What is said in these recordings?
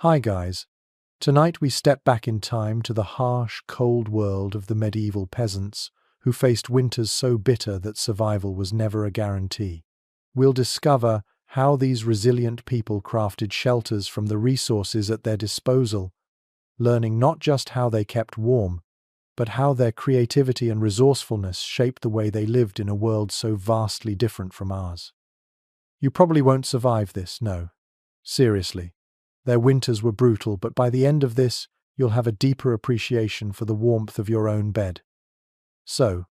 Hi guys. Tonight we step back in time to the harsh, cold world of the medieval peasants who faced winters so bitter that survival was never a guarantee. We'll discover how these resilient people crafted shelters from the resources at their disposal, learning not just how they kept warm, but how their creativity and resourcefulness shaped the way they lived in a world so vastly different from ours. You probably won't survive this, no. Seriously. Their winters were brutal, but by the end of this, you'll have a deeper appreciation for the warmth of your own bed. So,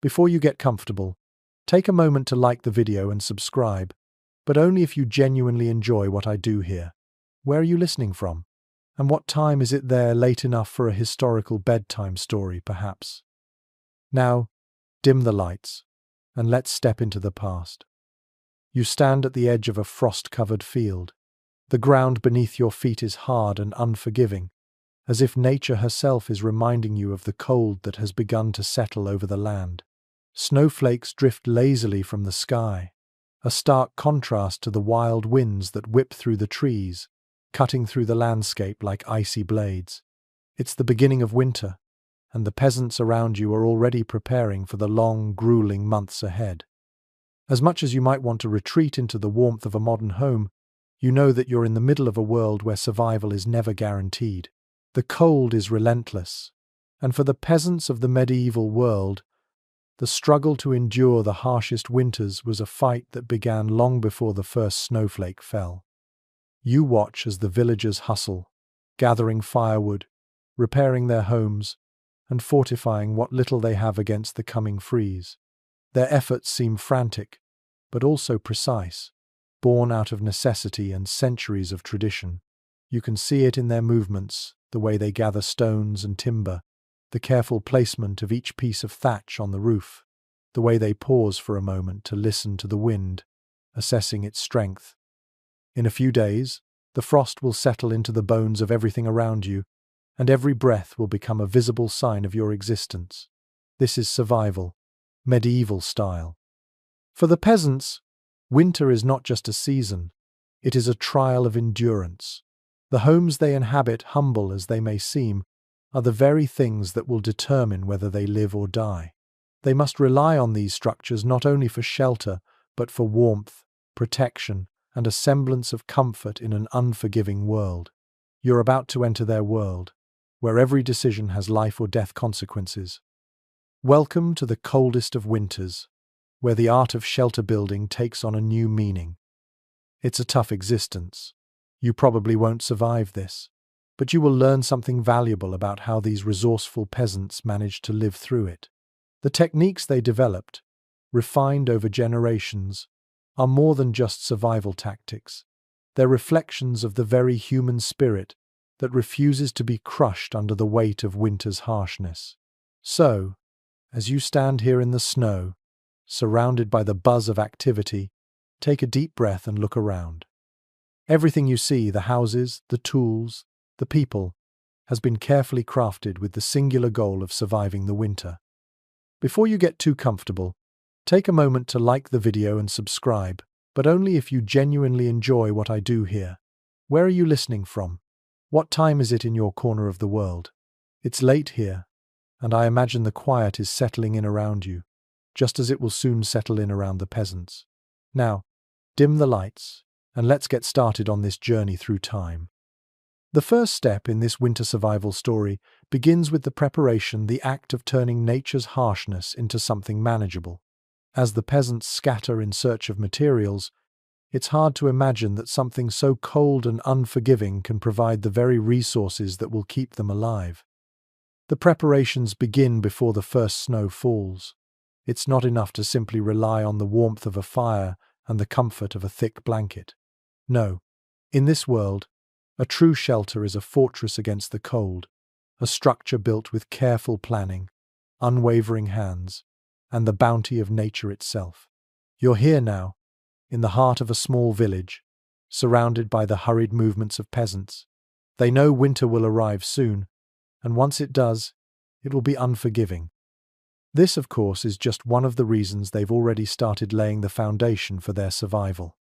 before you get comfortable, take a moment to like the video and subscribe, but only if you genuinely enjoy what I do here. Where are you listening from? And what time is it there, late enough for a historical bedtime story, perhaps? Now, dim the lights, and let's step into the past. You stand at the edge of a frost-covered field. The ground beneath your feet is hard and unforgiving, as if nature herself is reminding you of the cold that has begun to settle over the land. Snowflakes drift lazily from the sky, a stark contrast to the wild winds that whip through the trees, cutting through the landscape like icy blades. It's the beginning of winter, and the peasants around you are already preparing for the long, grueling months ahead. As much as you might want to retreat into the warmth of a modern home, you know that you're in the middle of a world where survival is never guaranteed. The cold is relentless, and for the peasants of the medieval world, the struggle to endure the harshest winters was a fight that began long before the first snowflake fell. You watch as the villagers hustle, gathering firewood, repairing their homes, and fortifying what little they have against the coming freeze. Their efforts seem frantic, but also precise, born out of necessity and centuries of tradition. You can see it in their movements, the way they gather stones and timber, the careful placement of each piece of thatch on the roof, the way they pause for a moment to listen to the wind, assessing its strength. In a few days, the frost will settle into the bones of everything around you, and every breath will become a visible sign of your existence. This is survival, medieval style. For the peasants, winter is not just a season, it is a trial of endurance. The homes they inhabit, humble as they may seem, are the very things that will determine whether they live or die. They must rely on these structures not only for shelter, but for warmth, protection, and a semblance of comfort in an unforgiving world. You're about to enter their world, where every decision has life or death consequences. Welcome to the coldest of winters, where the art of shelter building takes on a new meaning. It's a tough existence. You probably won't survive this, but you will learn something valuable about how these resourceful peasants managed to live through it. The techniques they developed, refined over generations, are more than just survival tactics. They're reflections of the very human spirit that refuses to be crushed under the weight of winter's harshness. So, as you stand here in the snow, surrounded by the buzz of activity, take a deep breath and look around. Everything you see, the houses, the tools, the people, has been carefully crafted with the singular goal of surviving the winter. Before you get too comfortable, take a moment to like the video and subscribe, but only if you genuinely enjoy what I do here. Where are you listening from? What time is it in your corner of the world? It's late here, and I imagine the quiet is settling in around you, just as it will soon settle in around the peasants. Now, dim the lights, and let's get started on this journey through time. The first step in this winter survival story begins with the preparation, the act of turning nature's harshness into something manageable. As the peasants scatter in search of materials, it's hard to imagine that something so cold and unforgiving can provide the very resources that will keep them alive. The preparations begin before the first snow falls. It's not enough to simply rely on the warmth of a fire and the comfort of a thick blanket. No, in this world, a true shelter is a fortress against the cold, a structure built with careful planning, unwavering hands, and the bounty of nature itself. You're here now, in the heart of a small village, surrounded by the hurried movements of peasants. They know winter will arrive soon, and once it does, it will be unforgiving. This, of course, is just one of the reasons they've already started laying the foundation for their survival.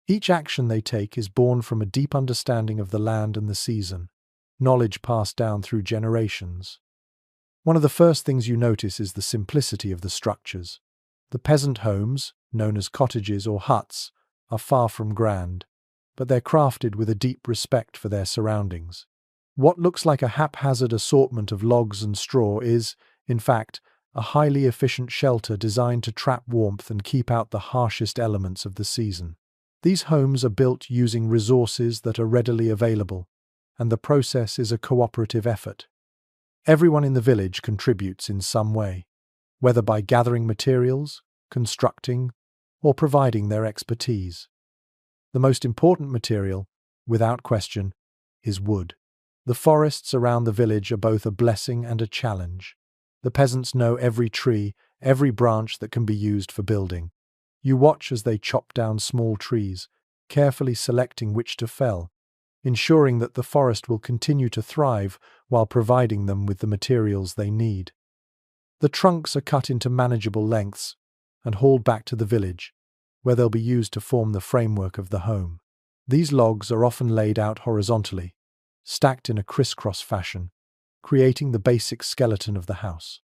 Each action they take is born from a deep understanding of the land and the season, knowledge passed down through generations. One of the first things you notice is the simplicity of the structures. The peasant homes, known as cottages or huts, are far from grand, but they're crafted with a deep respect for their surroundings. What looks like a haphazard assortment of logs and straw is, in fact, a highly efficient shelter designed to trap warmth and keep out the harshest elements of the season. These homes are built using resources that are readily available, and the process is a cooperative effort. Everyone in the village contributes in some way, whether by gathering materials, constructing, or providing their expertise. The most important material, without question, is wood. The forests around the village are both a blessing and a challenge. The peasants know every tree, every branch that can be used for building. You watch as they chop down small trees, carefully selecting which to fell, ensuring that the forest will continue to thrive while providing them with the materials they need. The trunks are cut into manageable lengths and hauled back to the village, where they'll be used to form the framework of the home. These logs are often laid out horizontally, stacked in a crisscross fashion, creating the basic skeleton of the house.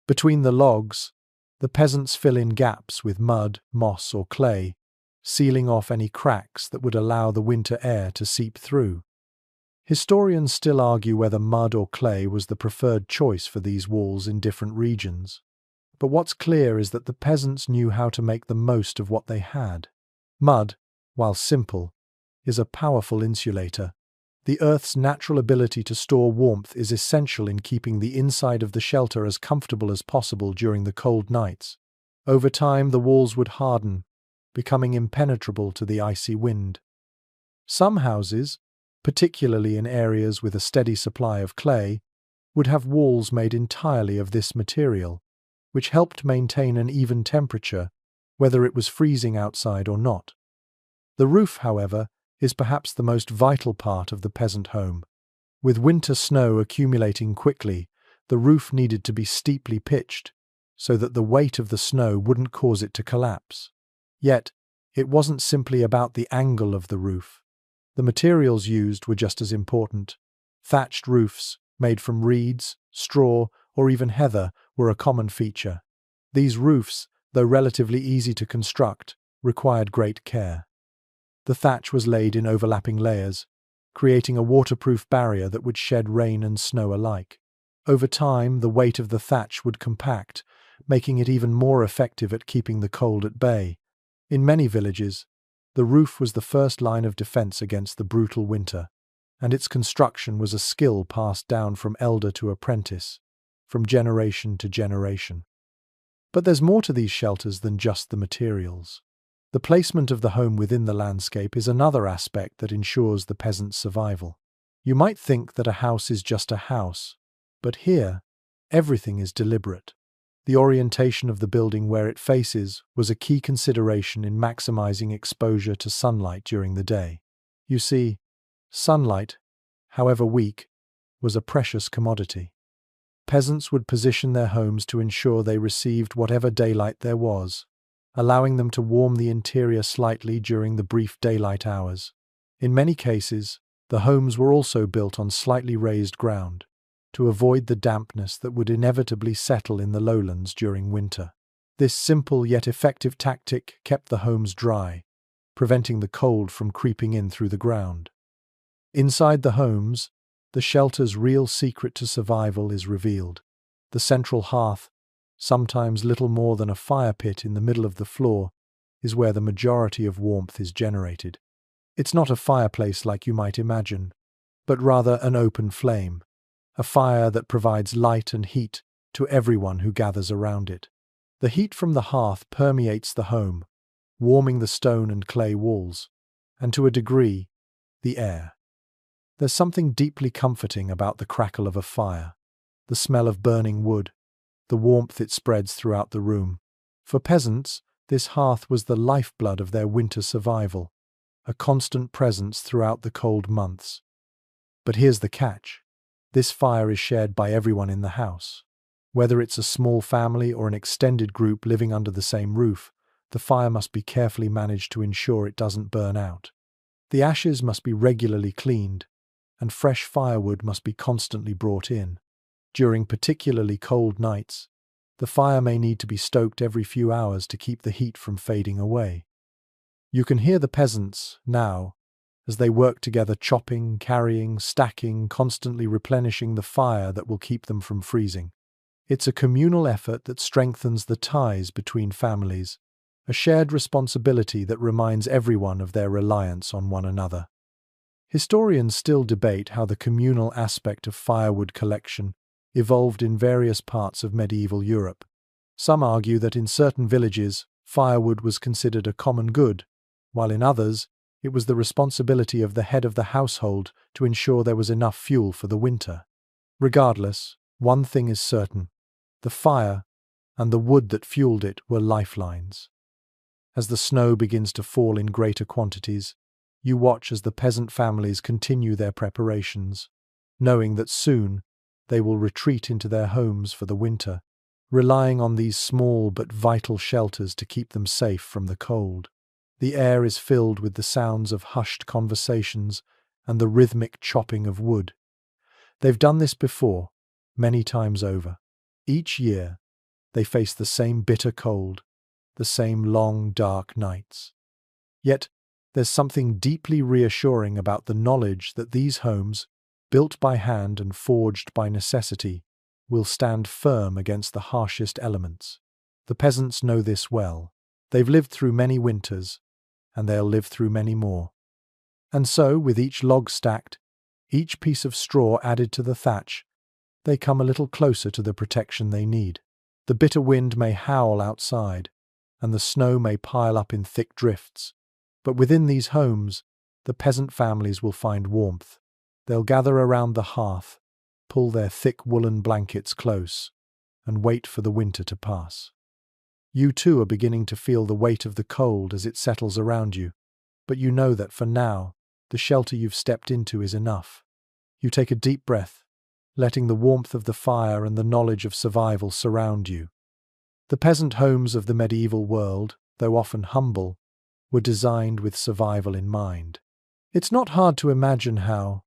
Between the logs, the peasants fill in gaps with mud, moss, or clay, sealing off any cracks that would allow the winter air to seep through. Historians still argue whether mud or clay was the preferred choice for these walls in different regions. But what's clear is that the peasants knew how to make the most of what they had. Mud, while simple, is a powerful insulator. The Earth's natural ability to store warmth is essential in keeping the inside of the shelter as comfortable as possible during the cold nights. Over time, the walls would harden, becoming impenetrable to the icy wind. Some houses, particularly in areas with a steady supply of clay, would have walls made entirely of this material, which helped maintain an even temperature, whether it was freezing outside or not. The roof, however, is perhaps the most vital part of the peasant home. With winter snow accumulating quickly, the roof needed to be steeply pitched, so that the weight of the snow wouldn't cause it to collapse. Yet, it wasn't simply about the angle of the roof. The materials used were just as important. Thatched roofs, made from reeds, straw, or even heather, were a common feature. These roofs, though relatively easy to construct, required great care. The thatch was laid in overlapping layers, creating a waterproof barrier that would shed rain and snow alike. Over time, the weight of the thatch would compact, making it even more effective at keeping the cold at bay. In many villages, the roof was the first line of defense against the brutal winter, and its construction was a skill passed down from elder to apprentice, from generation to generation. But there's more to these shelters than just the materials. The placement of the home within the landscape is another aspect that ensures the peasant's survival. You might think that a house is just a house, but here, everything is deliberate. The orientation of the building where it faces was a key consideration in maximizing exposure to sunlight during the day. You see, sunlight, however weak, was a precious commodity. Peasants would position their homes to ensure they received whatever daylight there was, allowing them to warm the interior slightly during the brief daylight hours. In many cases, the homes were also built on slightly raised ground, to avoid the dampness that would inevitably settle in the lowlands during winter. This simple yet effective tactic kept the homes dry, preventing the cold from creeping in through the ground. Inside the homes, the shelter's real secret to survival is revealed. The central hearth, sometimes little more than a fire pit in the middle of the floor, is where the majority of warmth is generated. It's not a fireplace like you might imagine, but rather an open flame, a fire that provides light and heat to everyone who gathers around it. The heat from the hearth permeates the home, warming the stone and clay walls, and to a degree, the air. There's something deeply comforting about the crackle of a fire, the smell of burning wood, the warmth it spreads throughout the room. For peasants, this hearth was the lifeblood of their winter survival, a constant presence throughout the cold months. But here's the catch. This fire is shared by everyone in the house. Whether it's a small family or an extended group living under the same roof, The fire must be carefully managed to ensure it doesn't burn out. The ashes must be regularly cleaned, and fresh firewood must be constantly brought in. During particularly cold nights, the fire may need to be stoked every few hours to keep the heat from fading away. You can hear the peasants, now, as they work together chopping, carrying, stacking, constantly replenishing the fire that will keep them from freezing. It's a communal effort that strengthens the ties between families, a shared responsibility that reminds everyone of their reliance on one another. Historians still debate how the communal aspect of firewood collection evolved in various parts of medieval Europe. Some argue that in certain villages, firewood was considered a common good, while in others, it was the responsibility of the head of the household to ensure there was enough fuel for the winter. Regardless, one thing is certain: the fire and the wood that fueled it were lifelines. As the snow begins to fall in greater quantities, you watch as the peasant families continue their preparations, knowing that soon they will retreat into their homes for the winter, relying on these small but vital shelters to keep them safe from the cold. The air is filled with the sounds of hushed conversations and the rhythmic chopping of wood. They've done this before, many times over. Each year, they face the same bitter cold, the same long, dark nights. Yet, there's something deeply reassuring about the knowledge that these homes, built by hand and forged by necessity, will stand firm against the harshest elements. The peasants know this well. They've lived through many winters, and they'll live through many more. And so, with each log stacked, each piece of straw added to the thatch, they come a little closer to the protection they need. The bitter wind may howl outside, and the snow may pile up in thick drifts, but within these homes, the peasant families will find warmth. They'll gather around the hearth, pull their thick woolen blankets close, and wait for the winter to pass. You too are beginning to feel the weight of the cold as it settles around you, but you know that for now, the shelter you've stepped into is enough. You take a deep breath, letting the warmth of the fire and the knowledge of survival surround you. The peasant homes of the medieval world, though often humble, were designed with survival in mind. It's not hard to imagine how,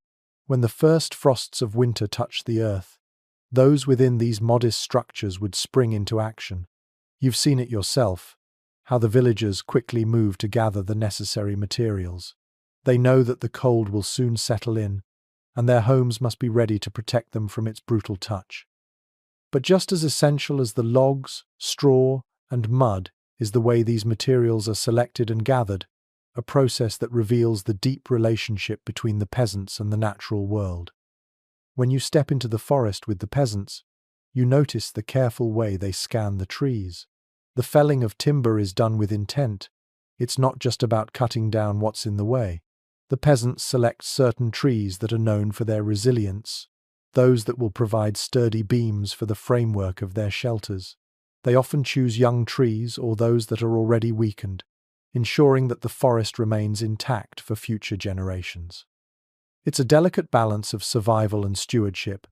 when the first frosts of winter touched the earth, those within these modest structures would spring into action. You've seen it yourself, how the villagers quickly move to gather the necessary materials. They know that the cold will soon settle in, and their homes must be ready to protect them from its brutal touch. But just as essential as the logs, straw, and mud is the way these materials are selected and gathered, a process that reveals the deep relationship between the peasants and the natural world. When you step into the forest with the peasants, you notice the careful way they scan the trees. The felling of timber is done with intent. It's not just about cutting down what's in the way. The peasants select certain trees that are known for their resilience, those that will provide sturdy beams for the framework of their shelters. They often choose young trees or those that are already weakened, ensuring that the forest remains intact for future generations. It's a delicate balance of survival and stewardship,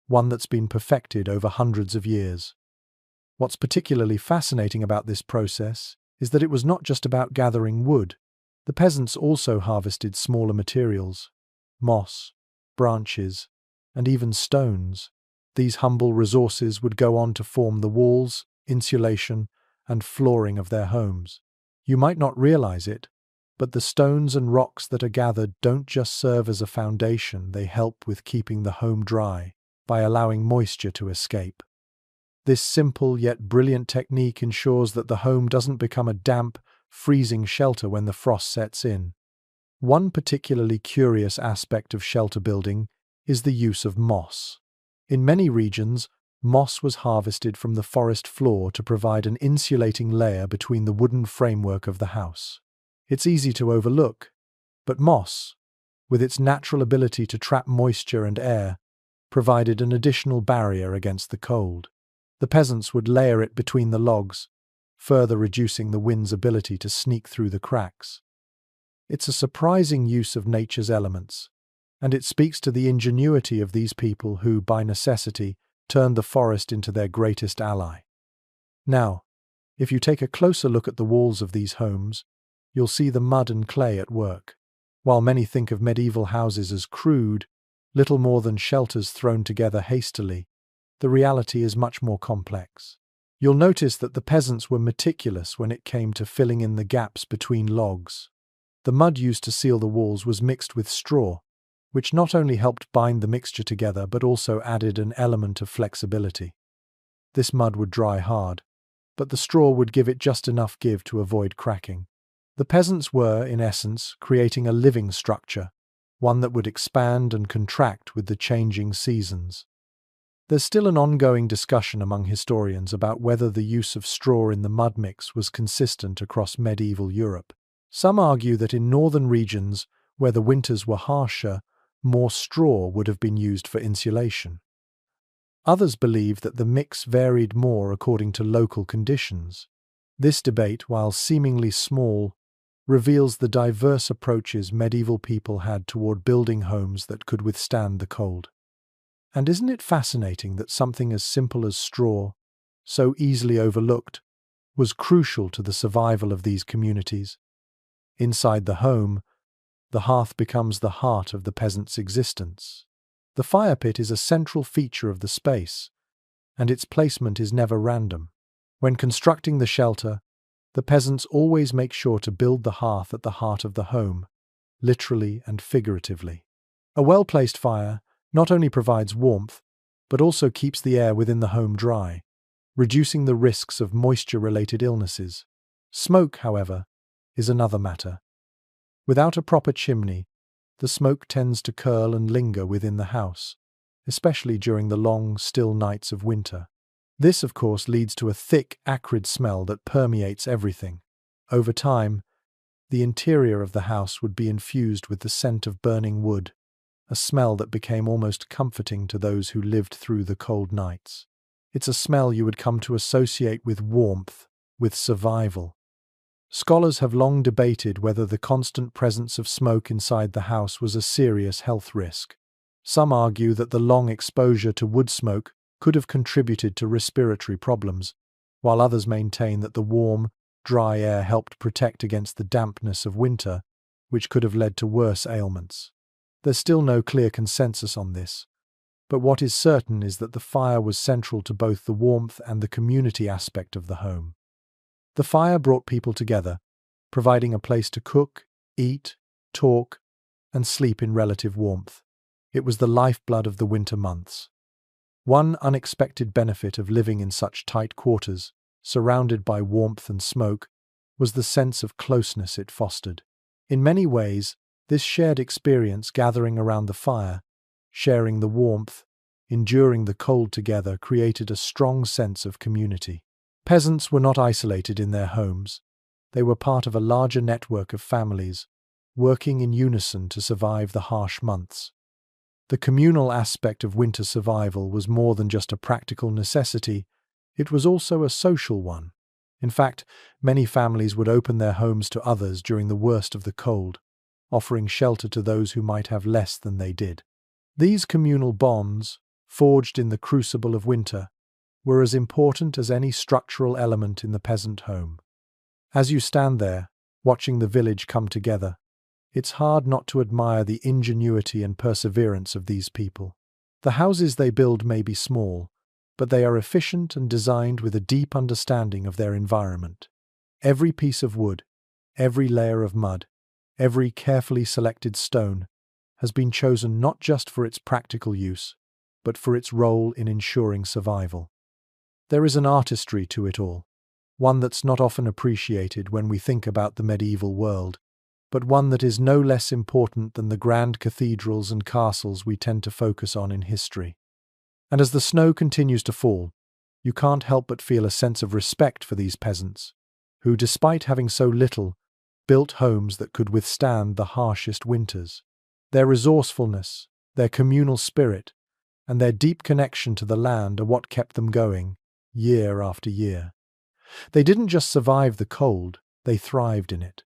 one that's been perfected over hundreds of years. What's particularly fascinating about this process is that it was not just about gathering wood. The peasants also harvested smaller materials, moss, branches, and even stones. These humble resources would go on to form the walls, insulation, and flooring of their homes. You might not realize it, but the stones and rocks that are gathered don't just serve as a foundation, they help with keeping the home dry by allowing moisture to escape. This simple yet brilliant technique ensures that the home doesn't become a damp, freezing shelter when the frost sets in. One particularly curious aspect of shelter building is the use of moss. In many regions, moss was harvested from the forest floor to provide an insulating layer between the wooden framework of the house. It's easy to overlook, but moss, with its natural ability to trap moisture and air, provided an additional barrier against the cold. The peasants would layer it between the logs, further reducing the wind's ability to sneak through the cracks. It's a surprising use of nature's elements, and it speaks to the ingenuity of these people who, by necessity, turned the forest into their greatest ally. Now, If you take a closer look at the walls of these homes, you'll see the mud and clay at work. While many think of medieval houses as crude, little more than shelters thrown together hastily, the reality is much more complex. You'll notice that the peasants were meticulous when it came to filling in the gaps between logs. The mud used to seal the walls was mixed with straw, which not only helped bind the mixture together but also added an element of flexibility. This mud would dry hard, but the straw would give it just enough give to avoid cracking. The peasants were, in essence, creating a living structure, one that would expand and contract with the changing seasons. There's still an ongoing discussion among historians about whether the use of straw in the mud mix was consistent across medieval Europe. Some argue that in northern regions, where the winters were harsher, more straw would have been used for insulation. Others believe that the mix varied more according to local conditions. This debate, while seemingly small, reveals the diverse approaches medieval people had toward building homes that could withstand the cold. And isn't it fascinating that something as simple as straw, so easily overlooked, was crucial to the survival of these communities? Inside the home, the hearth becomes the heart of the peasant's existence. The fire pit is a central feature of the space, and its placement is never random. When constructing the shelter, the peasants always make sure to build the hearth at the heart of the home, literally and figuratively. A well-placed fire not only provides warmth, but also keeps the air within the home dry, reducing the risks of moisture-related illnesses. Smoke, however, is another matter. Without a proper chimney, the smoke tends to curl and linger within the house, especially during the long, still nights of winter. This, of course, leads to a thick, acrid smell that permeates everything. Over time, the interior of the house would be infused with the scent of burning wood, a smell that became almost comforting to those who lived through the cold nights. It's a smell you would come to associate with warmth, with survival. Scholars have long debated whether the constant presence of smoke inside the house was a serious health risk. Some argue that the long exposure to wood smoke could have contributed to respiratory problems, while others maintain that the warm, dry air helped protect against the dampness of winter, which could have led to worse ailments. There's still no clear consensus on this, but what is certain is that the fire was central to both the warmth and the community aspect of the home. The fire brought people together, providing a place to cook, eat, talk, and sleep in relative warmth. It was the lifeblood of the winter months. One unexpected benefit of living in such tight quarters, surrounded by warmth and smoke, was the sense of closeness it fostered. In many ways, this shared experience gathering around the fire, sharing the warmth, enduring the cold together created a strong sense of community. Peasants were not isolated in their homes. They were part of a larger network of families, working in unison to survive the harsh months. The communal aspect of winter survival was more than just a practical necessity, it was also a social one. In fact, many families would open their homes to others during the worst of the cold, offering shelter to those who might have less than they did. These communal bonds, forged in the crucible of winter, were as important as any structural element in the peasant home. As you stand there, watching the village come together, it's hard not to admire the ingenuity and perseverance of these people. The houses they build may be small, but they are efficient and designed with a deep understanding of their environment. Every piece of wood, every layer of mud, every carefully selected stone has been chosen not just for its practical use, but for its role in ensuring survival. There is an artistry to it all, one that's not often appreciated when we think about the medieval world, but one that is no less important than the grand cathedrals and castles we tend to focus on in history. And as the snow continues to fall, you can't help but feel a sense of respect for these peasants, who, despite having so little, built homes that could withstand the harshest winters. Their resourcefulness, their communal spirit, and their deep connection to the land are what kept them going, year after year. They didn't just survive the cold, they thrived in it.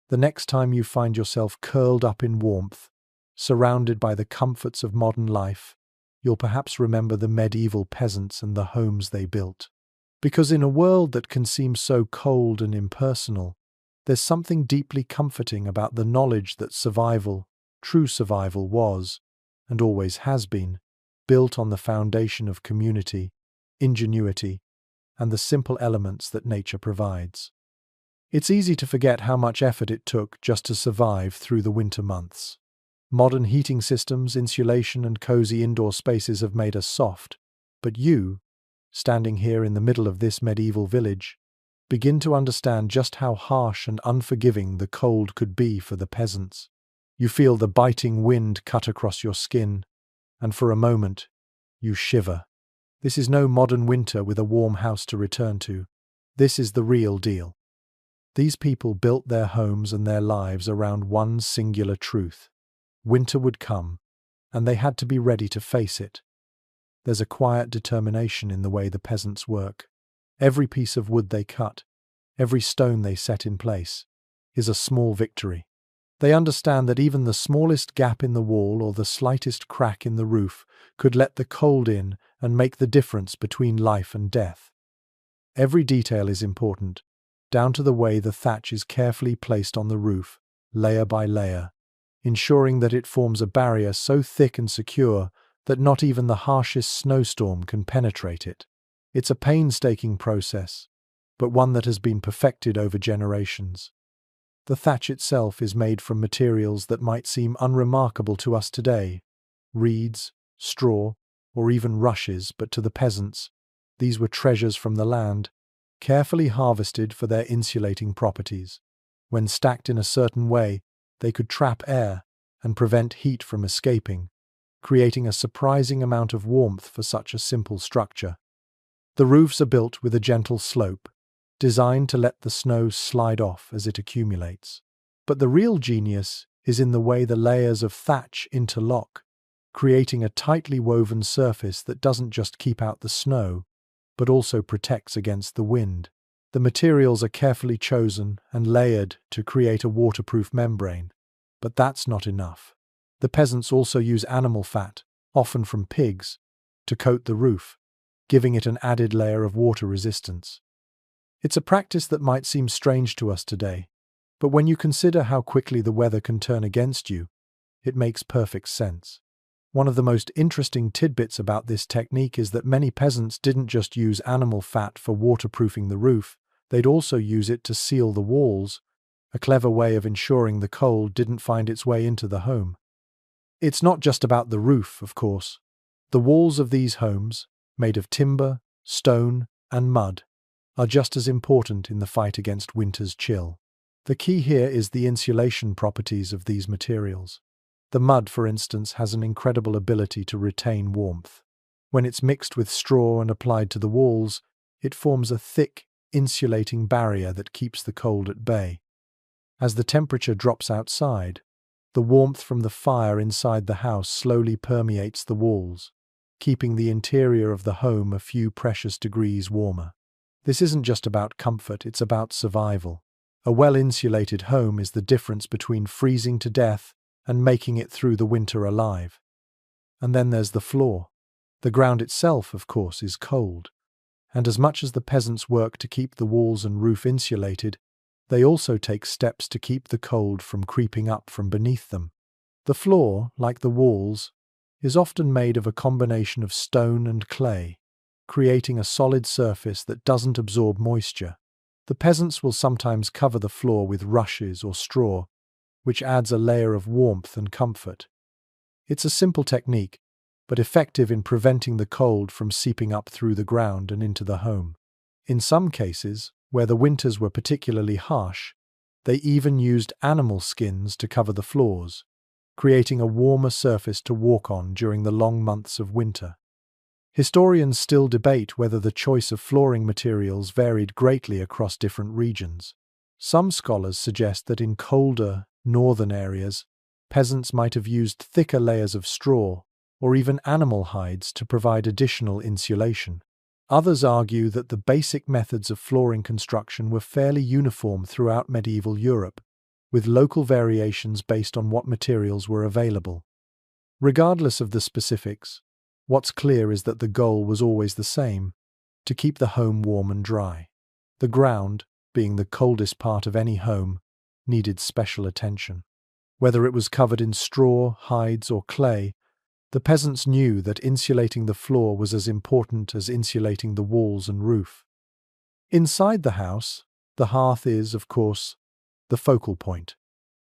The next time you find yourself curled up in warmth, surrounded by the comforts of modern life, you'll perhaps remember the medieval peasants and the homes they built. Because in a world that can seem so cold and impersonal, there's something deeply comforting about the knowledge that survival, true survival, was, and always has been, built on the foundation of community, ingenuity, and the simple elements that nature provides. It's easy to forget how much effort it took just to survive through the winter months. Modern heating systems, insulation, and cozy indoor spaces have made us soft, but you, standing here in the middle of this medieval village, begin to understand just how harsh and unforgiving the cold could be for the peasants. You feel the biting wind cut across your skin, and for a moment, you shiver. This is no modern winter with a warm house to return to. This is the real deal. These people built their homes and their lives around one singular truth. Winter would come, and they had to be ready to face it. There's a quiet determination in the way the peasants work. Every piece of wood they cut, every stone they set in place, is a small victory. They understand that even the smallest gap in the wall or the slightest crack in the roof could let the cold in and make the difference between life and death. Every detail is important, down to the way the thatch is carefully placed on the roof, layer by layer, ensuring that it forms a barrier so thick and secure that not even the harshest snowstorm can penetrate it. It's a painstaking process, but one that has been perfected over generations. The thatch itself is made from materials that might seem unremarkable to us today, reeds, straw, or even rushes, but to the peasants, these were treasures from the land, carefully harvested for their insulating properties. When stacked in a certain way, they could trap air and prevent heat from escaping, creating a surprising amount of warmth for such a simple structure. The roofs are built with a gentle slope, designed to let the snow slide off as it accumulates. But the real genius is in the way the layers of thatch interlock, creating a tightly woven surface that doesn't just keep out the snow, but also protects against the wind. The materials are carefully chosen and layered to create a waterproof membrane. But that's not enough. The peasants also use animal fat, often from pigs, to coat the roof, giving it an added layer of water resistance. It's a practice that might seem strange to us today, but when you consider how quickly the weather can turn against you, it makes perfect sense. One of the most interesting tidbits about this technique is that many peasants didn't just use animal fat for waterproofing the roof, they'd also use it to seal the walls, a clever way of ensuring the cold didn't find its way into the home. It's not just about the roof, of course. The walls of these homes, made of timber, stone, and mud, are just as important in the fight against winter's chill. The key here is the insulation properties of these materials. The mud, for instance, has an incredible ability to retain warmth. When it's mixed with straw and applied to the walls, it forms a thick, insulating barrier that keeps the cold at bay. As the temperature drops outside, the warmth from the fire inside the house slowly permeates the walls, keeping the interior of the home a few precious degrees warmer. This isn't just about comfort, it's about survival. A well-insulated home is the difference between freezing to death and making it through the winter alive. And then there's the floor. The ground itself, of course, is cold. And as much as the peasants work to keep the walls and roof insulated, they also take steps to keep the cold from creeping up from beneath them. The floor, like the walls, is often made of a combination of stone and clay, creating a solid surface that doesn't absorb moisture. The peasants will sometimes cover the floor with rushes or straw, which adds a layer of warmth and comfort. It's a simple technique, but effective in preventing the cold from seeping up through the ground and into the home. In some cases, where the winters were particularly harsh, they even used animal skins to cover the floors, creating a warmer surface to walk on during the long months of winter. Historians still debate whether the choice of flooring materials varied greatly across different regions. Some scholars suggest that in colder, northern areas, peasants might have used thicker layers of straw or even animal hides to provide additional insulation. Others argue that the basic methods of flooring construction were fairly uniform throughout medieval Europe, with local variations based on what materials were available. Regardless of the specifics, what's clear is that the goal was always the same: to keep the home warm and dry. The ground, being the coldest part of any home, needed special attention. Whether it was covered in straw, hides, or clay, the peasants knew that insulating the floor was as important as insulating the walls and roof. Inside the house, the hearth is, of course, the focal point.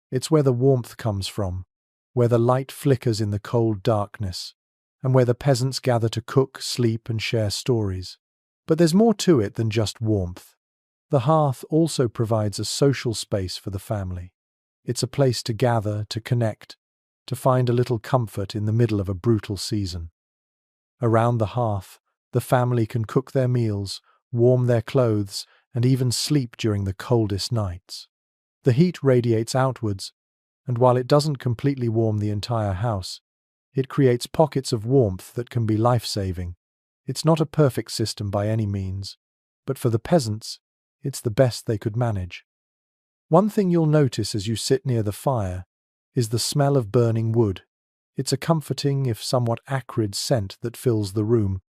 It's where the warmth comes from, where the light flickers in the cold darkness, and where the peasants gather to cook, sleep, and share stories. But there's more to it than just warmth. The hearth also provides a social space for the family. It's a place to gather, to connect, to find a little comfort in the middle of a brutal season. Around the hearth, the family can cook their meals, warm their clothes, and even sleep during the coldest nights. The heat radiates outwards, and while it doesn't completely warm the entire house, it creates pockets of warmth that can be life-saving. It's not a perfect system by any means, but for the peasants, it's the best they could manage. One thing you'll notice as you sit near the fire is the smell of burning wood. It's a comforting, if somewhat acrid, scent that fills the room,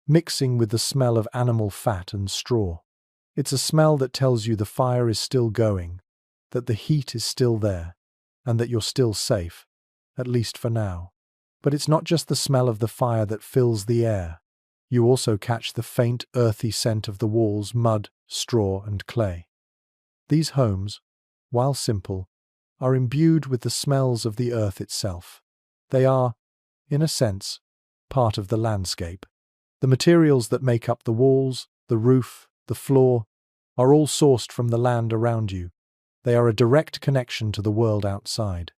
mixing with the smell of animal fat and straw. It's a smell that tells you the fire is still going, that the heat is still there, and that you're still safe, at least for now. But it's not just the smell of the fire that fills the air. You also catch the faint, earthy scent of the walls, mud, straw, and clay. These homes, while simple, are imbued with the smells of the earth itself. They are, in a sense, part of the landscape. The materials that make up the walls, the roof, the floor, are all sourced from the land around you. They are a direct connection to the world outside.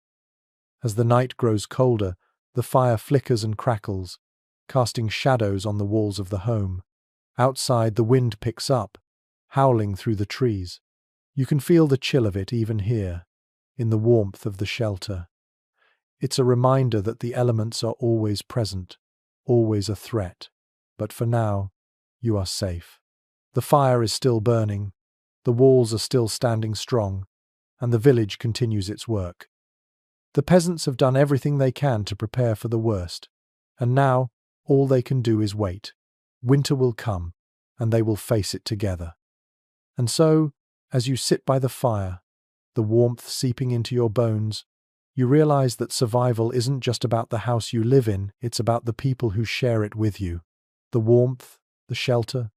As the night grows colder, the fire flickers and crackles, casting shadows on the walls of the home. Outside, the wind picks up, howling through the trees. You can feel the chill of it even here, in the warmth of the shelter. It's a reminder that the elements are always present, always a threat. But for now, you are safe. The fire is still burning, the walls are still standing strong, and the village continues its work. The peasants have done everything they can to prepare for the worst, and now all they can do is wait. Winter will come, and they will face it together. And so, as you sit by the fire, the warmth seeping into your bones, you realize that survival isn't just about the house you live in, it's about the people who share it with you. The warmth, the shelter,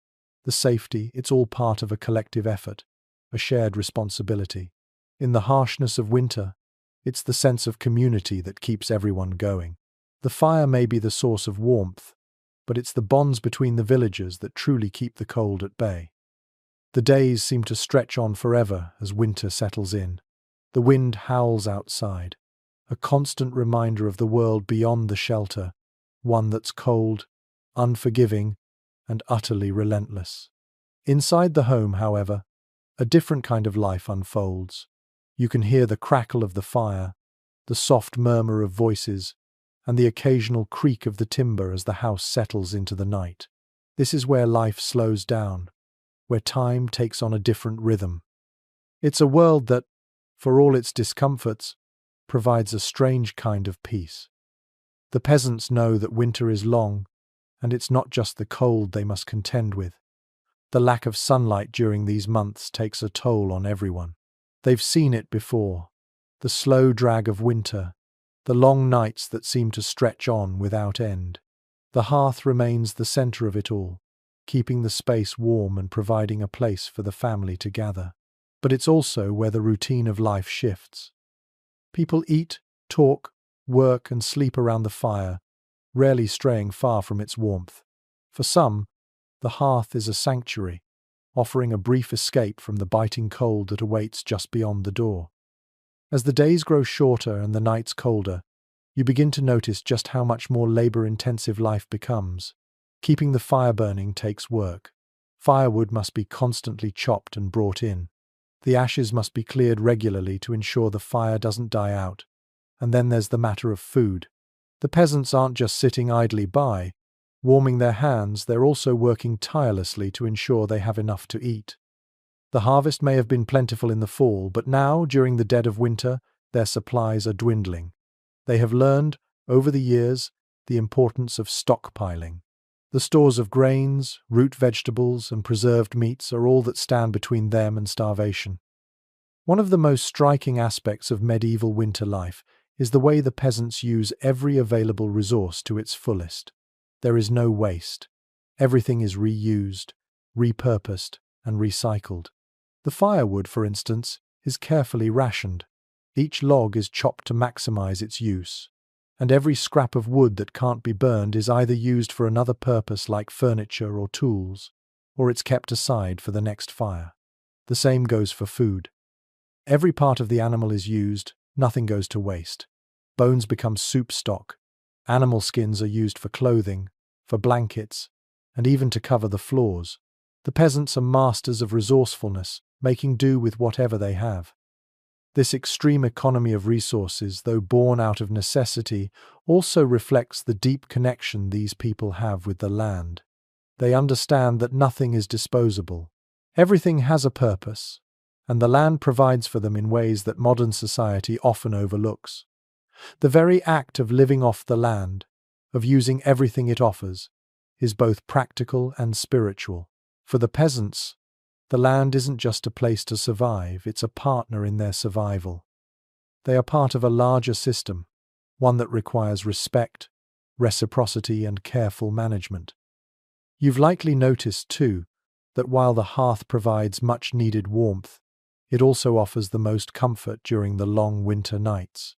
the safety, it's all part of a collective effort, a shared responsibility. In the harshness of winter, it's the sense of community that keeps everyone going. The fire may be the source of warmth, but it's the bonds between the villagers that truly keep the cold at bay. The days seem to stretch on forever as winter settles in. The wind howls outside, a constant reminder of the world beyond the shelter, one that's cold, unforgiving, and utterly relentless. Inside the home, however, a different kind of life unfolds. You can hear the crackle of the fire, the soft murmur of voices, and the occasional creak of the timber as the house settles into the night. This is where life slows down, where time takes on a different rhythm. It's a world that, for all its discomforts, provides a strange kind of peace. The peasants know that winter is long, and it's not just the cold they must contend with. The lack of sunlight during these months takes a toll on everyone. They've seen it before, the slow drag of winter, the long nights that seem to stretch on without end. The hearth remains the center of it all, keeping the space warm and providing a place for the family to gather. But it's also where the routine of life shifts. People eat, talk, work, and sleep around the fire, rarely straying far from its warmth. For some, the hearth is a sanctuary, offering a brief escape from the biting cold that awaits just beyond the door. As the days grow shorter and the nights colder, you begin to notice just how much more labor-intensive life becomes. Keeping the fire burning takes work. Firewood must be constantly chopped and brought in. The ashes must be cleared regularly to ensure the fire doesn't die out. And then there's the matter of food. The peasants aren't just sitting idly by, warming their hands, they're also working tirelessly to ensure they have enough to eat. The harvest may have been plentiful in the fall, but now, during the dead of winter, their supplies are dwindling. They have learned, over the years, the importance of stockpiling. The stores of grains, root vegetables, and preserved meats are all that stand between them and starvation. One of the most striking aspects of medieval winter life is the way the peasants use every available resource to its fullest. There is no waste. Everything is reused, repurposed, and recycled. The firewood, for instance, is carefully rationed. Each log is chopped to maximize its use, and every scrap of wood that can't be burned is either used for another purpose like furniture or tools, or it's kept aside for the next fire. The same goes for food. Every part of the animal is used, nothing goes to waste. Bones become soup stock. Animal skins are used for clothing, for blankets, and even to cover the floors. The peasants are masters of resourcefulness, making do with whatever they have. This extreme economy of resources, though born out of necessity, also reflects the deep connection these people have with the land. They understand that nothing is disposable. Everything has a purpose, and the land provides for them in ways that modern society often overlooks. The very act of living off the land, of using everything it offers, is both practical and spiritual. For the peasants, the land isn't just a place to survive, it's a partner in their survival. They are part of a larger system, one that requires respect, reciprocity, and careful management. You've likely noticed, too, that while the hearth provides much-needed warmth, it also offers the most comfort during the long winter nights.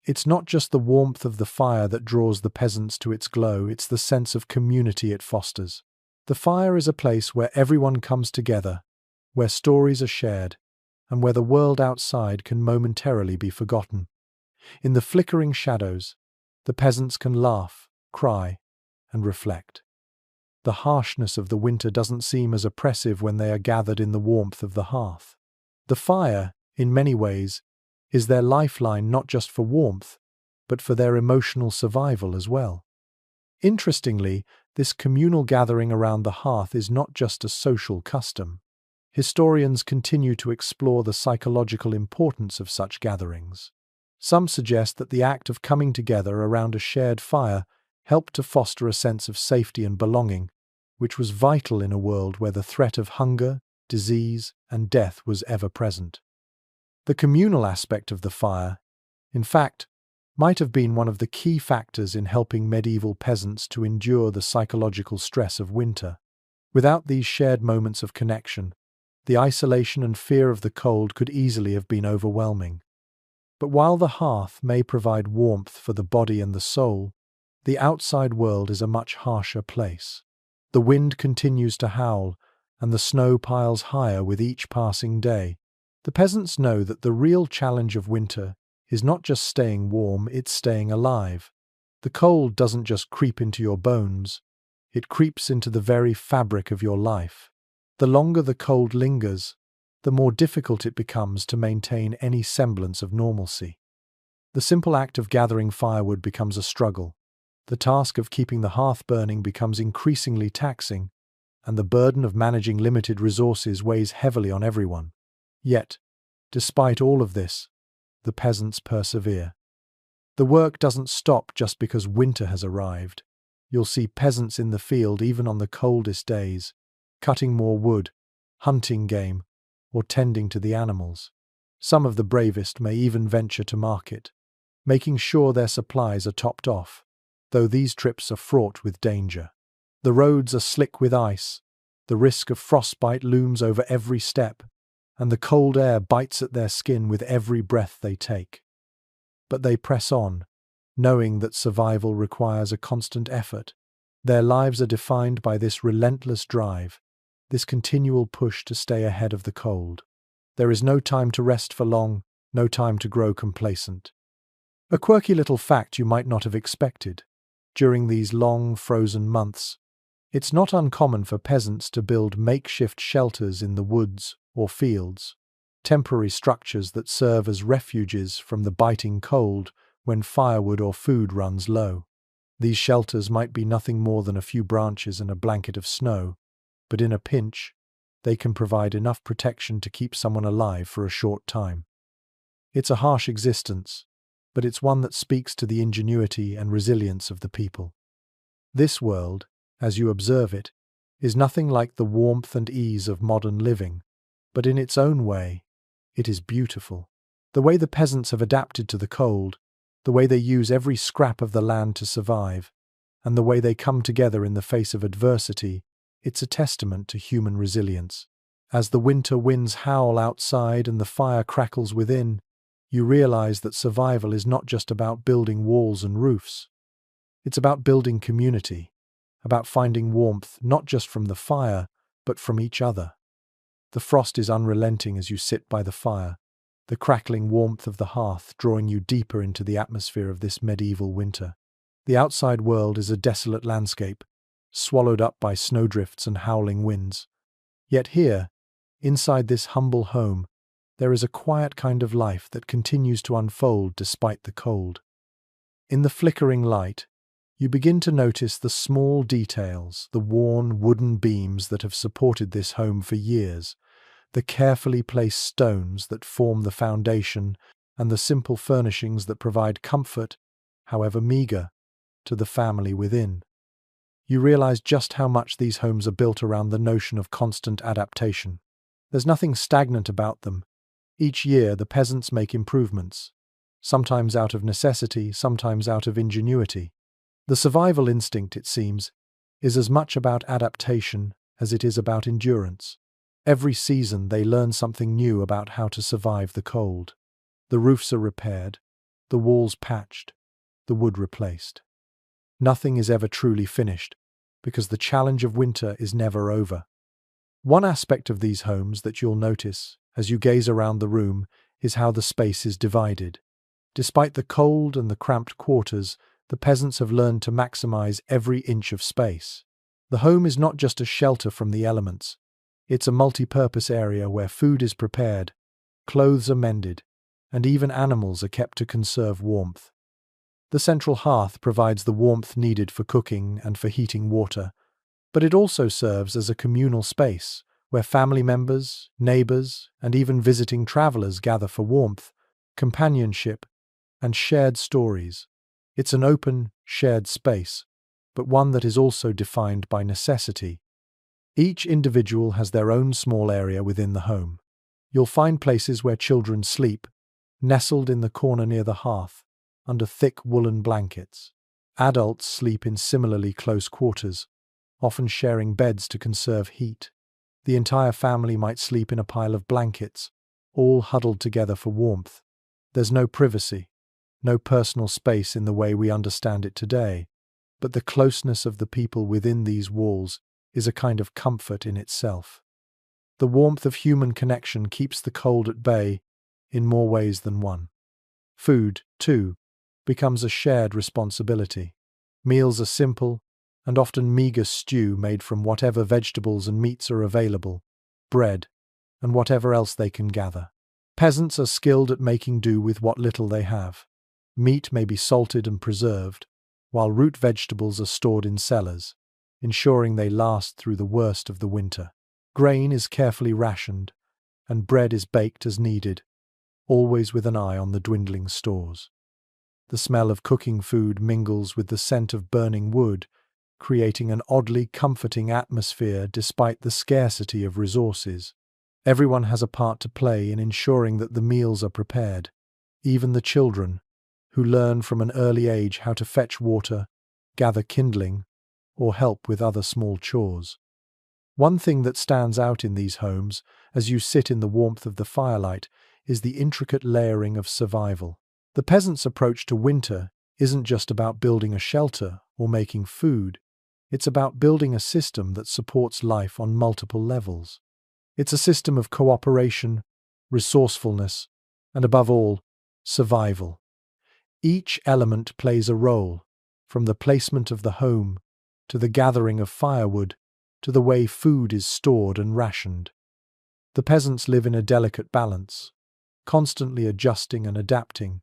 It's not just the warmth of the fire that draws the peasants to its glow, it's the sense of community it fosters. The fire is a place where everyone comes together, where stories are shared, and where the world outside can momentarily be forgotten. In the flickering shadows, the peasants can laugh, cry, and reflect. The harshness of the winter doesn't seem as oppressive when they are gathered in the warmth of the hearth. The fire, in many ways, is their lifeline not just for warmth, but for their emotional survival as well. Interestingly, this communal gathering around the hearth is not just a social custom. Historians continue to explore the psychological importance of such gatherings. Some suggest that the act of coming together around a shared fire helped to foster a sense of safety and belonging, which was vital in a world where the threat of hunger, disease, and death was ever present. The communal aspect of the fire, in fact, might have been one of the key factors in helping medieval peasants to endure the psychological stress of winter. Without these shared moments of connection, the isolation and fear of the cold could easily have been overwhelming. But while the hearth may provide warmth for the body and the soul, the outside world is a much harsher place. The wind continues to howl, and the snow piles higher with each passing day. The peasants know that the real challenge of winter is not just staying warm, it's staying alive. The cold doesn't just creep into your bones, it creeps into the very fabric of your life. The longer the cold lingers, the more difficult it becomes to maintain any semblance of normalcy. The simple act of gathering firewood becomes a struggle. The task of keeping the hearth burning becomes increasingly taxing, and the burden of managing limited resources weighs heavily on everyone. Yet, despite all of this, the peasants persevere. The work doesn't stop just because winter has arrived. You'll see peasants in the field even on the coldest days, cutting more wood, hunting game, or tending to the animals. Some of the bravest may even venture to market, making sure their supplies are topped off, though these trips are fraught with danger. The roads are slick with ice, the risk of frostbite looms over every step, and the cold air bites at their skin with every breath they take. But they press on, knowing that survival requires a constant effort. Their lives are defined by this relentless drive, this continual push to stay ahead of the cold. There is no time to rest for long, no time to grow complacent. A quirky little fact you might not have expected. During these long, frozen months, it's not uncommon for peasants to build makeshift shelters in the woods or fields, temporary structures that serve as refuges from the biting cold when firewood or food runs low. These shelters might be nothing more than a few branches and a blanket of snow, but in a pinch, they can provide enough protection to keep someone alive for a short time. It's a harsh existence, but it's one that speaks to the ingenuity and resilience of the people. This world, as you observe it, is nothing like the warmth and ease of modern living, but in its own way, it is beautiful. The way the peasants have adapted to the cold, the way they use every scrap of the land to survive, and the way they come together in the face of adversity, it's a testament to human resilience. As the winter winds howl outside and the fire crackles within, you realize that survival is not just about building walls and roofs. It's about building community, about finding warmth not just from the fire, but from each other. The frost is unrelenting as you sit by the fire, the crackling warmth of the hearth drawing you deeper into the atmosphere of this medieval winter. The outside world is a desolate landscape, swallowed up by snowdrifts and howling winds. Yet here, inside this humble home, there is a quiet kind of life that continues to unfold despite the cold. In the flickering light, you begin to notice the small details, the worn wooden beams that have supported this home for years, the carefully placed stones that form the foundation, and the simple furnishings that provide comfort, however meager, to the family within. You realize just how much these homes are built around the notion of constant adaptation. There's nothing stagnant about them. Each year, the peasants make improvements, sometimes out of necessity, sometimes out of ingenuity. The survival instinct, it seems, is as much about adaptation as it is about endurance. Every season they learn something new about how to survive the cold. The roofs are repaired, the walls patched, the wood replaced. Nothing is ever truly finished, because the challenge of winter is never over. One aspect of these homes that you'll notice as you gaze around the room is how the space is divided. Despite the cold and the cramped quarters, the peasants have learned to maximize every inch of space. The home is not just a shelter from the elements. It's a multi-purpose area where food is prepared, clothes are mended, and even animals are kept to conserve warmth. The central hearth provides the warmth needed for cooking and for heating water, but it also serves as a communal space where family members, neighbors, and even visiting travelers gather for warmth, companionship, and shared stories. It's an open, shared space, but one that is also defined by necessity. Each individual has their own small area within the home. You'll find places where children sleep, nestled in the corner near the hearth, under thick woolen blankets. Adults sleep in similarly close quarters, often sharing beds to conserve heat. The entire family might sleep in a pile of blankets, all huddled together for warmth. There's no privacy, no personal space in the way we understand it today, but the closeness of the people within these walls is a kind of comfort in itself. The warmth of human connection keeps the cold at bay in more ways than one. Food, too, becomes a shared responsibility. Meals are simple and often meager stew made from whatever vegetables and meats are available, bread, and whatever else they can gather. Peasants are skilled at making do with what little they have. Meat may be salted and preserved, while root vegetables are stored in cellars, ensuring they last through the worst of the winter. Grain is carefully rationed, and bread is baked as needed, always with an eye on the dwindling stores. The smell of cooking food mingles with the scent of burning wood, creating an oddly comforting atmosphere despite the scarcity of resources. Everyone has a part to play in ensuring that the meals are prepared, even the children, who learn from an early age how to fetch water, gather kindling, or help with other small chores. One thing that stands out in these homes, as you sit in the warmth of the firelight, is the intricate layering of survival. The peasants' approach to winter isn't just about building a shelter or making food. It's about building a system that supports life on multiple levels. It's a system of cooperation, resourcefulness, and above all, survival. Each element plays a role, from the placement of the home, to the gathering of firewood, to the way food is stored and rationed. The peasants live in a delicate balance, constantly adjusting and adapting,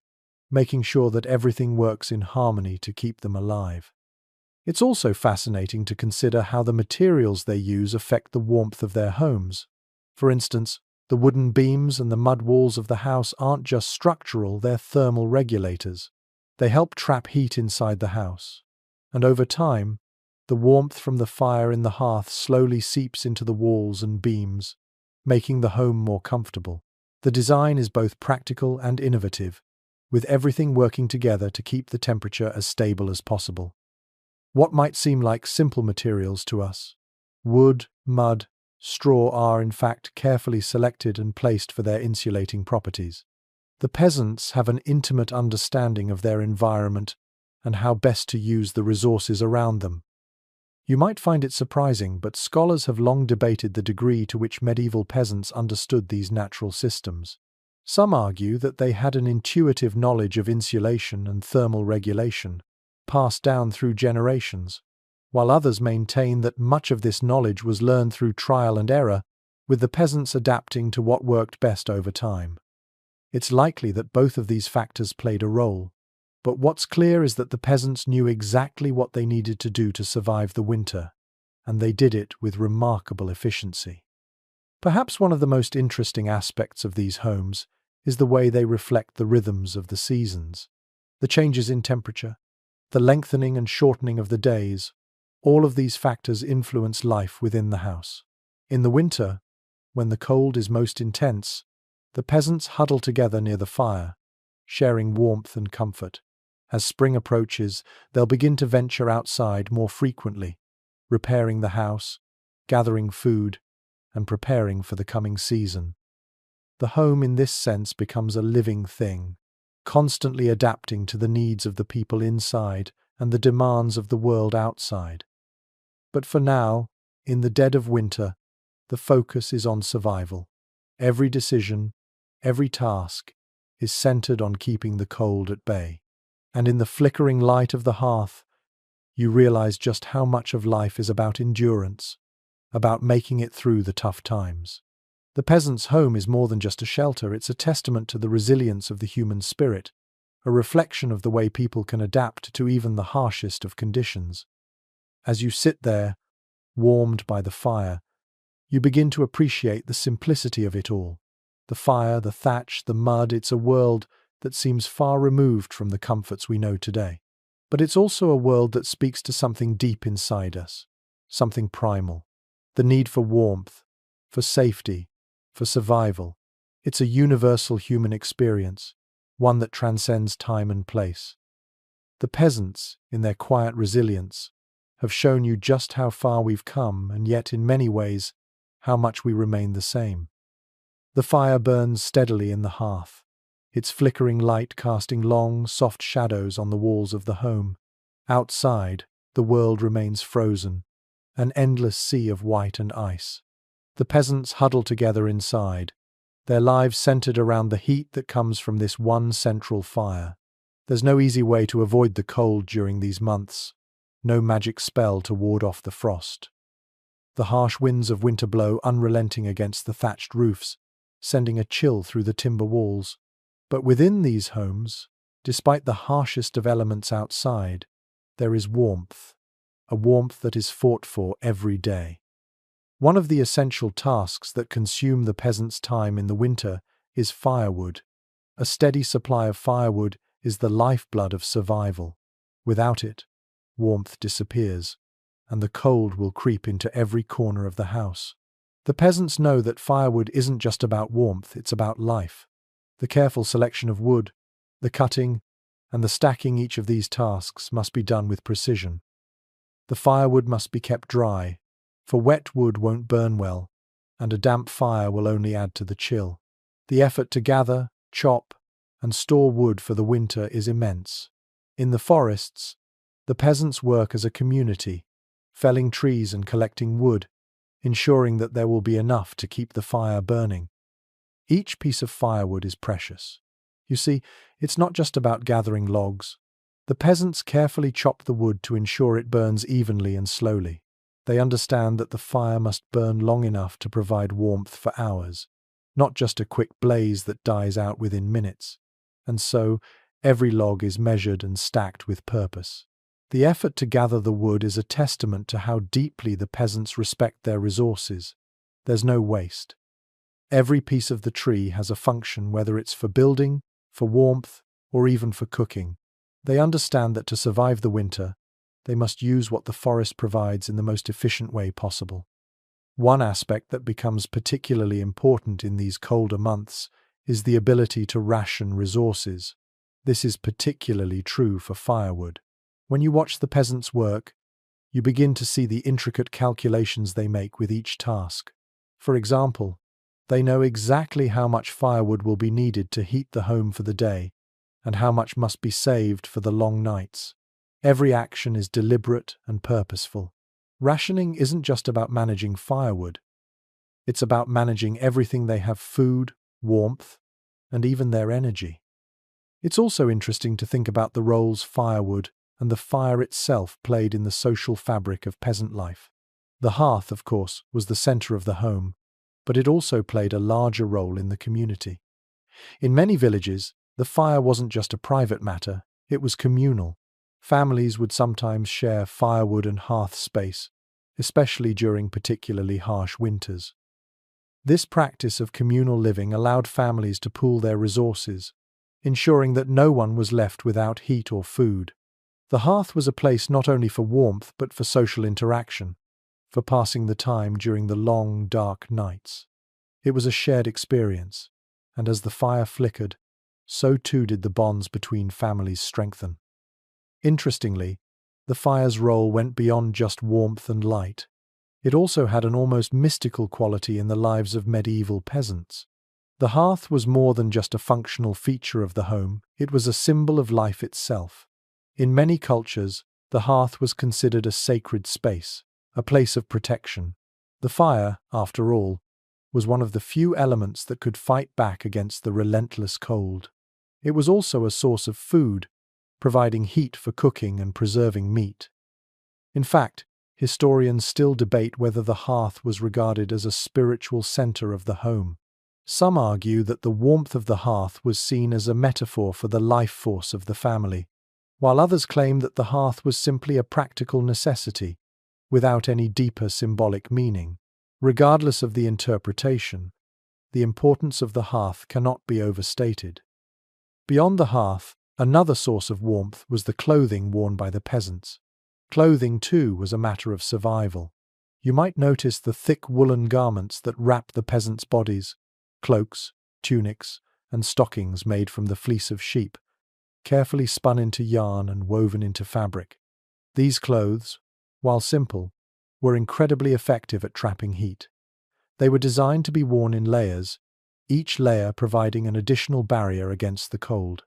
making sure that everything works in harmony to keep them alive. It's also fascinating to consider how the materials they use affect the warmth of their homes. For instance, the wooden beams and the mud walls of the house aren't just structural, they're thermal regulators. They help trap heat inside the house. And over time, The warmth from the fire in the hearth slowly seeps into the walls and beams, making the home more comfortable. The design is both practical and innovative, with everything working together to keep the temperature as stable as possible. What might seem like simple materials to us, wood, mud, straw are in fact carefully selected and placed for their insulating properties. The peasants have an intimate understanding of their environment and how best to use the resources around them. You might find it surprising, but scholars have long debated the degree to which medieval peasants understood these natural systems. Some argue that they had an intuitive knowledge of insulation and thermal regulation, passed down through generations, while others maintain that much of this knowledge was learned through trial and error, with the peasants adapting to what worked best over time. It's likely that both of these factors played a role, but what's clear is that the peasants knew exactly what they needed to do to survive the winter, and they did it with remarkable efficiency. Perhaps one of the most interesting aspects of these homes is the way they reflect the rhythms of the seasons. The changes in temperature, the lengthening and shortening of the days, all of these factors influence life within the house. In the winter, when the cold is most intense, the peasants huddle together near the fire, sharing warmth and comfort. As spring approaches, they'll begin to venture outside more frequently, repairing the house, gathering food, and preparing for the coming season. The home in this sense becomes a living thing, constantly adapting to the needs of the people inside and the demands of the world outside. But for now, in the dead of winter, the focus is on survival. Every decision, every task, is centered on keeping the cold at bay. And in the flickering light of the hearth, you realize just how much of life is about endurance, about making it through the tough times. The peasant's home is more than just a shelter, it's a testament to the resilience of the human spirit, a reflection of the way people can adapt to even the harshest of conditions. As you sit there, warmed by the fire, you begin to appreciate the simplicity of it all. The fire, the thatch, the mud, it's a world that seems far removed from the comforts we know today. But it's also a world that speaks to something deep inside us, something primal. The need for warmth, for safety, for survival. It's a universal human experience, one that transcends time and place. The peasants, in their quiet resilience, have shown you just how far we've come, and yet in many ways, how much we remain the same. The fire burns steadily in the hearth, its flickering light casting long, soft shadows on the walls of the home. Outside, the world remains frozen, an endless sea of white and ice. The peasants huddle together inside, their lives centered around the heat that comes from this one central fire. There's no easy way to avoid the cold during these months, no magic spell to ward off the frost. The harsh winds of winter blow unrelenting against the thatched roofs, sending a chill through the timber walls. But within these homes, despite the harshest of elements outside, there is warmth, a warmth that is fought for every day. One of the essential tasks that consume the peasants' time in the winter is firewood. A steady supply of firewood is the lifeblood of survival. Without it, warmth disappears, and the cold will creep into every corner of the house. The peasants know that firewood isn't just about warmth, it's about life. The careful selection of wood, the cutting, and the stacking each of these tasks must be done with precision. The firewood must be kept dry, for wet wood won't burn well, and a damp fire will only add to the chill. The effort to gather, chop, and store wood for the winter is immense. In the forests, the peasants work as a community, felling trees and collecting wood, ensuring that there will be enough to keep the fire burning. Each piece of firewood is precious. You see, it's not just about gathering logs. The peasants carefully chop the wood to ensure it burns evenly and slowly. They understand that the fire must burn long enough to provide warmth for hours, not just a quick blaze that dies out within minutes. And so, every log is measured and stacked with purpose. The effort to gather the wood is a testament to how deeply the peasants respect their resources. There's no waste. Every piece of the tree has a function, whether it's for building, for warmth, or even for cooking. They understand that to survive the winter, They must use what the forest provides in the most efficient way possible. One aspect that becomes particularly important in these colder months is the ability to ration resources. This is particularly true for firewood. When you watch the peasants work, you begin to see the intricate calculations they make with each task. For example, they know exactly how much firewood will be needed to heat the home for the day, and how much must be saved for the long nights. Every action is deliberate and purposeful. Rationing isn't just about managing firewood. It's about managing everything they have: food, warmth, and even their energy. It's also interesting to think about the roles firewood and the fire itself played in the social fabric of peasant life. The hearth, of course, was the center of the home, but it also played a larger role in the community. In many villages, the fire wasn't just a private matter, it was communal. Families would sometimes share firewood and hearth space, especially during particularly harsh winters. This practice of communal living allowed families to pool their resources, ensuring that no one was left without heat or food. The hearth was a place not only for warmth but for social interaction, for passing the time during the long, dark nights. It was a shared experience, and as the fire flickered, so too did the bonds between families strengthen. Interestingly, the fire's role went beyond just warmth and light. It also had an almost mystical quality in the lives of medieval peasants. The hearth was more than just a functional feature of the home, it was a symbol of life itself. In many cultures, the hearth was considered a sacred space, a place of protection. The fire, after all, was one of the few elements that could fight back against the relentless cold. It was also a source of food, providing heat for cooking and preserving meat. In fact, historians still debate whether the hearth was regarded as a spiritual center of the home. Some argue that the warmth of the hearth was seen as a metaphor for the life force of the family, while others claim that the hearth was simply a practical necessity, without any deeper symbolic meaning. Regardless of the interpretation, the importance of the hearth cannot be overstated. Beyond the hearth, another source of warmth was the clothing worn by the peasants. Clothing, too, was a matter of survival. You might notice the thick woolen garments that wrap the peasants' bodies: cloaks, tunics, and stockings made from the fleece of sheep, carefully spun into yarn and woven into fabric. These clothes, while simple, were incredibly effective at trapping heat. They were designed to be worn in layers, each layer providing an additional barrier against the cold.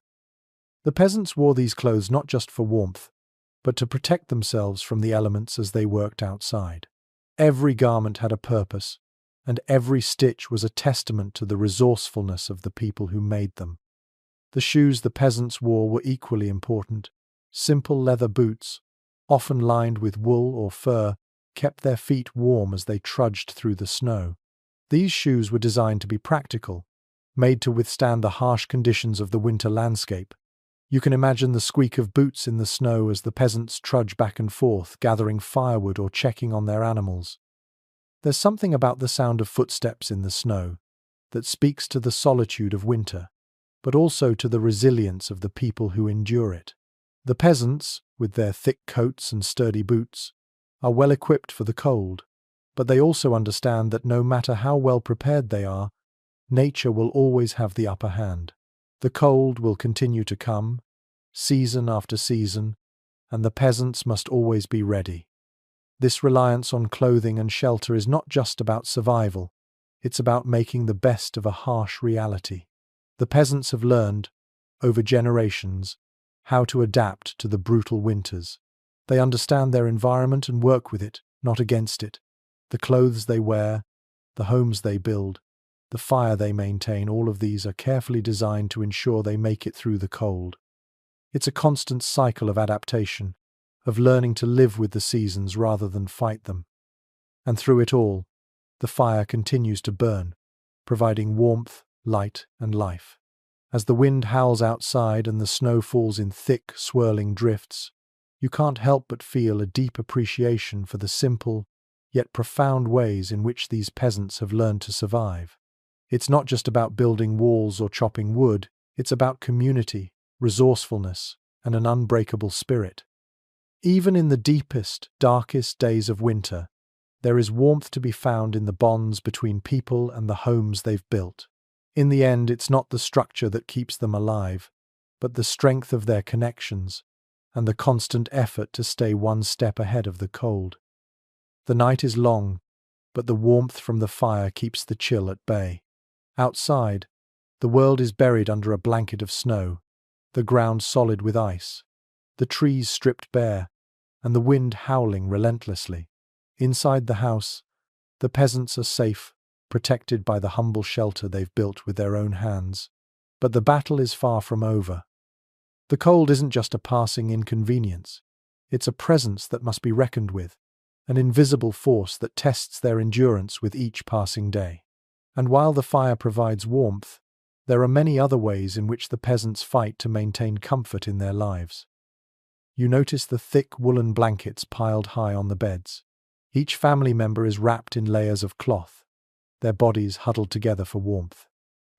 The peasants wore these clothes not just for warmth, but to protect themselves from the elements as they worked outside. Every garment had a purpose, and every stitch was a testament to the resourcefulness of the people who made them. The shoes the peasants wore were equally important. Simple leather boots, often lined with wool or fur, kept their feet warm as they trudged through the snow. These shoes were designed to be practical, made to withstand the harsh conditions of the winter landscape. You can imagine the squeak of boots in the snow as the peasants trudge back and forth, gathering firewood or checking on their animals. There's something about the sound of footsteps in the snow that speaks to the solitude of winter, but also to the resilience of the people who endure it. The peasants, with their thick coats and sturdy boots, are well equipped for the cold, but they also understand that no matter how well prepared they are, nature will always have the upper hand. The cold will continue to come, season after season, and the peasants must always be ready. This reliance on clothing and shelter is not just about survival, it's about making the best of a harsh reality. The peasants have learned, over generations, how to adapt to the brutal winters. They understand their environment and work with it, not against it. The clothes they wear, the homes they build, the fire they maintain, all of these are carefully designed to ensure they make it through the cold. It's a constant cycle of adaptation, of learning to live with the seasons rather than fight them. And through it all, the fire continues to burn, providing warmth, light, and life. As the wind howls outside and the snow falls in thick, swirling drifts, you can't help but feel a deep appreciation for the simple, yet profound ways in which these peasants have learned to survive. It's not just about building walls or chopping wood, it's about community, resourcefulness, and an unbreakable spirit. Even in the deepest, darkest days of winter, there is warmth to be found in the bonds between people and the homes they've built. In the end, it's not the structure that keeps them alive, but the strength of their connections and the constant effort to stay one step ahead of the cold. The night is long, but the warmth from the fire keeps the chill at bay. Outside, the world is buried under a blanket of snow, the ground solid with ice, the trees stripped bare, and the wind howling relentlessly. Inside the house, the peasants are safe, protected by the humble shelter they've built with their own hands. But the battle is far from over. The cold isn't just a passing inconvenience. It's a presence that must be reckoned with, an invisible force that tests their endurance with each passing day. And while the fire provides warmth, there are many other ways in which the peasants fight to maintain comfort in their lives. You notice the thick woolen blankets piled high on the beds. Each family member is wrapped in layers of cloth, their bodies huddled together for warmth.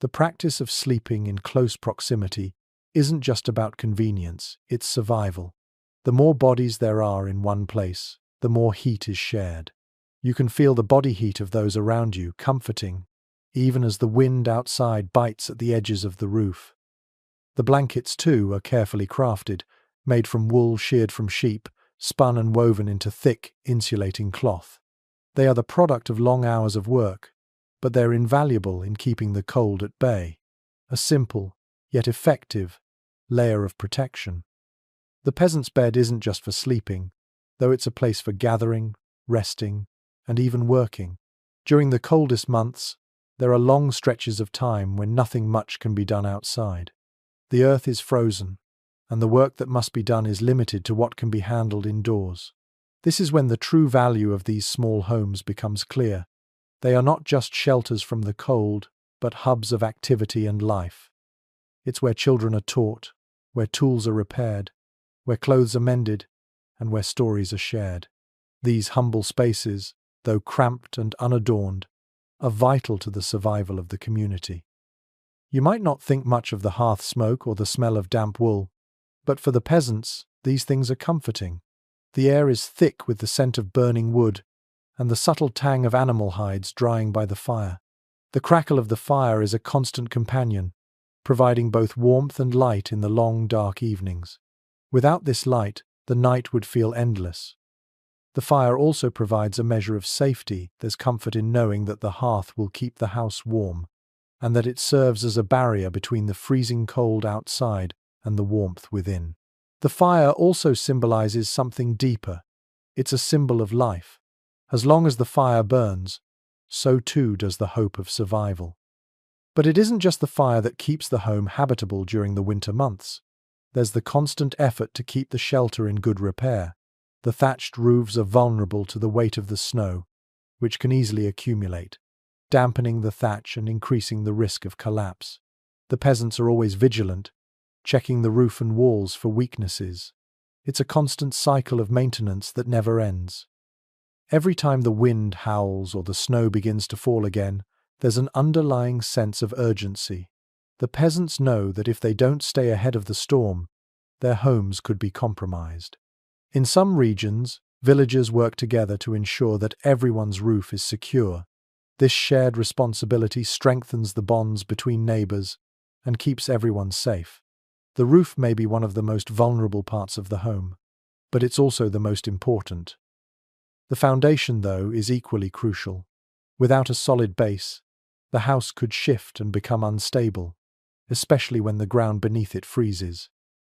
The practice of sleeping in close proximity isn't just about convenience, it's survival. The more bodies there are in one place, the more heat is shared. You can feel the body heat of those around you, comforting, even as the wind outside bites at the edges of the roof. The blankets, too, are carefully crafted, made from wool sheared from sheep, spun and woven into thick, insulating cloth. They are the product of long hours of work, but they're invaluable in keeping the cold at bay. A simple, yet effective, layer of protection. The peasant's bed isn't just for sleeping, though it's a place for gathering, resting, and even working. During the coldest months, there are long stretches of time when nothing much can be done outside. The earth is frozen, and the work that must be done is limited to what can be handled indoors. This is when the true value of these small homes becomes clear. They are not just shelters from the cold, but hubs of activity and life. It's where children are taught, where tools are repaired, where clothes are mended, and where stories are shared. These humble spaces, though cramped and unadorned, are vital to the survival of the community. You might not think much of the hearth smoke or the smell of damp wool, but for the peasants, these things are comforting. The air is thick with the scent of burning wood and the subtle tang of animal hides drying by the fire. The crackle of the fire is a constant companion, providing both warmth and light in the long, dark evenings. Without this light, the night would feel endless. The fire also provides a measure of safety. There's comfort in knowing that the hearth will keep the house warm, and that it serves as a barrier between the freezing cold outside and the warmth within. The fire also symbolizes something deeper. It's a symbol of life. As long as the fire burns, so too does the hope of survival. But it isn't just the fire that keeps the home habitable during the winter months. There's the constant effort to keep the shelter in good repair. The thatched roofs are vulnerable to the weight of the snow, which can easily accumulate, dampening the thatch and increasing the risk of collapse. The peasants are always vigilant, checking the roof and walls for weaknesses. It's a constant cycle of maintenance that never ends. Every time the wind howls or the snow begins to fall again, there's an underlying sense of urgency. The peasants know that if they don't stay ahead of the storm, their homes could be compromised. In some regions, villagers work together to ensure that everyone's roof is secure. This shared responsibility strengthens the bonds between neighbors and keeps everyone safe. The roof may be one of the most vulnerable parts of the home, but it's also the most important. The foundation, though, is equally crucial. Without a solid base, the house could shift and become unstable, especially when the ground beneath it freezes.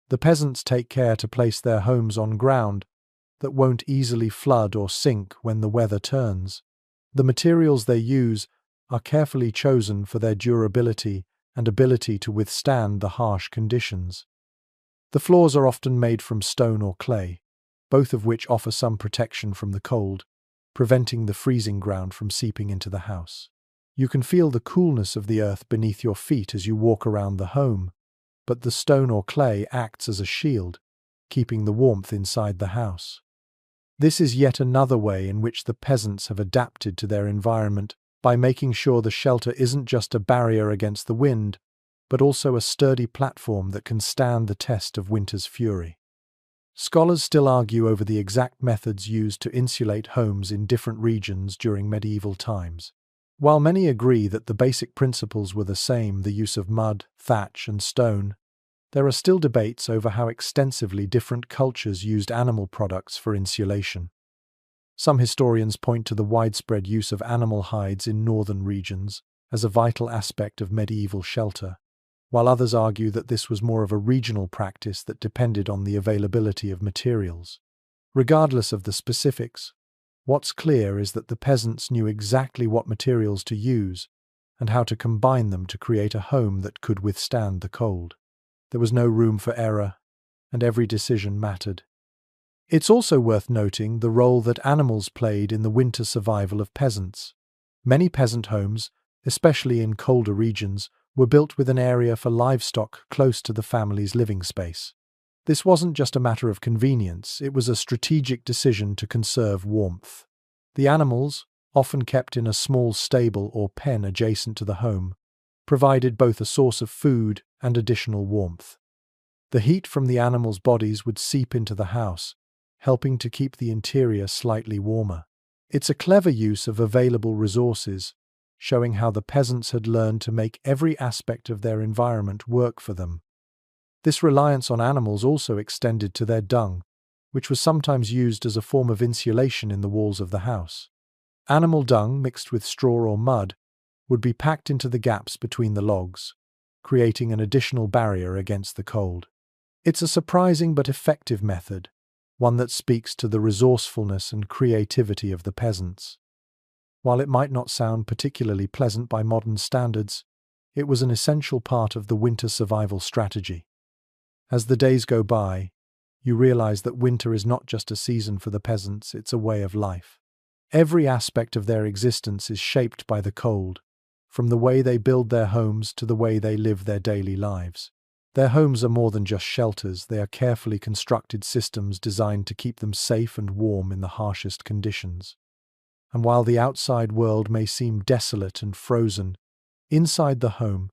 The peasants take care to place their homes on ground that won't easily flood or sink when the weather turns. The materials they use are carefully chosen for their durability and ability to withstand the harsh conditions. The floors are often made from stone or clay, both of which offer some protection from the cold, preventing the freezing ground from seeping into the house. You can feel the coolness of the earth beneath your feet as you walk around the home, but the stone or clay acts as a shield, keeping the warmth inside the house. This is yet another way in which the peasants have adapted to their environment by making sure the shelter isn't just a barrier against the wind, but also a sturdy platform that can stand the test of winter's fury. Scholars still argue over the exact methods used to insulate homes in different regions during medieval times. While many agree that the basic principles were the same, the use of mud, thatch, and stone, there are still debates over how extensively different cultures used animal products for insulation. Some historians point to the widespread use of animal hides in northern regions as a vital aspect of medieval shelter, while others argue that this was more of a regional practice that depended on the availability of materials. Regardless of the specifics, what's clear is that the peasants knew exactly what materials to use and how to combine them to create a home that could withstand the cold. There was no room for error, and every decision mattered. It's also worth noting the role that animals played in the winter survival of peasants. Many peasant homes, especially in colder regions, were built with an area for livestock close to the family's living space. This wasn't just a matter of convenience, it was a strategic decision to conserve warmth. The animals, often kept in a small stable or pen adjacent to the home, provided both a source of food and additional warmth. The heat from the animals' bodies would seep into the house, helping to keep the interior slightly warmer. It's a clever use of available resources, showing how the peasants had learned to make every aspect of their environment work for them. This reliance on animals also extended to their dung, which was sometimes used as a form of insulation in the walls of the house. Animal dung mixed with straw or mud would be packed into the gaps between the logs, creating an additional barrier against the cold. It's a surprising but effective method, one that speaks to the resourcefulness and creativity of the peasants. While it might not sound particularly pleasant by modern standards, it was an essential part of the winter survival strategy. As the days go by, you realize that winter is not just a season for the peasants, it's a way of life. Every aspect of their existence is shaped by the cold, from the way they build their homes to the way they live their daily lives. Their homes are more than just shelters, they are carefully constructed systems designed to keep them safe and warm in the harshest conditions. And while the outside world may seem desolate and frozen, inside the home,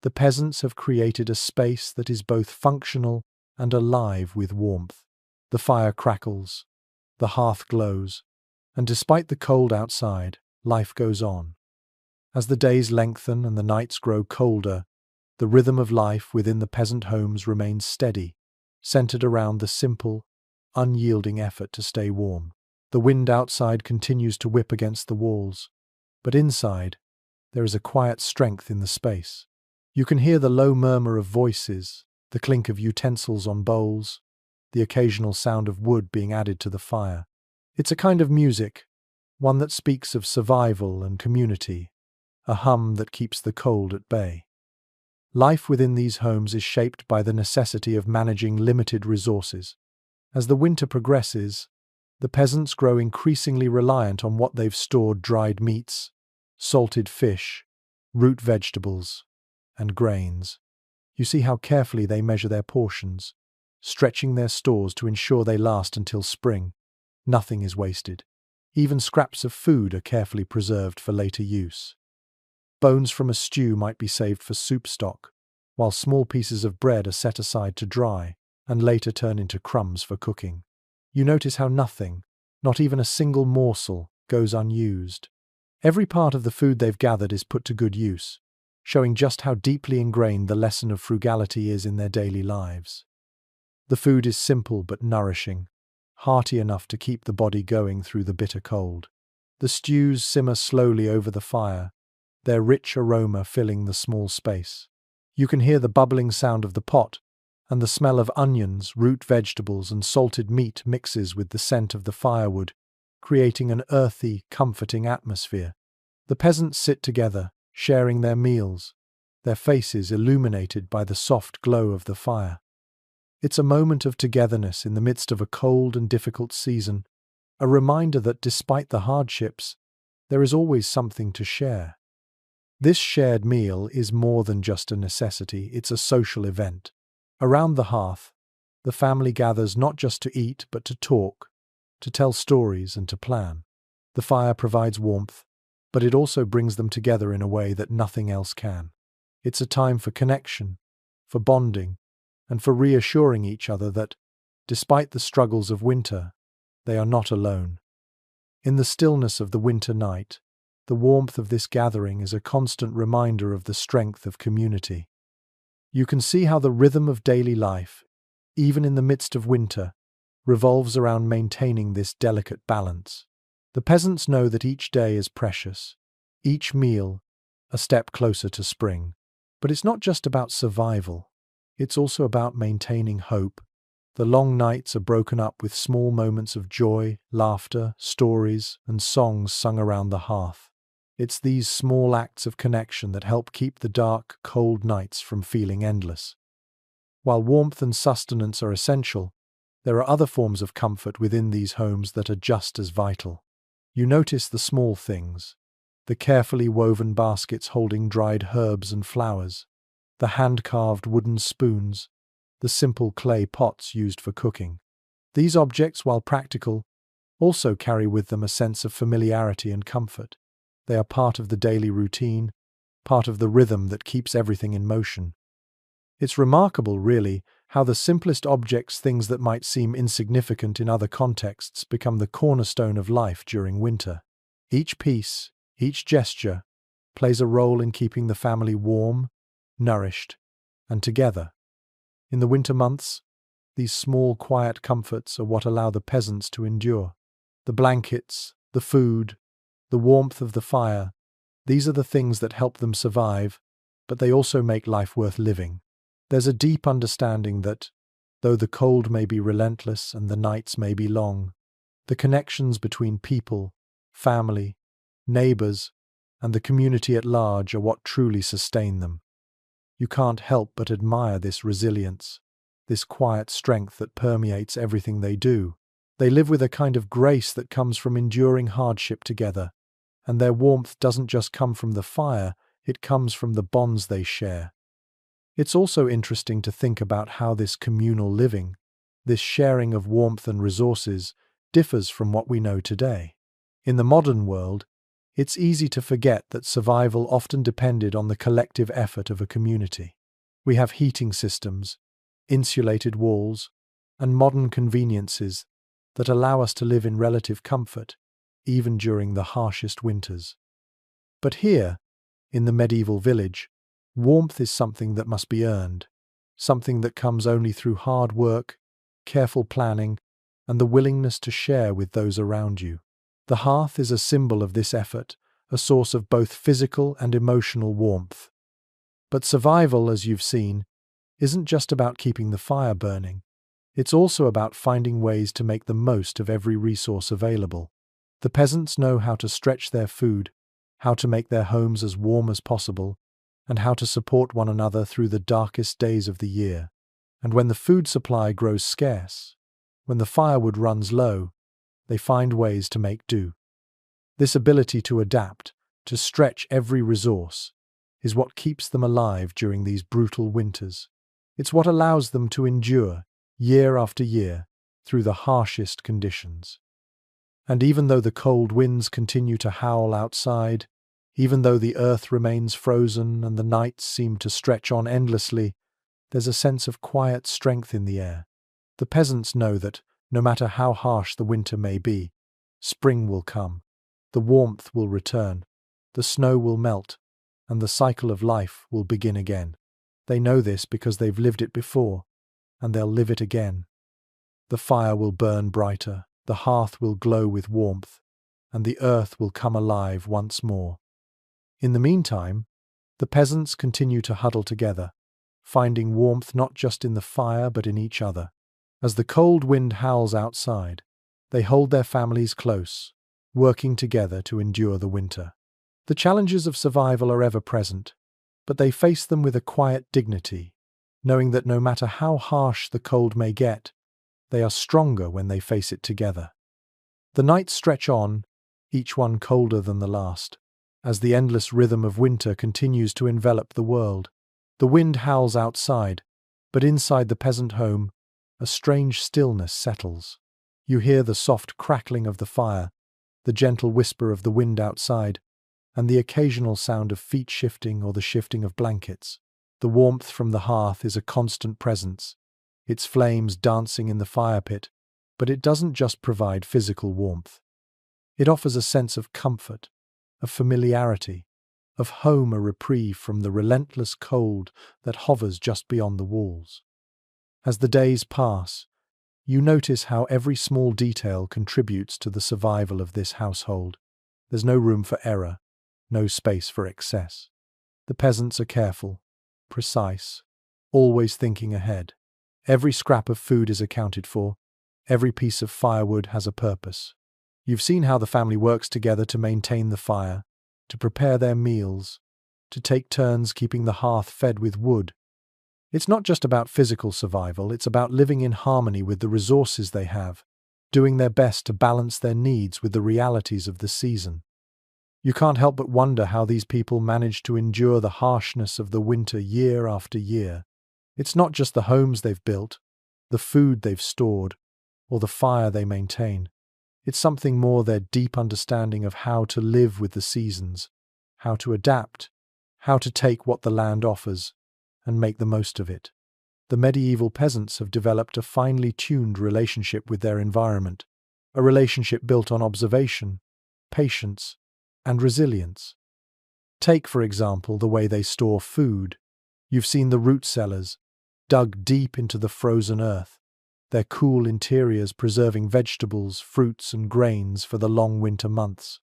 the peasants have created a space that is both functional and alive with warmth. The fire crackles, the hearth glows, and despite the cold outside, life goes on. As the days lengthen and the nights grow colder, the rhythm of life within the peasant homes remains steady, centered around the simple, unyielding effort to stay warm. The wind outside continues to whip against the walls, but inside, there is a quiet strength in the space. You can hear the low murmur of voices, the clink of utensils on bowls, the occasional sound of wood being added to the fire. It's a kind of music, one that speaks of survival and community, a hum that keeps the cold at bay. Life within these homes is shaped by the necessity of managing limited resources. As the winter progresses, the peasants grow increasingly reliant on what they've stored: dried meats, salted fish, root vegetables, and grains. You see how carefully they measure their portions, stretching their stores to ensure they last until spring. Nothing is wasted. Even scraps of food are carefully preserved for later use. Bones from a stew might be saved for soup stock, while small pieces of bread are set aside to dry and later turn into crumbs for cooking. You notice how nothing, not even a single morsel, goes unused. Every part of the food they've gathered is put to good use, showing just how deeply ingrained the lesson of frugality is in their daily lives. The food is simple but nourishing, hearty enough to keep the body going through the bitter cold. The stews simmer slowly over the fire, their rich aroma filling the small space. You can hear the bubbling sound of the pot, and the smell of onions, root vegetables, and salted meat mixes with the scent of the firewood, creating an earthy, comforting atmosphere. The peasants sit together, sharing their meals, their faces illuminated by the soft glow of the fire. It's a moment of togetherness in the midst of a cold and difficult season, a reminder that despite the hardships, there is always something to share. This shared meal is more than just a necessity, it's a social event. Around the hearth, the family gathers not just to eat but to talk, to tell stories and to plan. The fire provides warmth, but it also brings them together in a way that nothing else can. It's a time for connection, for bonding, and for reassuring each other that, despite the struggles of winter, they are not alone. In the stillness of the winter night, the warmth of this gathering is a constant reminder of the strength of community. You can see how the rhythm of daily life, even in the midst of winter, revolves around maintaining this delicate balance. The peasants know that each day is precious, each meal a step closer to spring. But it's not just about survival, it's also about maintaining hope. The long nights are broken up with small moments of joy, laughter, stories, and songs sung around the hearth. It's these small acts of connection that help keep the dark, cold nights from feeling endless. While warmth and sustenance are essential, there are other forms of comfort within these homes that are just as vital. You notice the small things, the carefully woven baskets holding dried herbs and flowers, the hand-carved wooden spoons, the simple clay pots used for cooking. These objects, while practical, also carry with them a sense of familiarity and comfort. They are part of the daily routine, part of the rhythm that keeps everything in motion. It's remarkable, really, how the simplest objects, things that might seem insignificant in other contexts, become the cornerstone of life during winter. Each piece, each gesture, plays a role in keeping the family warm, nourished, and together. In the winter months, these small, quiet comforts are what allow the peasants to endure. The blankets, the food, the warmth of the fire, these are the things that help them survive, but they also make life worth living. There's a deep understanding that, though the cold may be relentless and the nights may be long, the connections between people, family, neighbors, and the community at large are what truly sustain them. You can't help but admire this resilience, this quiet strength that permeates everything they do. They live with a kind of grace that comes from enduring hardship together, and their warmth doesn't just come from the fire, it comes from the bonds they share. It's also interesting to think about how this communal living, this sharing of warmth and resources, differs from what we know today. In the modern world, it's easy to forget that survival often depended on the collective effort of a community. We have heating systems, insulated walls, and modern conveniences that allow us to live in relative comfort, even during the harshest winters. But here, in the medieval village, warmth is something that must be earned, something that comes only through hard work, careful planning, and the willingness to share with those around you. The hearth is a symbol of this effort, a source of both physical and emotional warmth. But survival, as you've seen, isn't just about keeping the fire burning. It's also about finding ways to make the most of every resource available. The peasants know how to stretch their food, how to make their homes as warm as possible, and how to support one another through the darkest days of the year. And when the food supply grows scarce, when the firewood runs low, they find ways to make do. This ability to adapt, to stretch every resource, is what keeps them alive during these brutal winters. It's what allows them to endure, year after year, through the harshest conditions. And even though the cold winds continue to howl outside, even though the earth remains frozen and the nights seem to stretch on endlessly, there's a sense of quiet strength in the air. The peasants know that, no matter how harsh the winter may be, spring will come, the warmth will return, the snow will melt, and the cycle of life will begin again. They know this because they've lived it before, and they'll live it again. The fire will burn brighter, the hearth will glow with warmth, and the earth will come alive once more. In the meantime, the peasants continue to huddle together, finding warmth not just in the fire but in each other. As the cold wind howls outside, they hold their families close, working together to endure the winter. The challenges of survival are ever present, but they face them with a quiet dignity, knowing that no matter how harsh the cold may get, they are stronger when they face it together. The nights stretch on, each one colder than the last, as the endless rhythm of winter continues to envelop the world. The wind howls outside, but inside the peasant home, a strange stillness settles. You hear the soft crackling of the fire, the gentle whisper of the wind outside, and the occasional sound of feet shifting or the shifting of blankets. The warmth from the hearth is a constant presence, its flames dancing in the fire pit, but it doesn't just provide physical warmth. It offers a sense of comfort, of familiarity, of home, a reprieve from the relentless cold that hovers just beyond the walls. As the days pass, you notice how every small detail contributes to the survival of this household. There's no room for error, no space for excess. The peasants are careful, precise, always thinking ahead. Every scrap of food is accounted for. Every piece of firewood has a purpose. You've seen how the family works together to maintain the fire, to prepare their meals, to take turns keeping the hearth fed with wood. It's not just about physical survival, it's about living in harmony with the resources they have, doing their best to balance their needs with the realities of the season. You can't help but wonder how these people manage to endure the harshness of the winter year after year. It's not just the homes they've built, the food they've stored, or the fire they maintain. It's something more, their deep understanding of how to live with the seasons, how to adapt, how to take what the land offers and make the most of it. The medieval peasants have developed a finely tuned relationship with their environment, a relationship built on observation, patience, and resilience. Take, for example, the way they store food. You've seen the root cellars, dug deep into the frozen earth, their cool interiors preserving vegetables, fruits, and grains for the long winter months.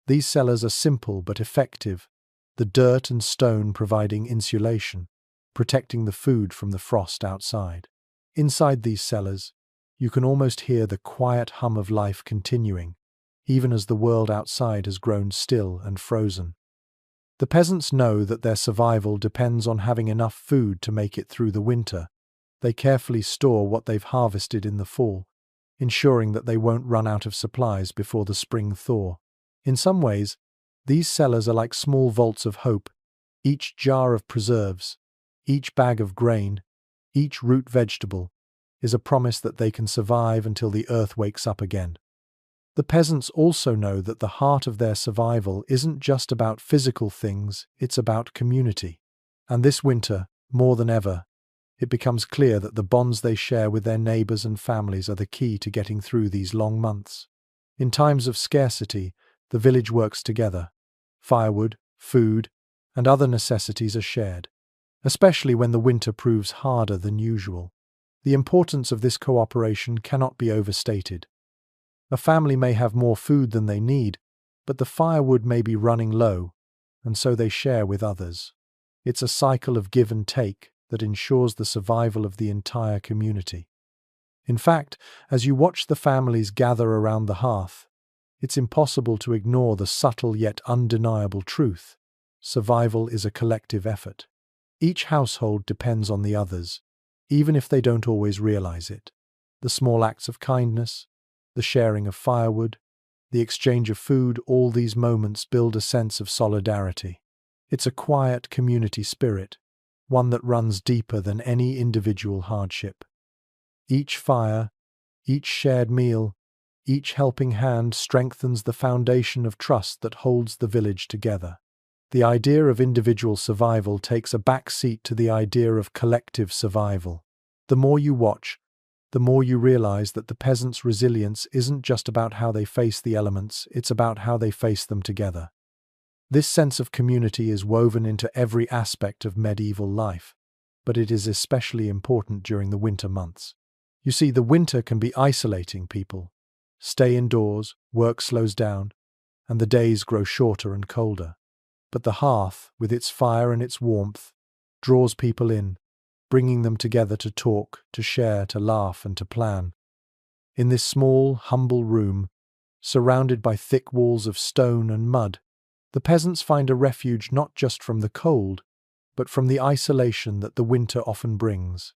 These cellars are simple but effective, the dirt and stone providing insulation, protecting the food from the frost outside. Inside these cellars, you can almost hear the quiet hum of life continuing, even as the world outside has grown still and frozen. The peasants know that their survival depends on having enough food to make it through the winter. They carefully store what they've harvested in the fall, ensuring that they won't run out of supplies before the spring thaw. In some ways, these cellars are like small vaults of hope. Each jar of preserves, each bag of grain, each root vegetable is a promise that they can survive until the earth wakes up again. The peasants also know that the heart of their survival isn't just about physical things, it's about community. And this winter, more than ever, it becomes clear that the bonds they share with their neighbors and families are the key to getting through these long months. In times of scarcity, the village works together. Firewood, food, and other necessities are shared, especially when the winter proves harder than usual. The importance of this cooperation cannot be overstated. A family may have more food than they need, but the firewood may be running low, and so they share with others. It's a cycle of give and take that ensures the survival of the entire community. In fact, as you watch the families gather around the hearth, it's impossible to ignore the subtle yet undeniable truth. Survival is a collective effort. Each household depends on the others, even if they don't always realize it. The small acts of kindness, the sharing of firewood, the exchange of food, all these moments build a sense of solidarity. It's a quiet community spirit, one that runs deeper than any individual hardship. Each fire, each shared meal, each helping hand strengthens the foundation of trust that holds the village together. The idea of individual survival takes a back seat to the idea of collective survival. The more you watch, the more you realize that the peasants' resilience isn't just about how they face the elements, it's about how they face them together. This sense of community is woven into every aspect of medieval life, but it is especially important during the winter months. You see, the winter can be isolating. People stay indoors, work slows down, and the days grow shorter and colder. But the hearth, with its fire and its warmth, draws people in, bringing them together to talk, to share, to laugh, and to plan. In this small, humble room, surrounded by thick walls of stone and mud, the peasants find a refuge not just from the cold, but from the isolation that the winter often brings.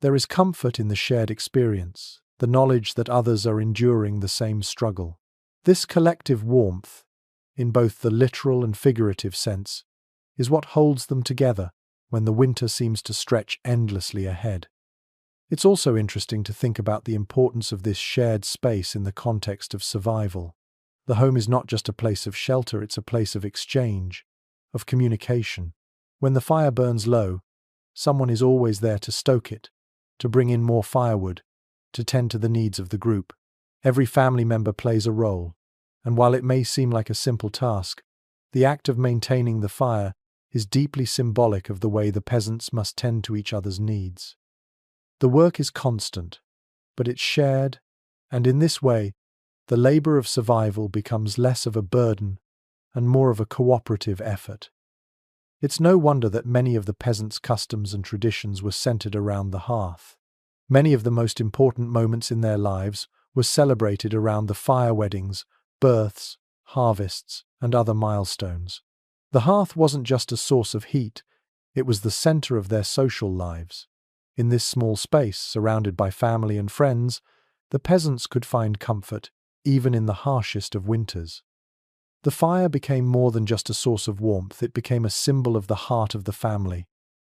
There is comfort in the shared experience, the knowledge that others are enduring the same struggle. This collective warmth, in both the literal and figurative sense, is what holds them together when the winter seems to stretch endlessly ahead. It's also interesting to think about the importance of this shared space in the context of survival. The home is not just a place of shelter, it's a place of exchange, of communication. When the fire burns low, someone is always there to stoke it, to bring in more firewood, to tend to the needs of the group. Every family member plays a role, and while it may seem like a simple task, the act of maintaining the fire is deeply symbolic of the way the peasants must tend to each other's needs. The work is constant, but it's shared, and in this way, the labor of survival becomes less of a burden and more of a cooperative effort. It's no wonder that many of the peasants' customs and traditions were centered around the hearth. Many of the most important moments in their lives were celebrated around the fire: weddings, births, harvests, and other milestones. The hearth wasn't just a source of heat, it was the center of their social lives. In this small space, surrounded by family and friends, the peasants could find comfort, even in the harshest of winters. The fire became more than just a source of warmth, it became a symbol of the heart of the family,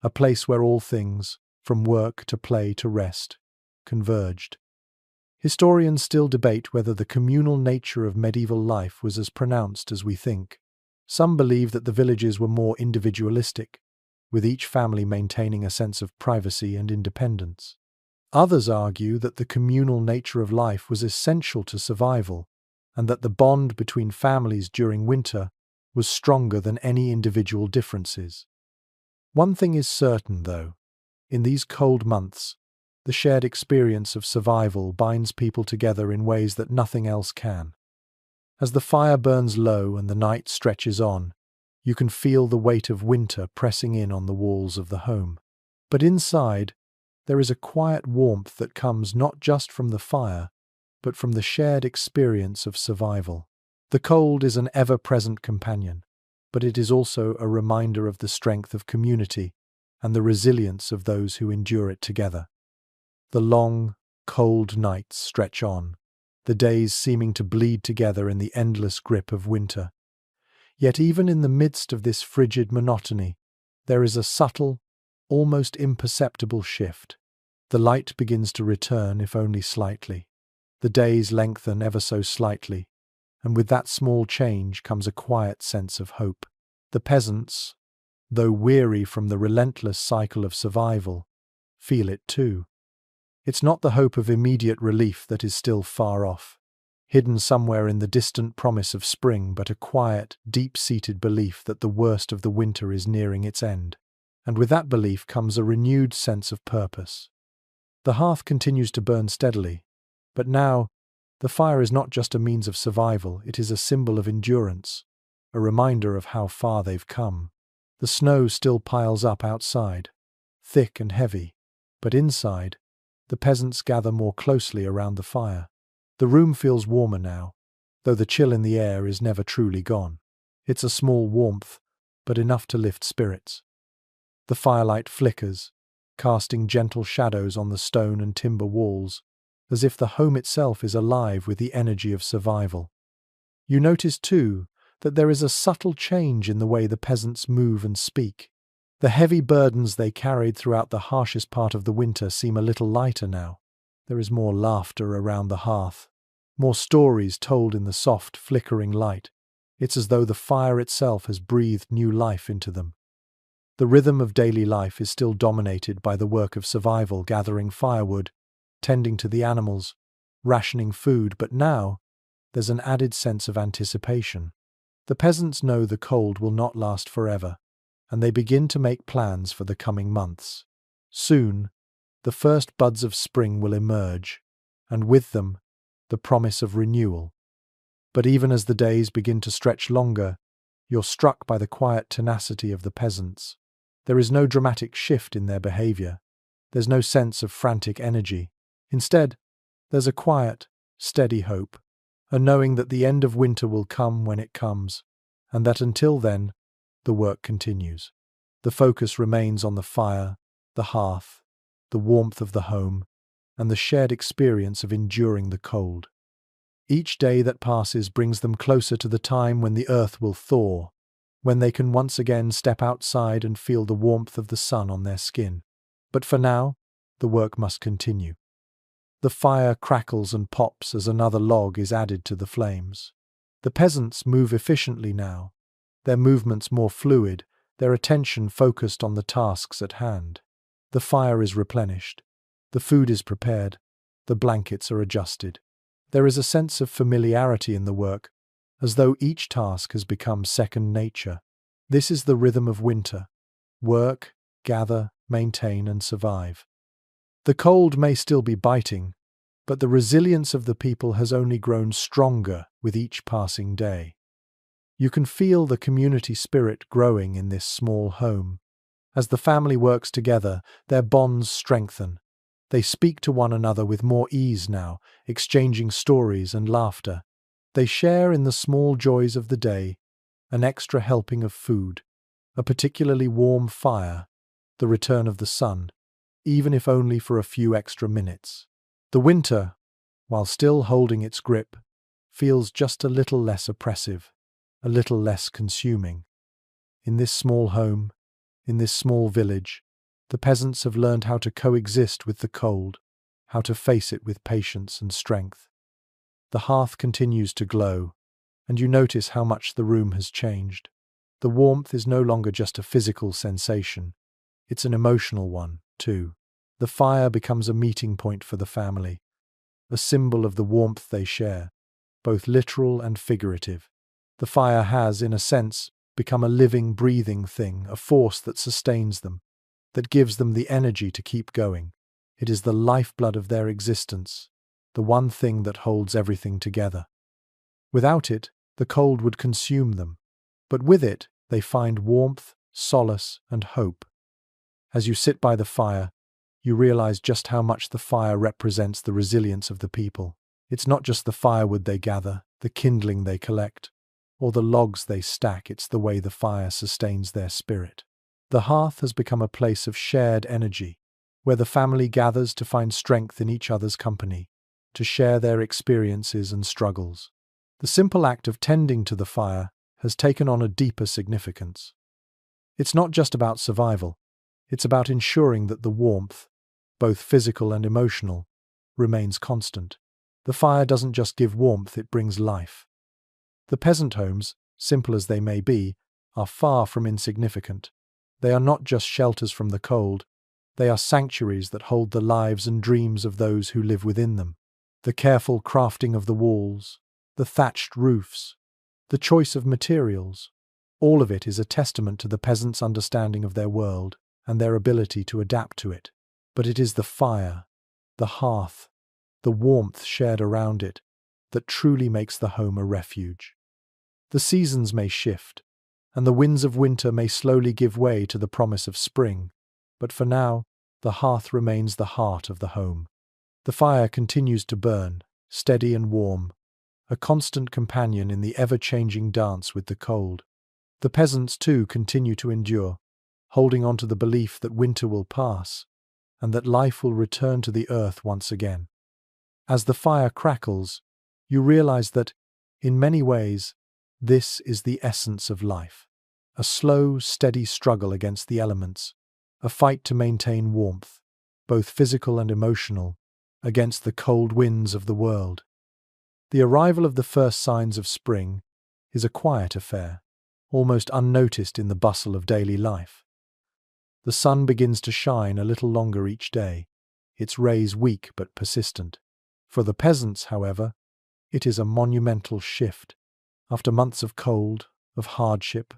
a place where all things, from work to play to rest, converged. Historians still debate whether the communal nature of medieval life was as pronounced as we think. Some believe that the villages were more individualistic, with each family maintaining a sense of privacy and independence. Others argue that the communal nature of life was essential to survival, and that the bond between families during winter was stronger than any individual differences. One thing is certain, though. In these cold months, the shared experience of survival binds people together in ways that nothing else can. As the fire burns low and the night stretches on, you can feel the weight of winter pressing in on the walls of the home. But inside, there is a quiet warmth that comes not just from the fire, but from the shared experience of survival. The cold is an ever-present companion, but it is also a reminder of the strength of community and the resilience of those who endure it together. The long, cold nights stretch on, the days seeming to bleed together in the endless grip of winter. Yet even in the midst of this frigid monotony, there is a subtle, almost imperceptible shift. The light begins to return, if only slightly. The days lengthen ever so slightly, and with that small change comes a quiet sense of hope. The peasants, though weary from the relentless cycle of survival, feel it too. It's not the hope of immediate relief that is still far off, hidden somewhere in the distant promise of spring, but a quiet, deep-seated belief that the worst of the winter is nearing its end. And with that belief comes a renewed sense of purpose. The hearth continues to burn steadily, but now, the fire is not just a means of survival, it is a symbol of endurance, a reminder of how far they've come. The snow still piles up outside, thick and heavy, but inside, the peasants gather more closely around the fire. The room feels warmer now, though the chill in the air is never truly gone. It's a small warmth, but enough to lift spirits. The firelight flickers, casting gentle shadows on the stone and timber walls, as if the home itself is alive with the energy of survival. You notice, too, that there is a subtle change in the way the peasants move and speak. The heavy burdens they carried throughout the harshest part of the winter seem a little lighter now. There is more laughter around the hearth, more stories told in the soft, flickering light. It's as though the fire itself has breathed new life into them. The rhythm of daily life is still dominated by the work of survival, gathering firewood, tending to the animals, rationing food, but now there's an added sense of anticipation. The peasants know the cold will not last forever, and they begin to make plans for the coming months. Soon, the first buds of spring will emerge, and with them, the promise of renewal. But even as the days begin to stretch longer, you're struck by the quiet tenacity of the peasants. There is no dramatic shift in their behavior. There's no sense of frantic energy. Instead, there's a quiet, steady hope, a knowing that the end of winter will come when it comes, and that until then, the work continues. The focus remains on the fire, the hearth, the warmth of the home, and the shared experience of enduring the cold. Each day that passes brings them closer to the time when the earth will thaw, when they can once again step outside and feel the warmth of the sun on their skin. But for now, the work must continue. The fire crackles and pops as another log is added to the flames. The peasants move efficiently now, their movements more fluid, their attention focused on the tasks at hand. The fire is replenished, The food is prepared, the blankets are adjusted. There is a sense of familiarity in the work, as though each task has become second nature. This is the rhythm of winter: work, gather, maintain, and survive. The cold may still be biting, but the resilience of the people has only grown stronger with each passing day. You can feel the community spirit growing in this small home. As the family works together, their bonds strengthen. They speak to one another with more ease now, exchanging stories and laughter. They share in the small joys of the day: an extra helping of food, a particularly warm fire, the return of the sun, even if only for a few extra minutes. The winter, while still holding its grip, feels just a little less oppressive, a little less consuming. In this small home, in this small village, the peasants have learned how to coexist with the cold, how to face it with patience and strength. The hearth continues to glow, and you notice how much the room has changed. The warmth is no longer just a physical sensation, it's an emotional one, too. The fire becomes a meeting point for the family, a symbol of the warmth they share, both literal and figurative. The fire has, in a sense, become a living, breathing thing, a force that sustains them, that gives them the energy to keep going. It is the lifeblood of their existence, the one thing that holds everything together. Without it, the cold would consume them, but with it, they find warmth, solace, and hope. As you sit by the fire, you realize just how much the fire represents the resilience of the people. It's not just the firewood they gather, the kindling they collect, or the logs they stack, it's the way the fire sustains their spirit. The hearth has become a place of shared energy, where the family gathers to find strength in each other's company, to share their experiences and struggles. The simple act of tending to the fire has taken on a deeper significance. It's not just about survival, it's about ensuring that the warmth, both physical and emotional, remains constant. The fire doesn't just give warmth, it brings life. The peasant homes, simple as they may be, are far from insignificant. They are not just shelters from the cold, they are sanctuaries that hold the lives and dreams of those who live within them. The careful crafting of the walls, the thatched roofs, the choice of materials, all of it is a testament to the peasants' understanding of their world and their ability to adapt to it. But it is the fire, the hearth, the warmth shared around it, that truly makes the home a refuge. The seasons may shift, and the winds of winter may slowly give way to the promise of spring, but for now, the hearth remains the heart of the home. The fire continues to burn, steady and warm, a constant companion in the ever-changing dance with the cold. The peasants, too, continue to endure, holding on to the belief that winter will pass, and that life will return to the earth once again. As the fire crackles, you realize that, in many ways, this is the essence of life. A slow, steady struggle against the elements, a fight to maintain warmth, both physical and emotional, against the cold winds of the world. The arrival of the first signs of spring is a quiet affair, almost unnoticed in the bustle of daily life. The sun begins to shine a little longer each day, its rays weak but persistent. For the peasants, however, it is a monumental shift. After months of cold, of hardship,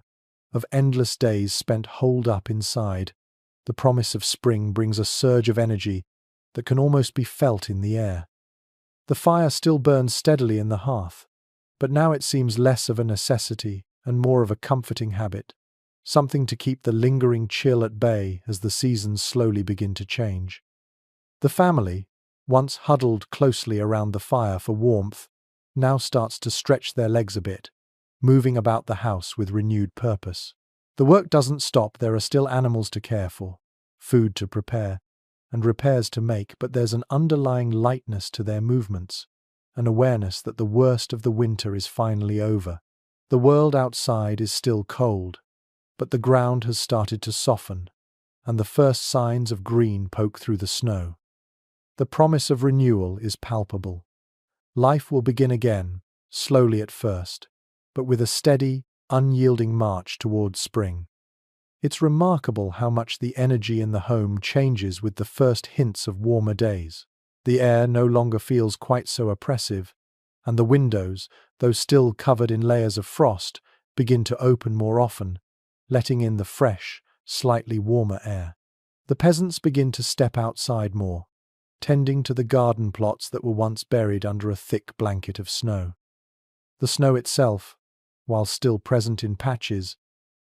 of endless days spent holed up inside, the promise of spring brings a surge of energy that can almost be felt in the air. The fire still burns steadily in the hearth, but now it seems less of a necessity and more of a comforting habit, something to keep the lingering chill at bay as the seasons slowly begin to change. The family, once huddled closely around the fire for warmth, now starts to stretch their legs a bit, moving about the house with renewed purpose. The work doesn't stop, there are still animals to care for, food to prepare, and repairs to make, but there's an underlying lightness to their movements, an awareness that the worst of the winter is finally over. The world outside is still cold, but the ground has started to soften, and the first signs of green poke through the snow. The promise of renewal is palpable. Life will begin again, slowly at first, but with a steady, unyielding march towards spring. It's remarkable how much the energy in the home changes with the first hints of warmer days. The air no longer feels quite so oppressive, and the windows, though still covered in layers of frost, begin to open more often, letting in the fresh, slightly warmer air. The peasants begin to step outside more, tending to the garden plots that were once buried under a thick blanket of snow. The snow itself, while still present in patches,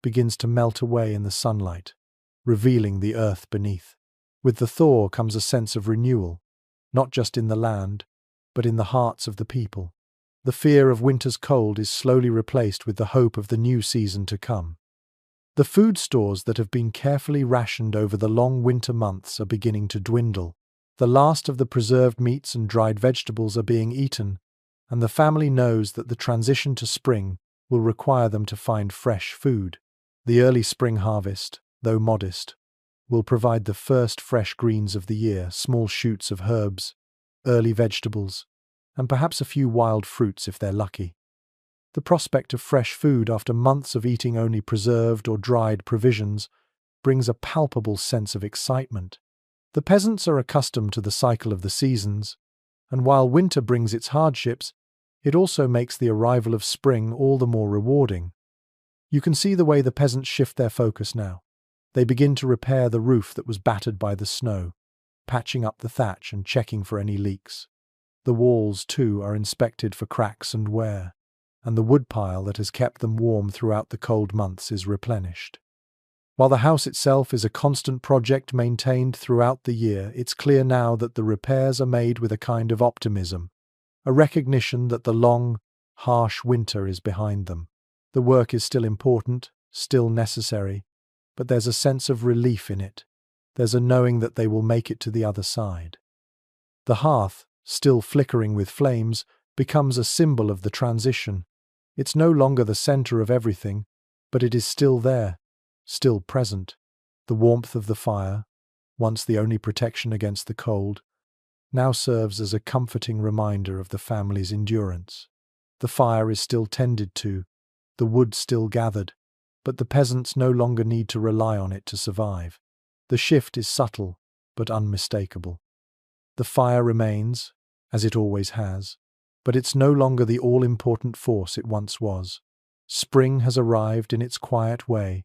begins to melt away in the sunlight, revealing the earth beneath. With the thaw comes a sense of renewal, not just in the land, but in the hearts of the people. The fear of winter's cold is slowly replaced with the hope of the new season to come. The food stores that have been carefully rationed over the long winter months are beginning to dwindle. The last of the preserved meats and dried vegetables are being eaten, and the family knows that the transition to spring will require them to find fresh food. The early spring harvest, though modest, will provide the first fresh greens of the year, small shoots of herbs, early vegetables, and perhaps a few wild fruits if they're lucky. The prospect of fresh food after months of eating only preserved or dried provisions brings a palpable sense of excitement. The peasants are accustomed to the cycle of the seasons, and while winter brings its hardships, it also makes the arrival of spring all the more rewarding. You can see the way the peasants shift their focus now. They begin to repair the roof that was battered by the snow, patching up the thatch and checking for any leaks. The walls, too, are inspected for cracks and wear, and the woodpile that has kept them warm throughout the cold months is replenished. While the house itself is a constant project maintained throughout the year, it's clear now that the repairs are made with a kind of optimism, a recognition that the long, harsh winter is behind them. The work is still important, still necessary, but there's a sense of relief in it. There's a knowing that they will make it to the other side. The hearth, still flickering with flames, becomes a symbol of the transition. It's no longer the center of everything, but it is still there, still present. The warmth of the fire, once the only protection against the cold, now serves as a comforting reminder of the family's endurance. The fire is still tended to, the wood still gathered, but the peasants no longer need to rely on it to survive. The shift is subtle, but unmistakable. The fire remains, as it always has, but it's no longer the all-important force it once was. Spring has arrived in its quiet way,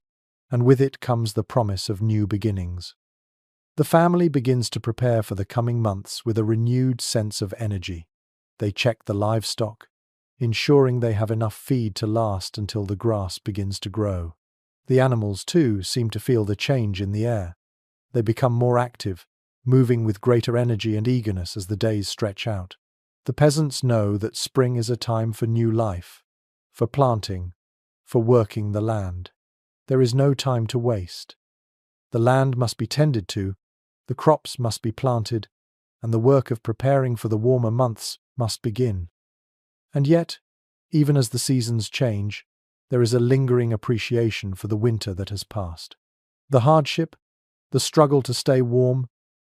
and with it comes the promise of new beginnings. The family begins to prepare for the coming months with a renewed sense of energy. They check the livestock, ensuring they have enough feed to last until the grass begins to grow. The animals, too, seem to feel the change in the air. They become more active, moving with greater energy and eagerness as the days stretch out. The peasants know that spring is a time for new life, for planting, for working the land. There is no time to waste. The land must be tended to, the crops must be planted, and the work of preparing for the warmer months must begin. And yet, even as the seasons change, there is a lingering appreciation for the winter that has passed. The hardship, the struggle to stay warm,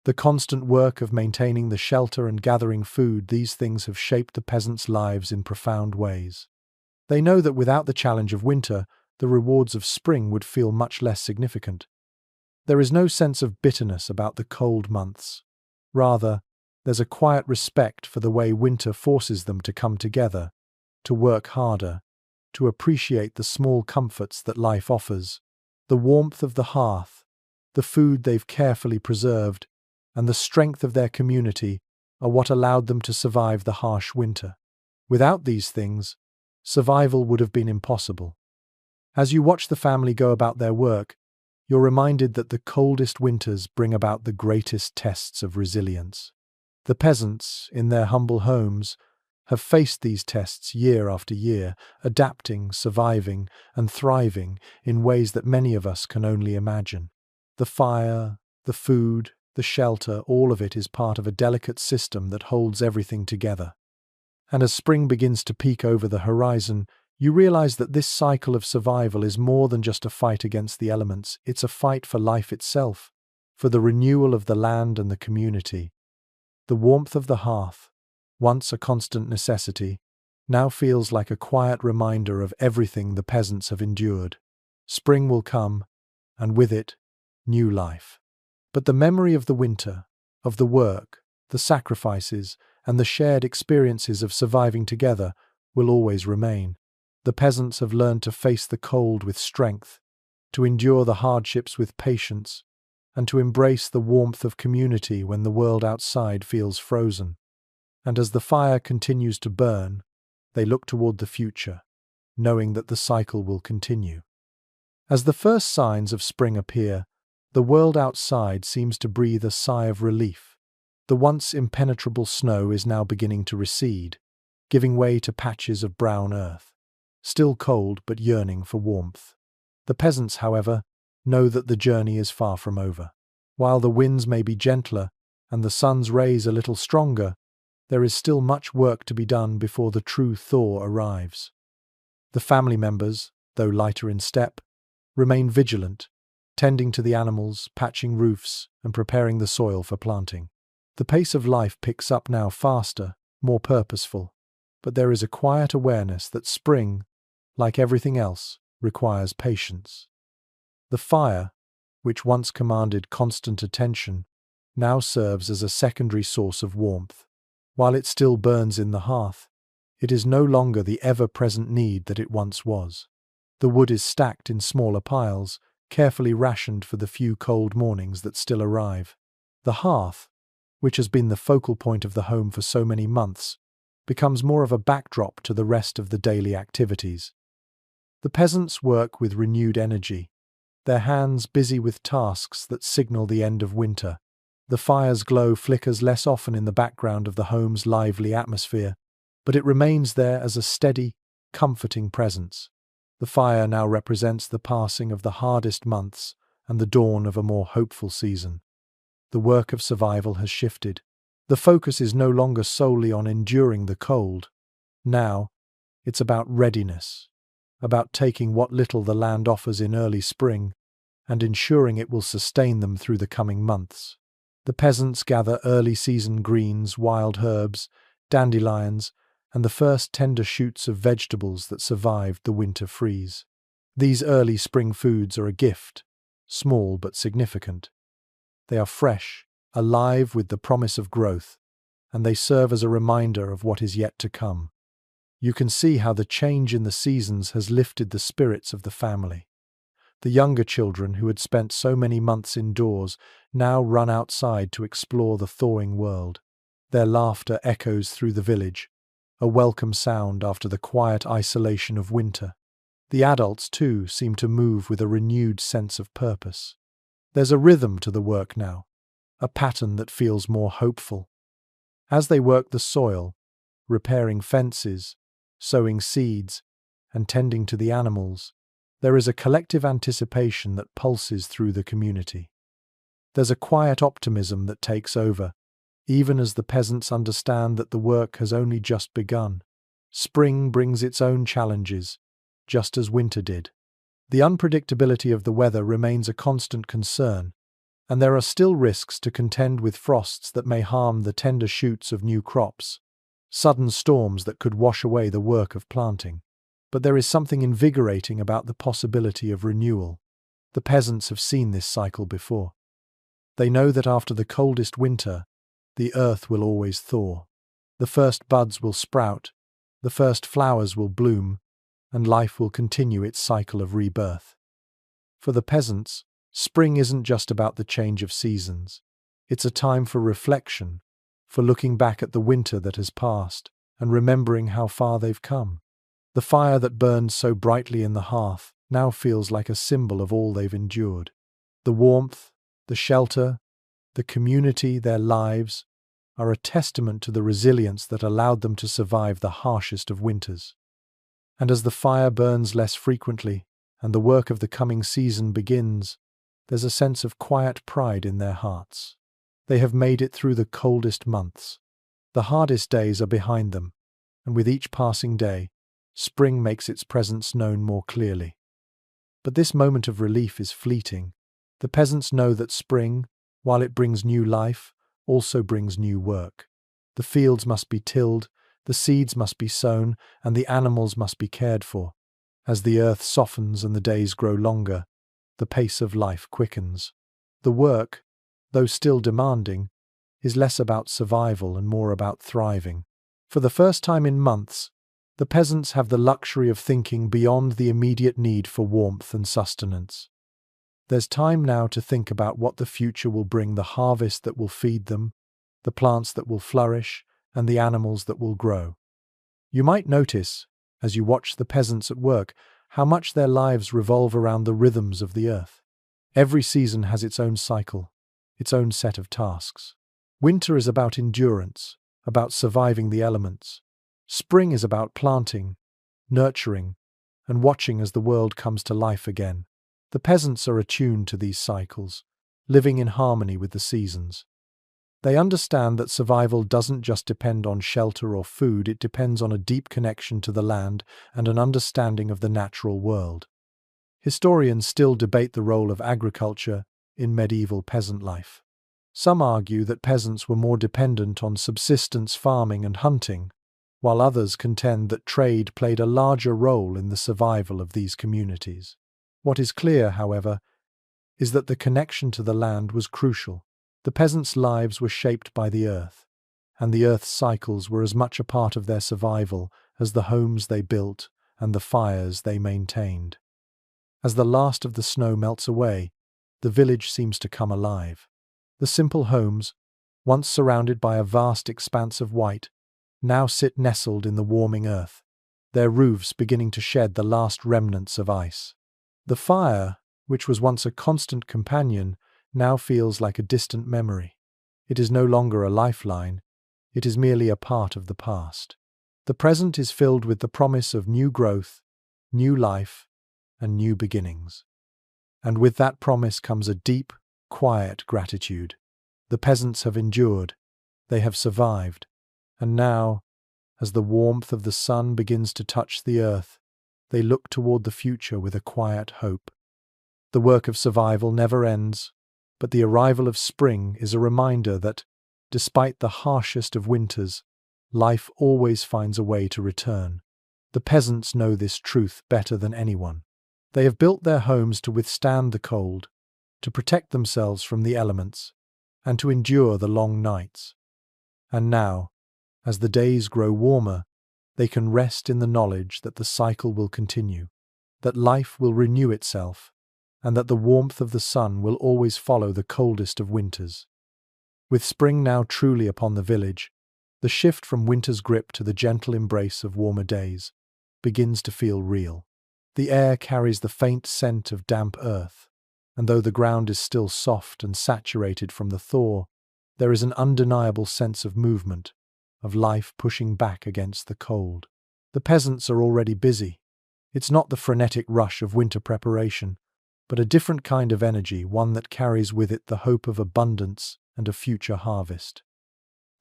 the constant work of maintaining the shelter and gathering food, these things have shaped the peasants' lives in profound ways. They know that without the challenge of winter, the rewards of spring would feel much less significant. There is no sense of bitterness about the cold months. Rather, there's a quiet respect for the way winter forces them to come together, to work harder, to appreciate the small comforts that life offers. The warmth of the hearth, the food they've carefully preserved, and the strength of their community are what allowed them to survive the harsh winter. Without these things, survival would have been impossible. As you watch the family go about their work, you're reminded that the coldest winters bring about the greatest tests of resilience. The peasants, in their humble homes, have faced these tests year after year, adapting, surviving, and thriving in ways that many of us can only imagine. The fire, the food, the shelter, all of it is part of a delicate system that holds everything together. And as spring begins to peek over the horizon, you realize that this cycle of survival is more than just a fight against the elements. It's a fight for life itself, for the renewal of the land and the community. The warmth of the hearth, once a constant necessity, now feels like a quiet reminder of everything the peasants have endured. Spring will come, and with it, new life. But the memory of the winter, of the work, the sacrifices, and the shared experiences of surviving together will always remain. The peasants have learned to face the cold with strength, to endure the hardships with patience, and to embrace the warmth of community when the world outside feels frozen. And as the fire continues to burn, they look toward the future, knowing that the cycle will continue. As the first signs of spring appear, the world outside seems to breathe a sigh of relief. The once impenetrable snow is now beginning to recede, giving way to patches of brown earth, still cold but yearning for warmth. The peasants, however, know that the journey is far from over. While the winds may be gentler and the sun's rays a little stronger, there is still much work to be done before the true thaw arrives. The family members, though lighter in step, remain vigilant, tending to the animals, patching roofs, and preparing the soil for planting. The pace of life picks up now faster, more purposeful, but there is a quiet awareness that spring, like everything else, requires patience. The fire, which once commanded constant attention, now serves as a secondary source of warmth. While it still burns in the hearth, it is no longer the ever-present need that it once was. The wood is stacked in smaller piles, carefully rationed for the few cold mornings that still arrive. The hearth, which has been the focal point of the home for so many months, becomes more of a backdrop to the rest of the daily activities. The peasants work with renewed energy, their hands busy with tasks that signal the end of winter. The fire's glow flickers less often in the background of the home's lively atmosphere, but it remains there as a steady, comforting presence. The fire now represents the passing of the hardest months and the dawn of a more hopeful season. The work of survival has shifted. The focus is no longer solely on enduring the cold. Now, it's about readiness, about taking what little the land offers in early spring and ensuring it will sustain them through the coming months. The peasants gather early season greens, wild herbs, dandelions, and the first tender shoots of vegetables that survived the winter freeze. These early spring foods are a gift, small but significant. They are fresh, alive with the promise of growth, and they serve as a reminder of what is yet to come. You can see how the change in the seasons has lifted the spirits of the family. The younger children who had spent so many months indoors now run outside to explore the thawing world. Their laughter echoes through the village, a welcome sound after the quiet isolation of winter. The adults, too, seem to move with a renewed sense of purpose. There's a rhythm to the work now, a pattern that feels more hopeful. As they work the soil, repairing fences, sowing seeds, and tending to the animals, there is a collective anticipation that pulses through the community. There's a quiet optimism that takes over, even as the peasants understand that the work has only just begun. Spring brings its own challenges, just as winter did. The unpredictability of the weather remains a constant concern, and there are still risks to contend with frosts that may harm the tender shoots of new crops, sudden storms that could wash away the work of planting. But there is something invigorating about the possibility of renewal. The peasants have seen this cycle before. They know that after the coldest winter, the earth will always thaw. The first buds will sprout, the first flowers will bloom, and life will continue its cycle of rebirth. For the peasants, spring isn't just about the change of seasons. It's a time for reflection, for looking back at the winter that has passed and remembering how far they've come. The fire that burned so brightly in the hearth now feels like a symbol of all they've endured. The warmth, the shelter, the community, their lives, are a testament to the resilience that allowed them to survive the harshest of winters. And as the fire burns less frequently and the work of the coming season begins, there's a sense of quiet pride in their hearts. They have made it through the coldest months. The hardest days are behind them, and with each passing day, spring makes its presence known more clearly. But this moment of relief is fleeting. The peasants know that spring, while it brings new life, also brings new work. The fields must be tilled, the seeds must be sown, and the animals must be cared for. As the earth softens and the days grow longer, the pace of life quickens. The work, though still demanding, is less about survival and more about thriving. For the first time in months, the peasants have the luxury of thinking beyond the immediate need for warmth and sustenance. There's time now to think about what the future will bring, the harvest that will feed them, the plants that will flourish, and the animals that will grow. You might notice, as you watch the peasants at work, how much their lives revolve around the rhythms of the earth. Every season has its own cycle, its own set of tasks. Winter is about endurance, about surviving the elements. Spring is about planting, nurturing, and watching as the world comes to life again. The peasants are attuned to these cycles, living in harmony with the seasons. They understand that survival doesn't just depend on shelter or food, it depends on a deep connection to the land and an understanding of the natural world. Historians still debate the role of agriculture in medieval peasant life. Some argue that peasants were more dependent on subsistence farming and hunting, while others contend that trade played a larger role in the survival of these communities. What is clear, however, is that the connection to the land was crucial. The peasants' lives were shaped by the earth, and the earth's cycles were as much a part of their survival as the homes they built and the fires they maintained. As the last of the snow melts away, the village seems to come alive. The simple homes, once surrounded by a vast expanse of white, now sit nestled in the warming earth, their roofs beginning to shed the last remnants of ice. The fire, which was once a constant companion, now feels like a distant memory. It is no longer a lifeline, it is merely a part of the past. The present is filled with the promise of new growth, new life, and new beginnings. And with that promise comes a deep, quiet gratitude. The peasants have endured, they have survived, and now, as the warmth of the sun begins to touch the earth, they look toward the future with a quiet hope. The work of survival never ends, but the arrival of spring is a reminder that, despite the harshest of winters, life always finds a way to return. The peasants know this truth better than anyone. They have built their homes to withstand the cold, to protect themselves from the elements, and to endure the long nights. And now, as the days grow warmer, they can rest in the knowledge that the cycle will continue, that life will renew itself, and that the warmth of the sun will always follow the coldest of winters. With spring now truly upon the village, the shift from winter's grip to the gentle embrace of warmer days begins to feel real. The air carries the faint scent of damp earth, and though the ground is still soft and saturated from the thaw, there is an undeniable sense of movement, of life pushing back against the cold. The peasants are already busy. It's not the frenetic rush of winter preparation, but a different kind of energy, one that carries with it the hope of abundance and a future harvest.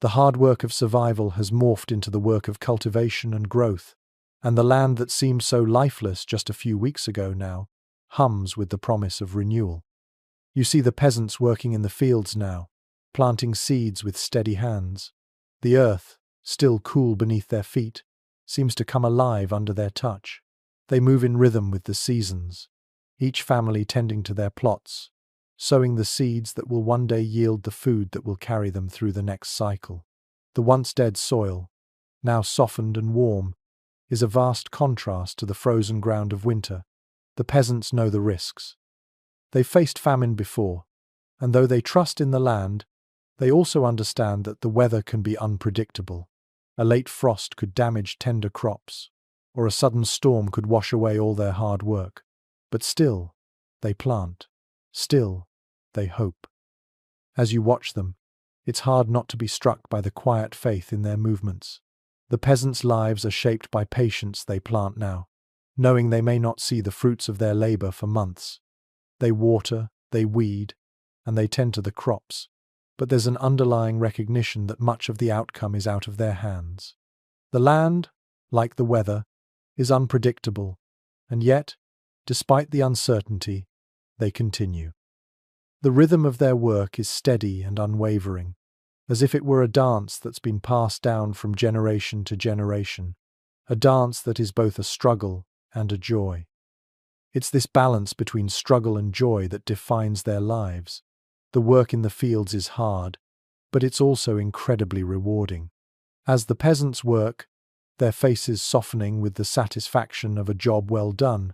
The hard work of survival has morphed into the work of cultivation and growth, and the land that seemed so lifeless just a few weeks ago now hums with the promise of renewal. You see the peasants working in the fields now, planting seeds with steady hands. The earth, still cool beneath their feet, seems to come alive under their touch. They move in rhythm with the seasons, each family tending to their plots, sowing the seeds that will one day yield the food that will carry them through the next cycle. The once dead soil, now softened and warm, is a vast contrast to the frozen ground of winter. The peasants know the risks. They've faced famine before, and though they trust in the land, they also understand that the weather can be unpredictable. A late frost could damage tender crops, or a sudden storm could wash away all their hard work. But still, they plant. Still, they hope. As you watch them, it's hard not to be struck by the quiet faith in their movements. The peasants' lives are shaped by patience. They plant now, knowing they may not see the fruits of their labor for months. They water, they weed, and they tend to the crops, but there's an underlying recognition that much of the outcome is out of their hands. The land, like the weather, is unpredictable, and yet, despite the uncertainty, they continue. The rhythm of their work is steady and unwavering, as if it were a dance that's been passed down from generation to generation, a dance that is both a struggle and a joy. It's this balance between struggle and joy that defines their lives. The work in the fields is hard, but it's also incredibly rewarding. As the peasants work, their faces softening with the satisfaction of a job well done,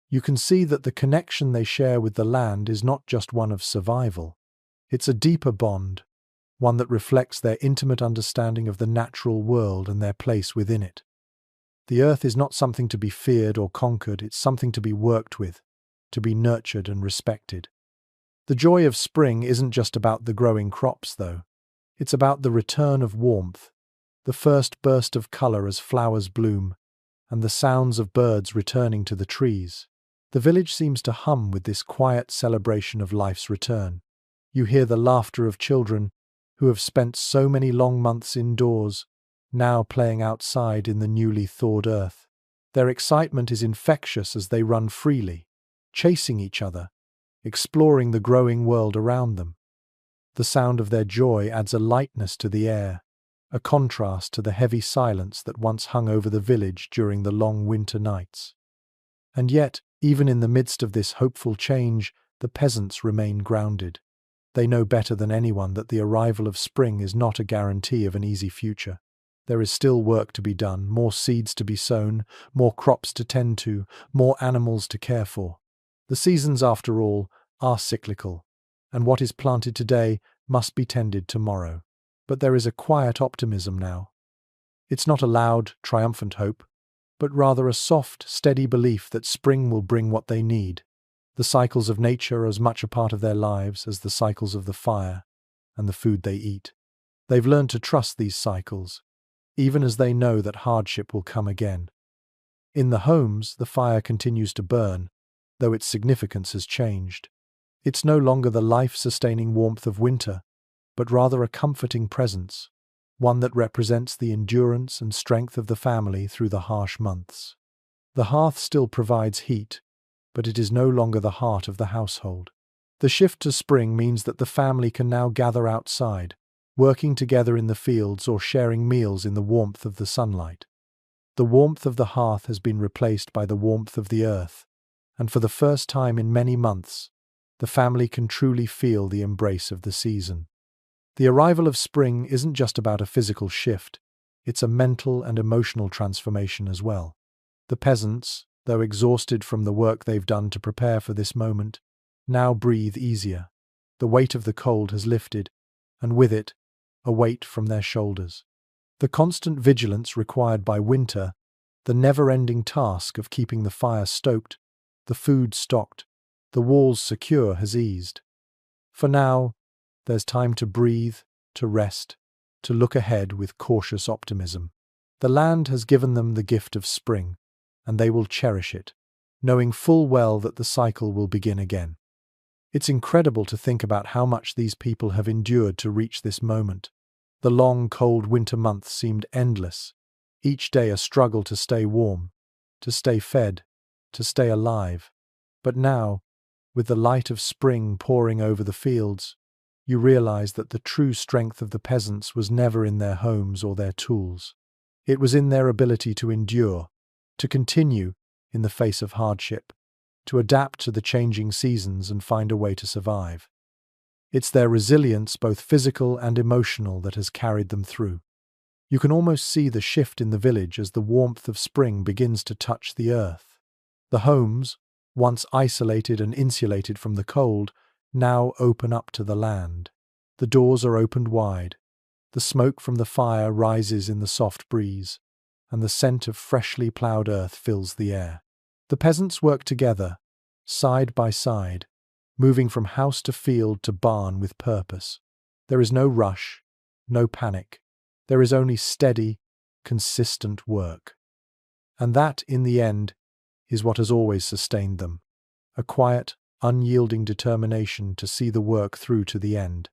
you can see that the connection they share with the land is not just one of survival. It's a deeper bond, one that reflects their intimate understanding of the natural world and their place within it. The earth is not something to be feared or conquered, it's something to be worked with, to be nurtured and respected. The joy of spring isn't just about the growing crops, though. It's about the return of warmth, the first burst of color as flowers bloom, and the sounds of birds returning to the trees. The village seems to hum with this quiet celebration of life's return. You hear the laughter of children who have spent so many long months indoors, now playing outside in the newly thawed earth. Their excitement is infectious as they run freely, chasing each other, exploring the growing world around them. The sound of their joy adds a lightness to the air, a contrast to the heavy silence that once hung over the village during the long winter nights. And yet, even in the midst of this hopeful change, the peasants remain grounded. They know better than anyone that the arrival of spring is not a guarantee of an easy future. There is still work to be done, more seeds to be sown, more crops to tend to, more animals to care for. The seasons, after all, are cyclical, and what is planted today must be tended tomorrow. But there is a quiet optimism now. It's not a loud, triumphant hope, but rather a soft, steady belief that spring will bring what they need. The cycles of nature are as much a part of their lives as the cycles of the fire and the food they eat. They've learned to trust these cycles, even as they know that hardship will come again. In the homes, the fire continues to burn, though its significance has changed. It's no longer the life-sustaining warmth of winter, but rather a comforting presence, one that represents the endurance and strength of the family through the harsh months. The hearth still provides heat, but it is no longer the heart of the household. The shift to spring means that the family can now gather outside, working together in the fields or sharing meals in the warmth of the sunlight. The warmth of the hearth has been replaced by the warmth of the earth, and for the first time in many months, the family can truly feel the embrace of the season. The arrival of spring isn't just about a physical shift, it's a mental and emotional transformation as well. The peasants, though exhausted from the work they've done to prepare for this moment, now breathe easier. The weight of the cold has lifted, and with it, a weight from their shoulders. The constant vigilance required by winter, the never-ending task of keeping the fire stoked, the food stocked, the walls secure has eased. For now, there's time to breathe, to rest, to look ahead with cautious optimism. The land has given them the gift of spring, and they will cherish it, knowing full well that the cycle will begin again. It's incredible to think about how much these people have endured to reach this moment. The long, cold winter months seemed endless, each day a struggle to stay warm, to stay fed, to stay alive. But now, with the light of spring pouring over the fields, you realize that the true strength of the peasants was never in their homes or their tools. It was in their ability to endure, to continue in the face of hardship, to adapt to the changing seasons and find a way to survive. It's their resilience, both physical and emotional, that has carried them through. You can almost see the shift in the village as the warmth of spring begins to touch the earth. The homes, once isolated and insulated from the cold, now open up to the land. The doors are opened wide. The smoke from the fire rises in the soft breeze, and the scent of freshly ploughed earth fills the air. The peasants work together, side by side, moving from house to field to barn with purpose. There is no rush, no panic. There is only steady, consistent work. And that, in the end, is what has always sustained them. A quiet, unyielding determination to see the work through to the end.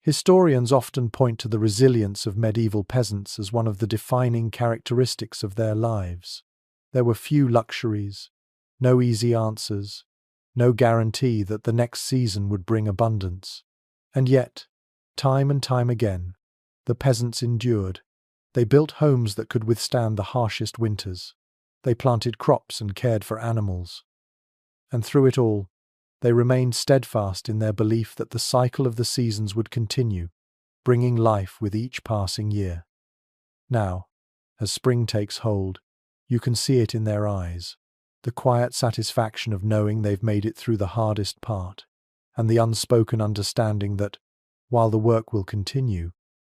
Historians often point to the resilience of medieval peasants as one of the defining characteristics of their lives. There were few luxuries, no easy answers, no guarantee that the next season would bring abundance. And yet, time and time again, the peasants endured. They built homes that could withstand the harshest winters. They planted crops and cared for animals. And through it all, they remained steadfast in their belief that the cycle of the seasons would continue, bringing life with each passing year. Now, as spring takes hold, you can see it in their eyes, the quiet satisfaction of knowing they've made it through the hardest part, and the unspoken understanding that, while the work will continue,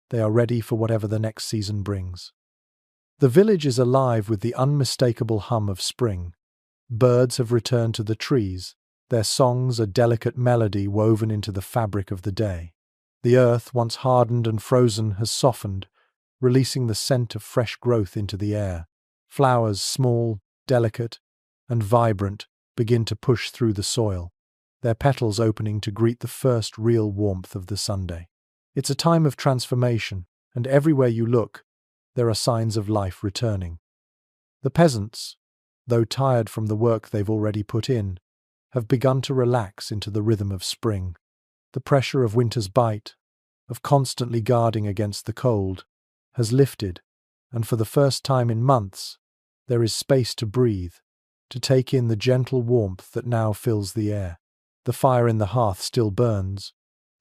they are ready for whatever the next season brings. The village is alive with the unmistakable hum of spring. Birds have returned to the trees, their songs a delicate melody woven into the fabric of the day. The earth, once hardened and frozen, has softened, releasing the scent of fresh growth into the air. Flowers, small, delicate, and vibrant, begin to push through the soil, their petals opening to greet the first real warmth of the Sunday. It's a time of transformation, and everywhere you look, there are signs of life returning. The peasants, though tired from the work they've already put in, have begun to relax into the rhythm of spring. The pressure of winter's bite, of constantly guarding against the cold, has lifted, and for the first time in months, there is space to breathe, to take in the gentle warmth that now fills the air. The fire in the hearth still burns,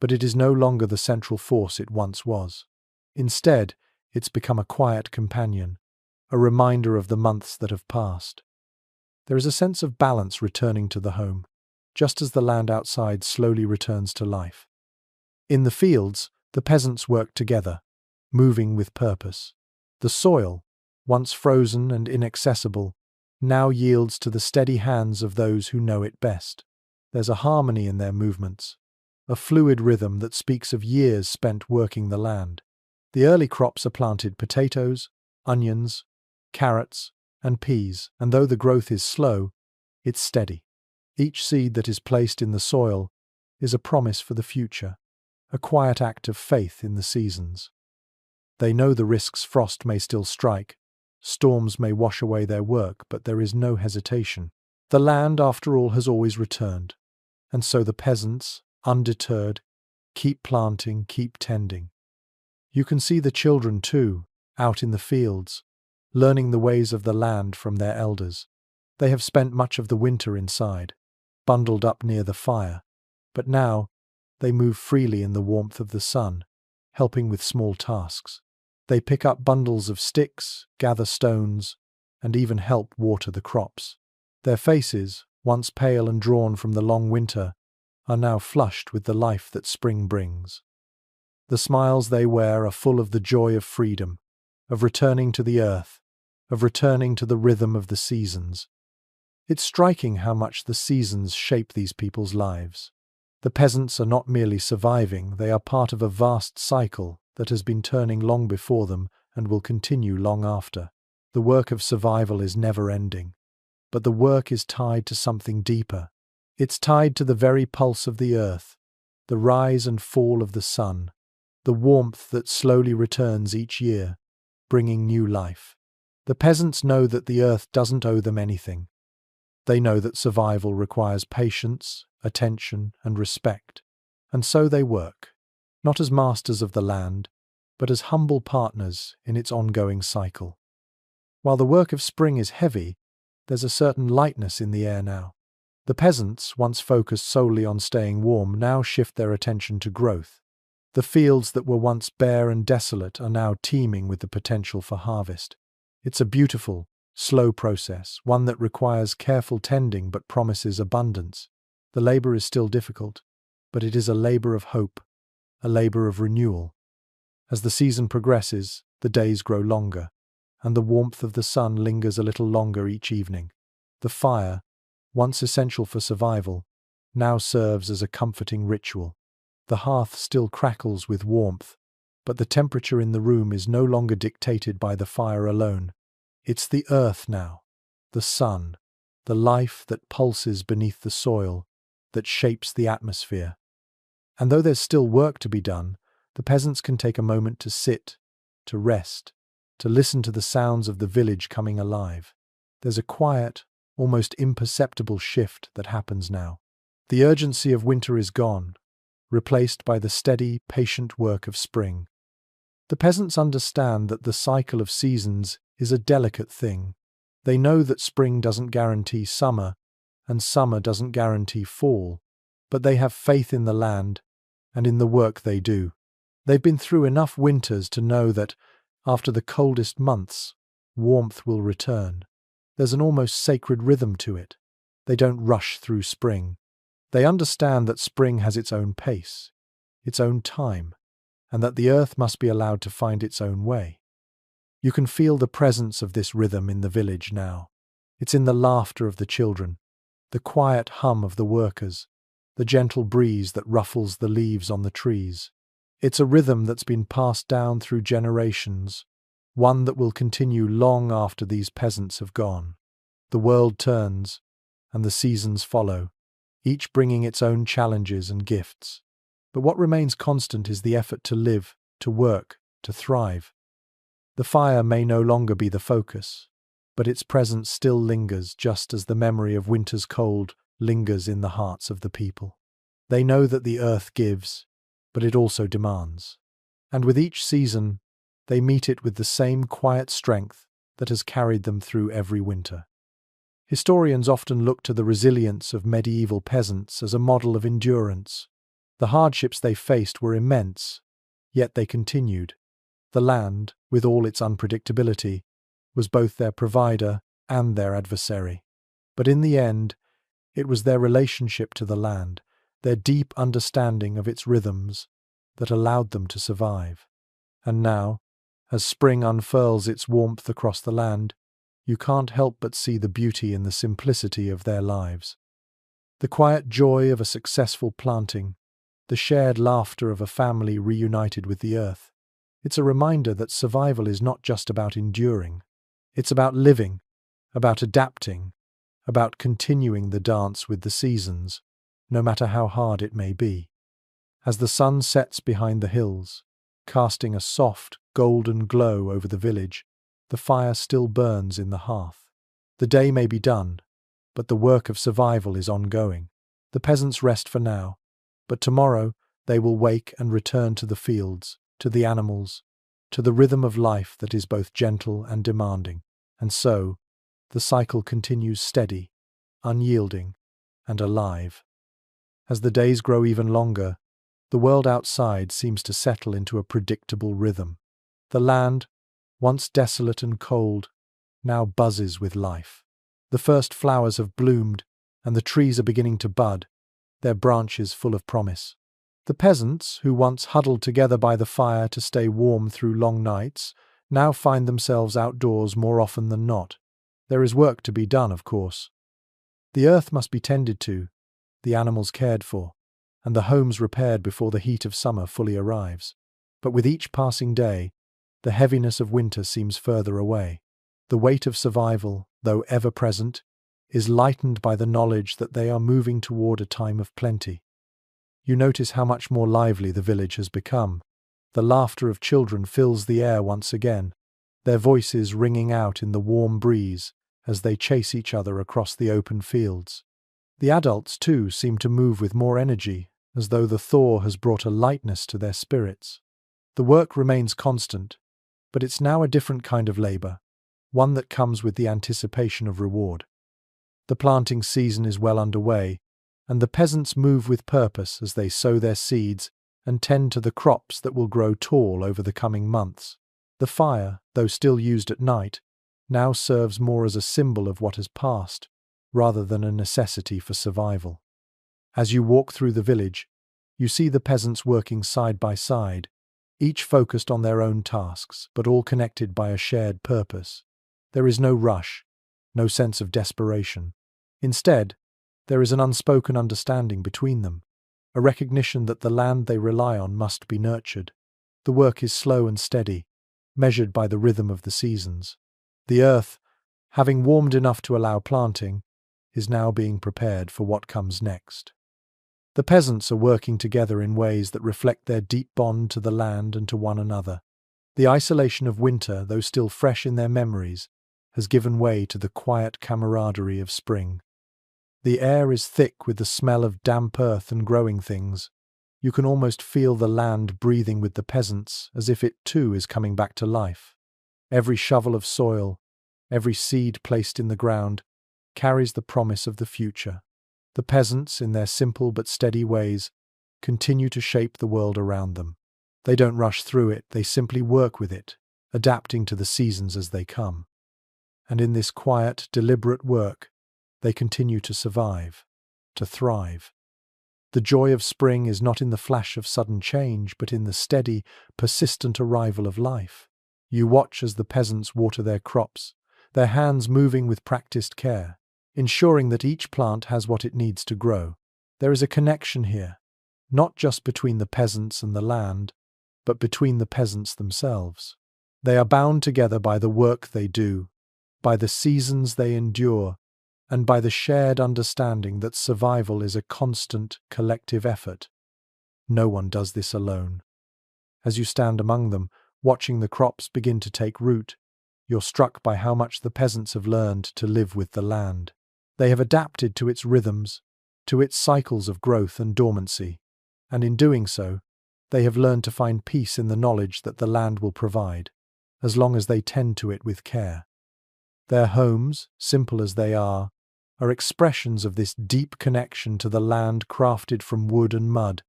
but it is no longer the central force it once was. Instead, it's become a quiet companion, a reminder of the months that have passed. There is a sense of balance returning to the home, just as the land outside slowly returns to life. In the fields, the peasants work together, moving with purpose. The soil, once frozen and inaccessible, now yields to the steady hands of those who know it best. There's a harmony in their movements, a fluid rhythm that speaks of years spent working the land. The early crops are planted: potatoes, onions, carrots, and peas, and though the growth is slow, it's steady. Each seed that is placed in the soil is a promise for the future, a quiet act of faith in the seasons. They know the risks: frost may still strike, storms may wash away their work, but there is no hesitation. The land, after all, has always returned, and so the peasants, undeterred, keep planting, keep tending. You can see the children too, out in the fields, learning the ways of the land from their elders. They have spent much of the winter inside, bundled up near the fire, but now they move freely in the warmth of the sun, helping with small tasks. They pick up bundles of sticks, gather stones, and even help water the crops. Their faces, once pale and drawn from the long winter, are now flushed with the life that spring brings. The smiles they wear are full of the joy of freedom, of returning to the earth, of returning to the rhythm of the seasons. It's striking how much the seasons shape these people's lives. The peasants are not merely surviving, they are part of a vast cycle that has been turning long before them and will continue long after. The work of survival is never ending, but the work is tied to something deeper. It's tied to the very pulse of the earth, the rise and fall of the sun, the warmth that slowly returns each year, bringing new life. The peasants know that the earth doesn't owe them anything. They know that survival requires patience, attention, and respect, and so they work, not as masters of the land, but as humble partners in its ongoing cycle. While the work of spring is heavy, there's a certain lightness in the air now. The peasants, once focused solely on staying warm, now shift their attention to growth. The fields that were once bare and desolate are now teeming with the potential for harvest. It's a beautiful, slow process, one that requires careful tending but promises abundance. The labor is still difficult, but it is a labor of hope, a labor of renewal. As the season progresses, the days grow longer, and the warmth of the sun lingers a little longer each evening. The fire, once essential for survival, now serves as a comforting ritual. The hearth still crackles with warmth, but the temperature in the room is no longer dictated by the fire alone. It's the earth now, the sun, the life that pulses beneath the soil, that shapes the atmosphere. And though there's still work to be done, the peasants can take a moment to sit, to rest, to listen to the sounds of the village coming alive. There's a quiet, almost imperceptible shift that happens now. The urgency of winter is gone, replaced by the steady, patient work of spring. The peasants understand that the cycle of seasons is a delicate thing. They know that spring doesn't guarantee summer, and summer doesn't guarantee fall, but they have faith in the land and in the work they do. They've been through enough winters to know that, after the coldest months, warmth will return. There's an almost sacred rhythm to it. They don't rush through spring. They understand that spring has its own pace, its own time, and that the earth must be allowed to find its own way. You can feel the presence of this rhythm in the village now. It's in the laughter of the children, the quiet hum of the workers, the gentle breeze that ruffles the leaves on the trees. It's a rhythm that's been passed down through generations, one that will continue long after these peasants have gone. The world turns, and the seasons follow, each bringing its own challenges and gifts. But what remains constant is the effort to live, to work, to thrive. The fire may no longer be the focus, but its presence still lingers, just as the memory of winter's cold lingers in the hearts of the people. They know that the earth gives, but it also demands. And with each season, they meet it with the same quiet strength that has carried them through every winter. Historians often look to the resilience of medieval peasants as a model of endurance. The hardships they faced were immense, yet they continued. The land, with all its unpredictability, was both their provider and their adversary. But in the end, it was their relationship to the land, their deep understanding of its rhythms, that allowed them to survive. And now, as spring unfurls its warmth across the land, you can't help but see the beauty in the simplicity of their lives. The quiet joy of a successful planting, the shared laughter of a family reunited with the earth. It's a reminder that survival is not just about enduring. It's about living, about adapting, about continuing the dance with the seasons, no matter how hard it may be. As the sun sets behind the hills, casting a soft, golden glow over the village, the fire still burns in the hearth. The day may be done, but the work of survival is ongoing. The peasants rest for now, but tomorrow they will wake and return to the fields, to the animals, to the rhythm of life that is both gentle and demanding. And so, the cycle continues steady, unyielding, and alive. As the days grow even longer, the world outside seems to settle into a predictable rhythm. The land, once desolate and cold, now buzzes with life. The first flowers have bloomed, and the trees are beginning to bud, their branches full of promise. The peasants, who once huddled together by the fire to stay warm through long nights, now find themselves outdoors more often than not. There is work to be done, of course. The earth must be tended to, the animals cared for, and the homes repaired before the heat of summer fully arrives. But with each passing day, the heaviness of winter seems further away. The weight of survival, though ever present, is lightened by the knowledge that they are moving toward a time of plenty. You notice how much more lively the village has become. The laughter of children fills the air once again, their voices ringing out in the warm breeze as they chase each other across the open fields. The adults, too, seem to move with more energy, as though the thaw has brought a lightness to their spirits. The work remains constant, but it's now a different kind of labor, one that comes with the anticipation of reward. The planting season is well underway, and the peasants move with purpose as they sow their seeds and tend to the crops that will grow tall over the coming months. The fire, though still used at night, now serves more as a symbol of what has passed, rather than a necessity for survival. As you walk through the village, you see the peasants working side by side, each focused on their own tasks, but all connected by a shared purpose. There is no rush, no sense of desperation. Instead, there is an unspoken understanding between them, a recognition that the land they rely on must be nurtured. The work is slow and steady, measured by the rhythm of the seasons. The earth, having warmed enough to allow planting, is now being prepared for what comes next. The peasants are working together in ways that reflect their deep bond to the land and to one another. The isolation of winter, though still fresh in their memories, has given way to the quiet camaraderie of spring. The air is thick with the smell of damp earth and growing things. You can almost feel the land breathing with the peasants, as if it too is coming back to life. Every shovel of soil, every seed placed in the ground, carries the promise of the future. The peasants, in their simple but steady ways, continue to shape the world around them. They don't rush through it, they simply work with it, adapting to the seasons as they come. And in this quiet, deliberate work, they continue to survive, to thrive. The joy of spring is not in the flash of sudden change, but in the steady, persistent arrival of life. You watch as the peasants water their crops, their hands moving with practiced care, ensuring that each plant has what it needs to grow. There is a connection here, not just between the peasants and the land, but between the peasants themselves. They are bound together by the work they do, by the seasons they endure, and by the shared understanding that survival is a constant, collective effort. No one does this alone. As you stand among them, watching the crops begin to take root, you're struck by how much the peasants have learned to live with the land. They have adapted to its rhythms, to its cycles of growth and dormancy, and in doing so, they have learned to find peace in the knowledge that the land will provide, as long as they tend to it with care. Their homes, simple as they are expressions of this deep connection to the land, crafted from wood and mud,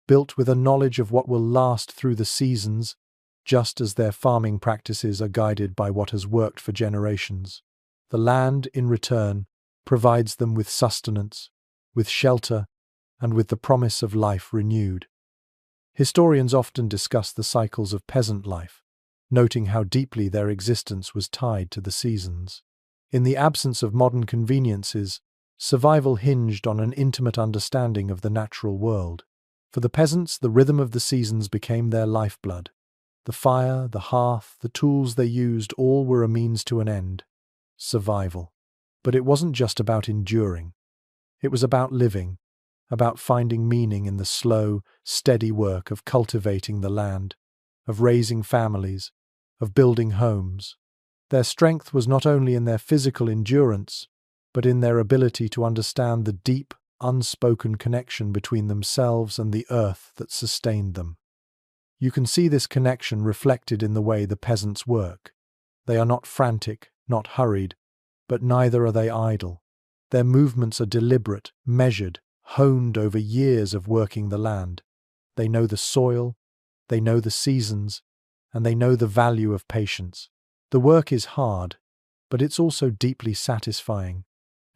built with a knowledge of what will last through the seasons, just as their farming practices are guided by what has worked for generations. The land, in return, provides them with sustenance, with shelter, and with the promise of life renewed. Historians often discuss the cycles of peasant life, noting how deeply their existence was tied to the seasons. In the absence of modern conveniences, survival hinged on an intimate understanding of the natural world. For the peasants, the rhythm of the seasons became their lifeblood. The fire, the hearth, the tools they used, all were a means to an end: survival. But it wasn't just about enduring. It was about living, about finding meaning in the slow, steady work of cultivating the land, of raising families, of building homes. Their strength was not only in their physical endurance, but in their ability to understand the deep, unspoken connection between themselves and the earth that sustained them. You can see this connection reflected in the way the peasants work. They are not frantic, not hurried, but neither are they idle. Their movements are deliberate, measured, honed over years of working the land. They know the soil, they know the seasons, and they know the value of patience. The work is hard, but it's also deeply satisfying.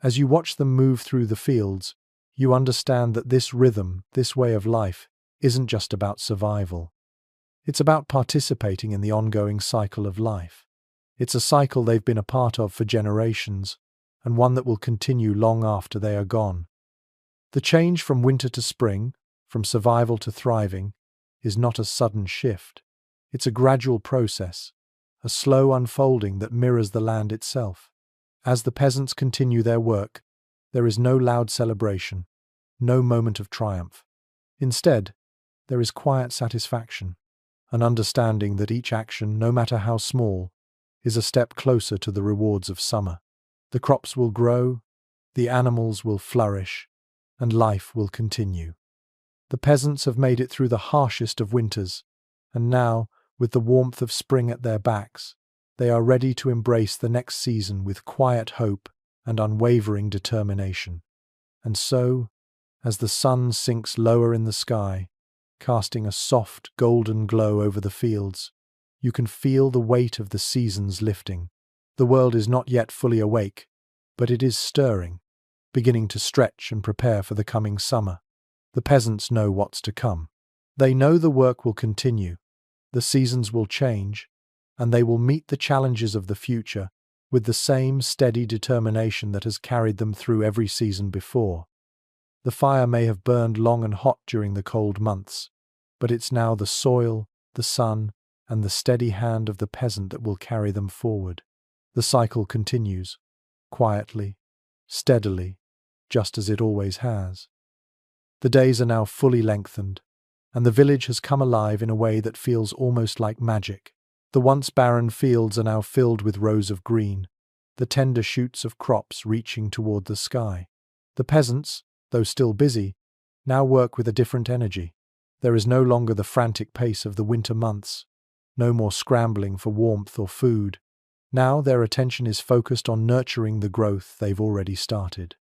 As you watch them move through the fields, you understand that this rhythm, this way of life, isn't just about survival. It's about participating in the ongoing cycle of life. It's a cycle they've been a part of for generations, and one that will continue long after they are gone. The change from winter to spring, from survival to thriving, is not a sudden shift. It's a gradual process, a slow unfolding that mirrors the land itself. As the peasants continue their work, there is no loud celebration, no moment of triumph. Instead, there is quiet satisfaction, an understanding that each action, no matter how small, is a step closer to the rewards of summer. The crops will grow, the animals will flourish, and life will continue. The peasants have made it through the harshest of winters, and now, with the warmth of spring at their backs, they are ready to embrace the next season with quiet hope and unwavering determination. And so, as the sun sinks lower in the sky, casting a soft, golden glow over the fields, you can feel the weight of the seasons lifting. The world is not yet fully awake, but it is stirring, beginning to stretch and prepare for the coming summer. The peasants know what's to come. They know the work will continue, the seasons will change, and they will meet the challenges of the future with the same steady determination that has carried them through every season before. The fire may have burned long and hot during the cold months, but it's now the soil, the sun, and the steady hand of the peasant that will carry them forward. The cycle continues, quietly, steadily, just as it always has. The days are now fully lengthened, and the village has come alive in a way that feels almost like magic. The once barren fields are now filled with rows of green, the tender shoots of crops reaching toward the sky. The peasants, though still busy, now work with a different energy. There is no longer the frantic pace of the winter months, no more scrambling for warmth or food. Now their attention is focused on nurturing the growth they've already started.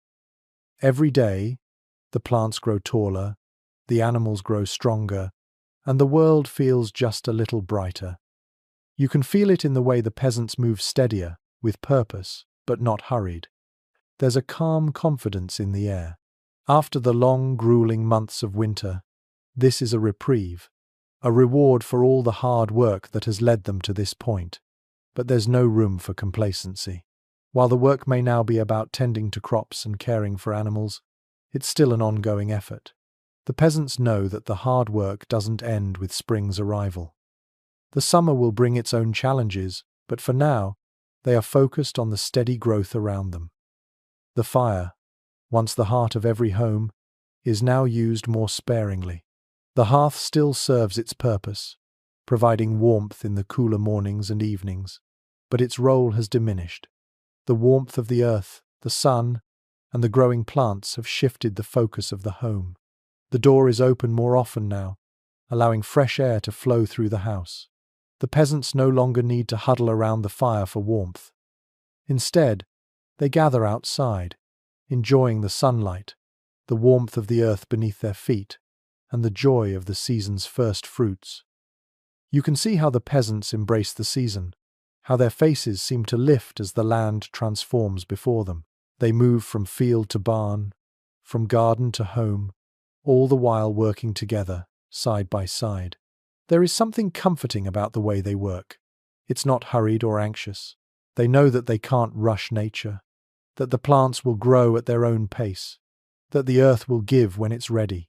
Every day, the plants grow taller, the animals grow stronger, and the world feels just a little brighter. You can feel it in the way the peasants move steadier, with purpose, but not hurried. There's a calm confidence in the air. After the long, grueling months of winter, this is a reprieve, a reward for all the hard work that has led them to this point. But there's no room for complacency. While the work may now be about tending to crops and caring for animals, it's still an ongoing effort. The peasants know that the hard work doesn't end with spring's arrival. The summer will bring its own challenges, but for now, they are focused on the steady growth around them. The fire, once the heart of every home, is now used more sparingly. The hearth still serves its purpose, providing warmth in the cooler mornings and evenings, but its role has diminished. The warmth of the earth, the sun, and the growing plants have shifted the focus of the home. The door is open more often now, allowing fresh air to flow through the house. The peasants no longer need to huddle around the fire for warmth. Instead, they gather outside, enjoying the sunlight, the warmth of the earth beneath their feet, and the joy of the season's first fruits. You can see how the peasants embrace the season, how their faces seem to lift as the land transforms before them. They move from field to barn, from garden to home, all the while working together, side by side. There is something comforting about the way they work. It's not hurried or anxious. They know that they can't rush nature, that the plants will grow at their own pace, that the earth will give when it's ready.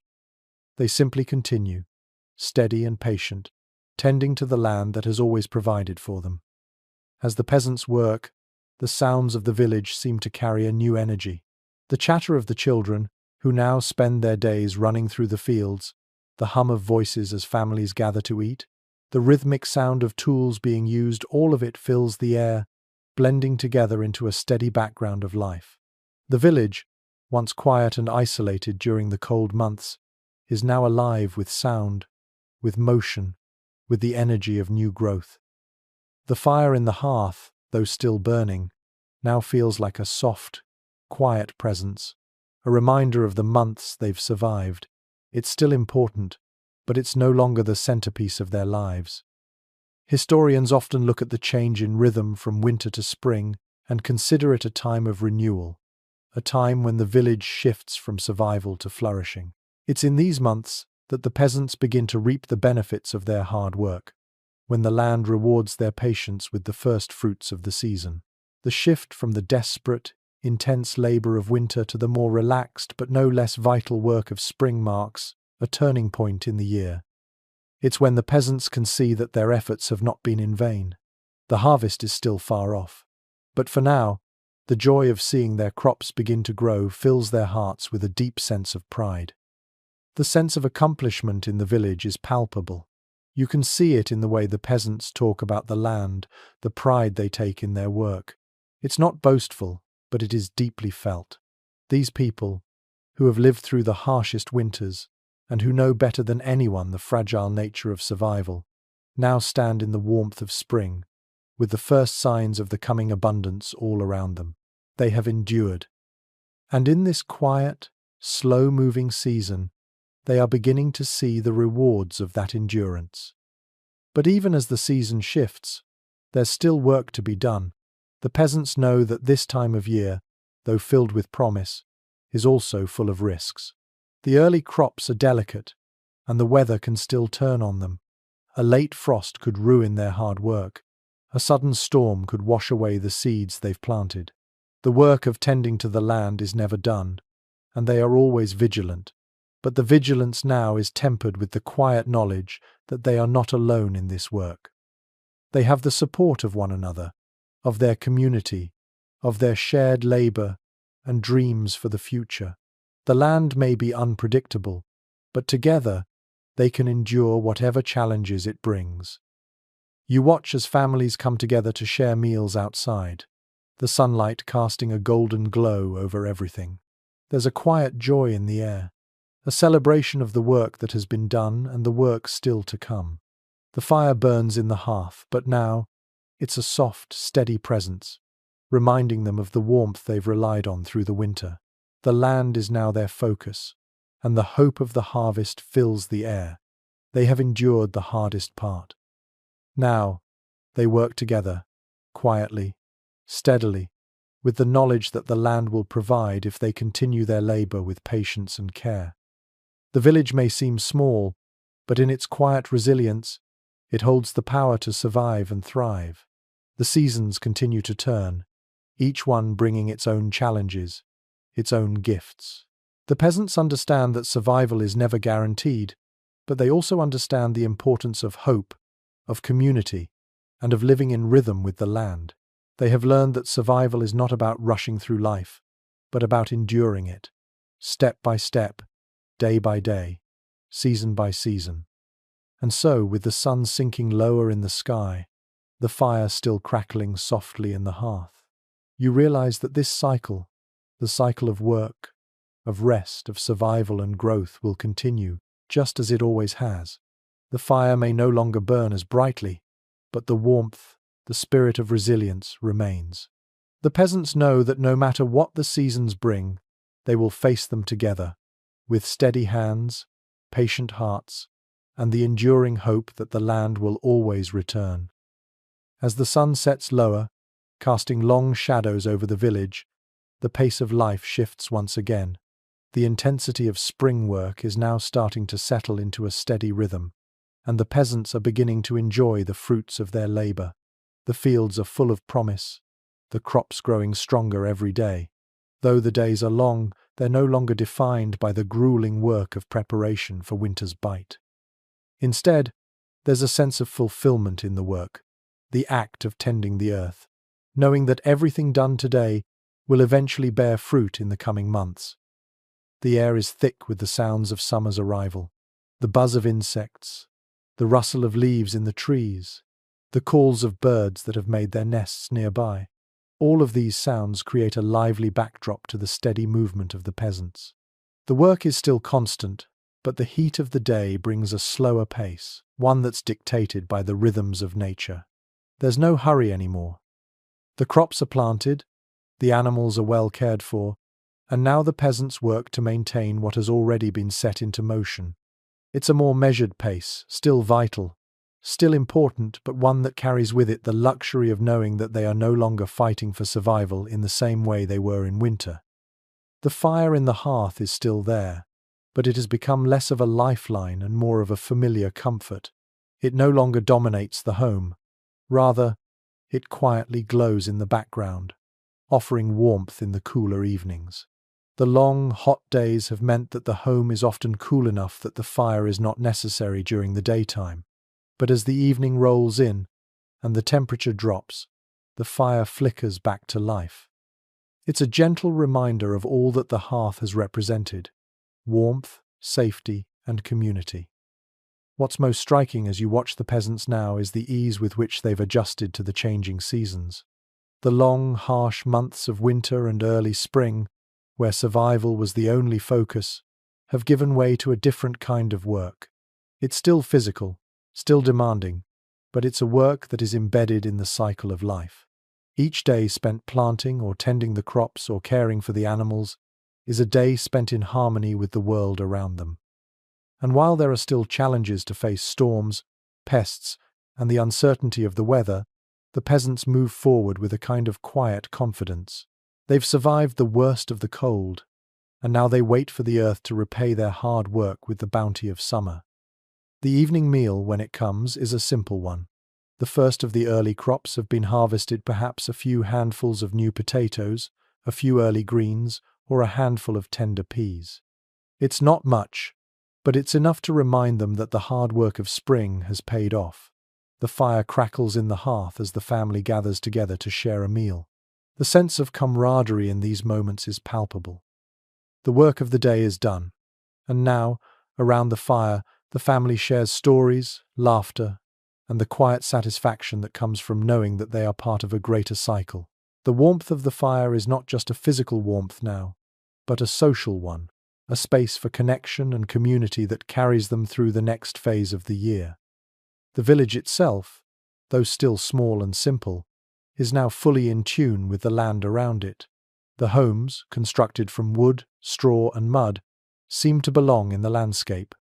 They simply continue, steady and patient, tending to the land that has always provided for them. As the peasants work, the sounds of the village seem to carry a new energy. The chatter of the children, who now spend their days running through the fields, the hum of voices as families gather to eat, the rhythmic sound of tools being used, all of it fills the air, blending together into a steady background of life. The village, once quiet and isolated during the cold months, is now alive with sound, with motion, with the energy of new growth. The fire in the hearth, though still burning, now feels like a soft, quiet presence, a reminder of the months they've survived. It's still important, but it's no longer the centerpiece of their lives. Historians often look at the change in rhythm from winter to spring and consider it a time of renewal, a time when the village shifts from survival to flourishing. It's in these months that the peasants begin to reap the benefits of their hard work, when the land rewards their patience with the first fruits of the season. The shift from the desperate, intense labor of winter to the more relaxed but no less vital work of spring marks a turning point in the year. It's when the peasants can see that their efforts have not been in vain. The harvest is still far off, but for now, the joy of seeing their crops begin to grow fills their hearts with a deep sense of pride. The sense of accomplishment in the village is palpable. You can see it in the way the peasants talk about the land, the pride they take in their work. It's not boastful, but it is deeply felt. These people, who have lived through the harshest winters, and who know better than anyone the fragile nature of survival, now stand in the warmth of spring, with the first signs of the coming abundance all around them. They have endured. And in this quiet, slow-moving season, they are beginning to see the rewards of that endurance. But even as the season shifts, there's still work to be done. The peasants know that this time of year, though filled with promise, is also full of risks. The early crops are delicate, and the weather can still turn on them. A late frost could ruin their hard work. A sudden storm could wash away the seeds they've planted. The work of tending to the land is never done, and they are always vigilant. But the vigilance now is tempered with the quiet knowledge that they are not alone in this work. They have the support of one another, of their community, of their shared labor and dreams for the future. The land may be unpredictable, but together they can endure whatever challenges it brings. You watch as families come together to share meals outside, the sunlight casting a golden glow over everything. There's a quiet joy in the air, a celebration of the work that has been done and the work still to come. The fire burns in the hearth, but now, It's a soft, steady presence, reminding them of the warmth they've relied on through the winter. The land is now their focus, and the hope of the harvest fills the air. They have endured the hardest part. Now, they work together, quietly, steadily, with the knowledge that the land will provide if they continue their labor with patience and care. The village may seem small, but in its quiet resilience, it holds the power to survive and thrive. The seasons continue to turn, each one bringing its own challenges, its own gifts. The peasants understand that survival is never guaranteed, but they also understand the importance of hope, of community, and of living in rhythm with the land. They have learned that survival is not about rushing through life, but about enduring it, step by step, day by day, season by season. And so, with the sun sinking lower in the sky, the fire still crackling softly in the hearth, you realize that this cycle, the cycle of work, of rest, of survival and growth, will continue, just as it always has. The fire may no longer burn as brightly, but the warmth, the spirit of resilience remains. The peasants know that no matter what the seasons bring, they will face them together, with steady hands, patient hearts, and the enduring hope that the land will always return. As the sun sets lower, casting long shadows over the village, the pace of life shifts once again. The intensity of spring work is now starting to settle into a steady rhythm, and the peasants are beginning to enjoy the fruits of their labor. The fields are full of promise, the crops growing stronger every day. Though the days are long, they're no longer defined by the grueling work of preparation for winter's bite. Instead, there's a sense of fulfillment in the work, the act of tending the earth, knowing that everything done today will eventually bear fruit in the coming months. The air is thick with the sounds of summer's arrival, the buzz of insects, the rustle of leaves in the trees, the calls of birds that have made their nests nearby. All of these sounds create a lively backdrop to the steady movement of the peasants. The work is still constant, but the heat of the day brings a slower pace, one that's dictated by the rhythms of nature. There's no hurry anymore. The crops are planted, the animals are well cared for, and now the peasants work to maintain what has already been set into motion. It's a more measured pace, still vital, still important, but one that carries with it the luxury of knowing that they are no longer fighting for survival in the same way they were in winter. The fire in the hearth is still there, but it has become less of a lifeline and more of a familiar comfort. It no longer dominates the home. Rather, it quietly glows in the background, offering warmth in the cooler evenings. The long, hot days have meant that the home is often cool enough that the fire is not necessary during the daytime. But as the evening rolls in and the temperature drops, the fire flickers back to life. It's a gentle reminder of all that the hearth has represented: warmth, safety, and community. What's most striking as you watch the peasants now is the ease with which they've adjusted to the changing seasons. The long, harsh months of winter and early spring, where survival was the only focus, have given way to a different kind of work. It's still physical, still demanding, but it's a work that is embedded in the cycle of life. Each day spent planting or tending the crops or caring for the animals is a day spent in harmony with the world around them. And while there are still challenges to face: storms, pests, and the uncertainty of the weather, the peasants move forward with a kind of quiet confidence. They've survived the worst of the cold, and now they wait for the earth to repay their hard work with the bounty of summer. The evening meal, when it comes, is a simple one. The first of the early crops have been harvested, perhaps a few handfuls of new potatoes, a few early greens, or a handful of tender peas. It's not much, but it's enough to remind them that the hard work of spring has paid off. The fire crackles in the hearth as the family gathers together to share a meal. The sense of camaraderie in these moments is palpable. The work of the day is done, and now, around the fire, the family shares stories, laughter, and the quiet satisfaction that comes from knowing that they are part of a greater cycle. The warmth of the fire is not just a physical warmth now, but a social one, a space for connection and community that carries them through the next phase of the year. The village itself, though still small and simple, is now fully in tune with the land around it. The homes, constructed from wood, straw, and mud, seem to belong in the landscape.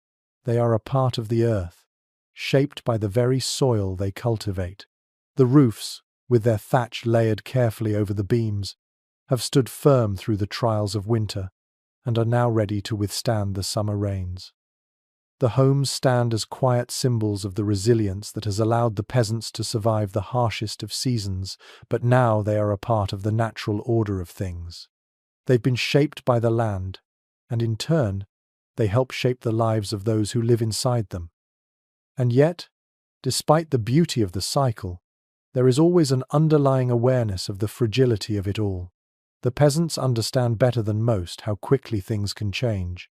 They are a part of the earth, shaped by the very soil they cultivate. The roofs, with their thatch layered carefully over the beams, have stood firm through the trials of winter and are now ready to withstand the summer rains. The homes stand as quiet symbols of the resilience that has allowed the peasants to survive the harshest of seasons, but now they are a part of the natural order of things. They've been shaped by the land, and in turn, they help shape the lives of those who live inside them. And yet, despite the beauty of the cycle, there is always an underlying awareness of the fragility of it all. The peasants understand better than most how quickly things can change.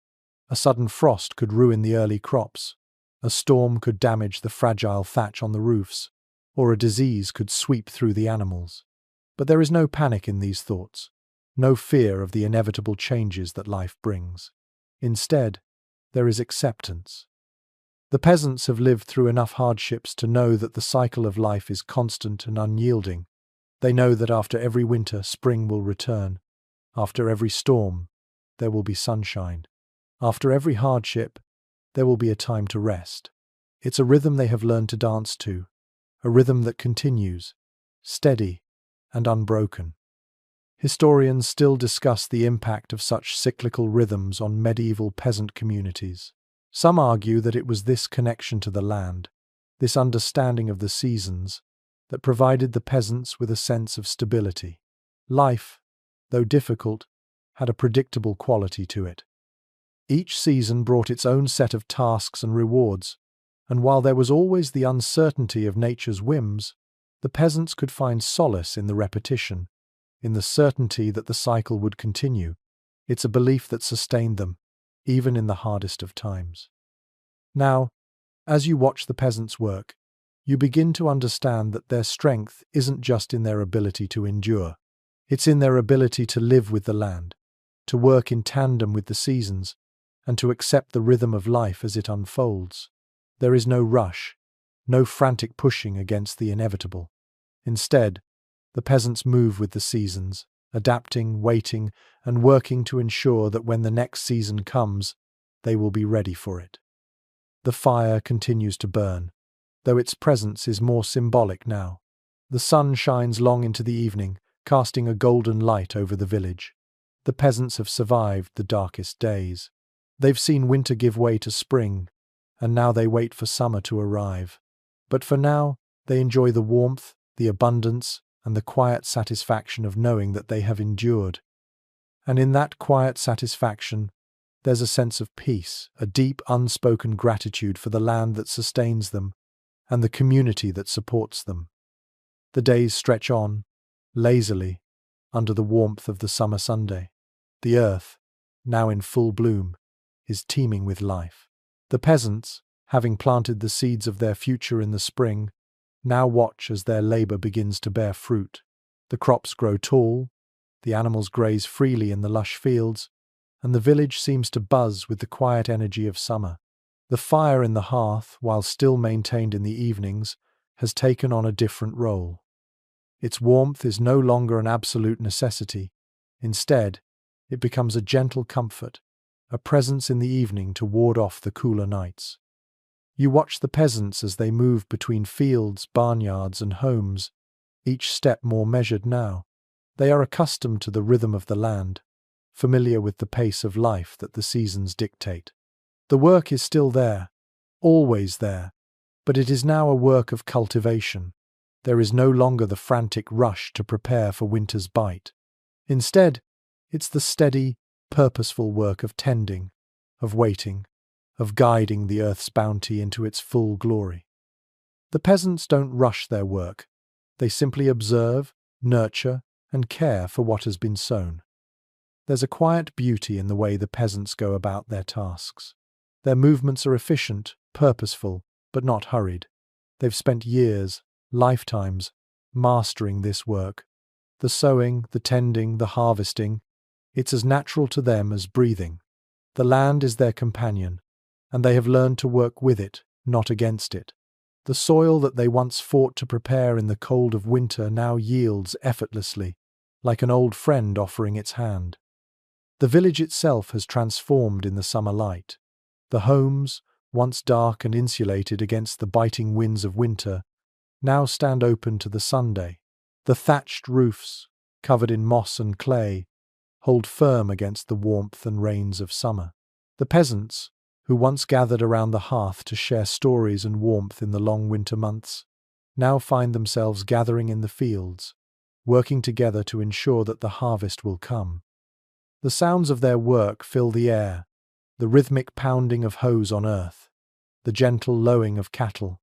A sudden frost could ruin the early crops, a storm could damage the fragile thatch on the roofs, or a disease could sweep through the animals. But there is no panic in these thoughts, no fear of the inevitable changes that life brings. Instead, there is acceptance. The peasants have lived through enough hardships to know that the cycle of life is constant and unyielding. They know that after every winter, spring will return. After every storm, there will be sunshine. After every hardship, there will be a time to rest. It's a rhythm they have learned to dance to, a rhythm that continues, steady and unbroken. Historians still discuss the impact of such cyclical rhythms on medieval peasant communities. Some argue that it was this connection to the land, this understanding of the seasons, that provided the peasants with a sense of stability. Life, though difficult, had a predictable quality to it. Each season brought its own set of tasks and rewards, and while there was always the uncertainty of nature's whims, the peasants could find solace in the repetition, in the certainty that the cycle would continue. It's a belief that sustained them, even in the hardest of times. Now, as you watch the peasants work, you begin to understand that their strength isn't just in their ability to endure. It's in their ability to live with the land, to work in tandem with the seasons, and to accept the rhythm of life as it unfolds. There is no rush, no frantic pushing against the inevitable. Instead, the peasants move with the seasons, adapting, waiting, and working to ensure that when the next season comes, they will be ready for it. The fire continues to burn, though its presence is more symbolic now. The sun shines long into the evening, casting a golden light over the village. The peasants have survived the darkest days. They've seen winter give way to spring, and now they wait for summer to arrive. But for now, they enjoy the warmth, the abundance, and the quiet satisfaction of knowing that they have endured. And in that quiet satisfaction, there's a sense of peace, a deep, unspoken gratitude for the land that sustains them, and the community that supports them. The days stretch on, lazily, under the warmth of the summer Sunday. The earth, now in full bloom, is teeming with life. The peasants, having planted the seeds of their future in the spring, now watch as their labor begins to bear fruit. The crops grow tall, the animals graze freely in the lush fields, and the village seems to buzz with the quiet energy of summer. The fire in the hearth, while still maintained in the evenings, has taken on a different role. Its warmth is no longer an absolute necessity. Instead, it becomes a gentle comfort, a presence in the evening to ward off the cooler nights. You watch the peasants as they move between fields, barnyards, and homes, each step more measured now. They are accustomed to the rhythm of the land, familiar with the pace of life that the seasons dictate. The work is still there, always there, but it is now a work of cultivation. There is no longer the frantic rush to prepare for winter's bite. Instead, it's the steady, purposeful work of tending, of waiting, of guiding the earth's bounty into its full glory. The peasants don't rush their work. They simply observe, nurture, and care for what has been sown. There's a quiet beauty in the way the peasants go about their tasks. Their movements are efficient, purposeful, but not hurried. They've spent years, lifetimes, mastering this work. The sowing, the tending, the harvesting, it's as natural to them as breathing. The land is their companion, and they have learned to work with it, not against it. The soil that they once fought to prepare in the cold of winter now yields effortlessly, like an old friend offering its hand. The village itself has transformed in the summer light. The homes, once dark and insulated against the biting winds of winter, now stand open to the Sunday. The thatched roofs, covered in moss and clay, hold firm against the warmth and rains of summer. The peasants, who once gathered around the hearth to share stories and warmth in the long winter months, now find themselves gathering in the fields, working together to ensure that the harvest will come. The sounds of their work fill the air, the rhythmic pounding of hoes on earth, the gentle lowing of cattle,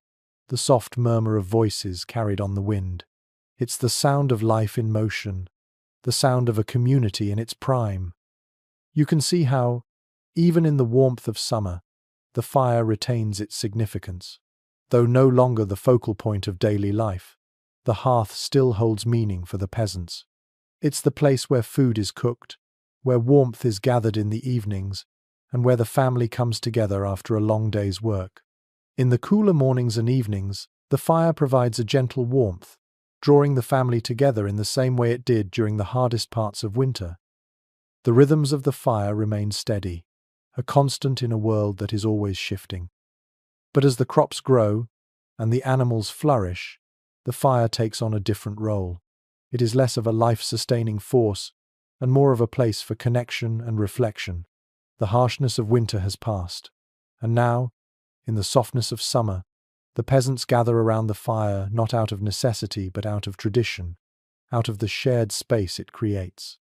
the soft murmur of voices carried on the wind. It's the sound of life in motion, the sound of a community in its prime. You can see how, even in the warmth of summer, the fire retains its significance. Though no longer the focal point of daily life, the hearth still holds meaning for the peasants. It's the place where food is cooked, where warmth is gathered in the evenings, and where the family comes together after a long day's work. In the cooler mornings and evenings, the fire provides a gentle warmth, drawing the family together in the same way it did during the hardest parts of winter. The rhythms of the fire remain steady, a constant in a world that is always shifting. But as the crops grow and the animals flourish, the fire takes on a different role. It is less of a life-sustaining force and more of a place for connection and reflection. The harshness of winter has passed, and now, in the softness of summer, the peasants gather around the fire not out of necessity but out of tradition, out of the shared space it creates.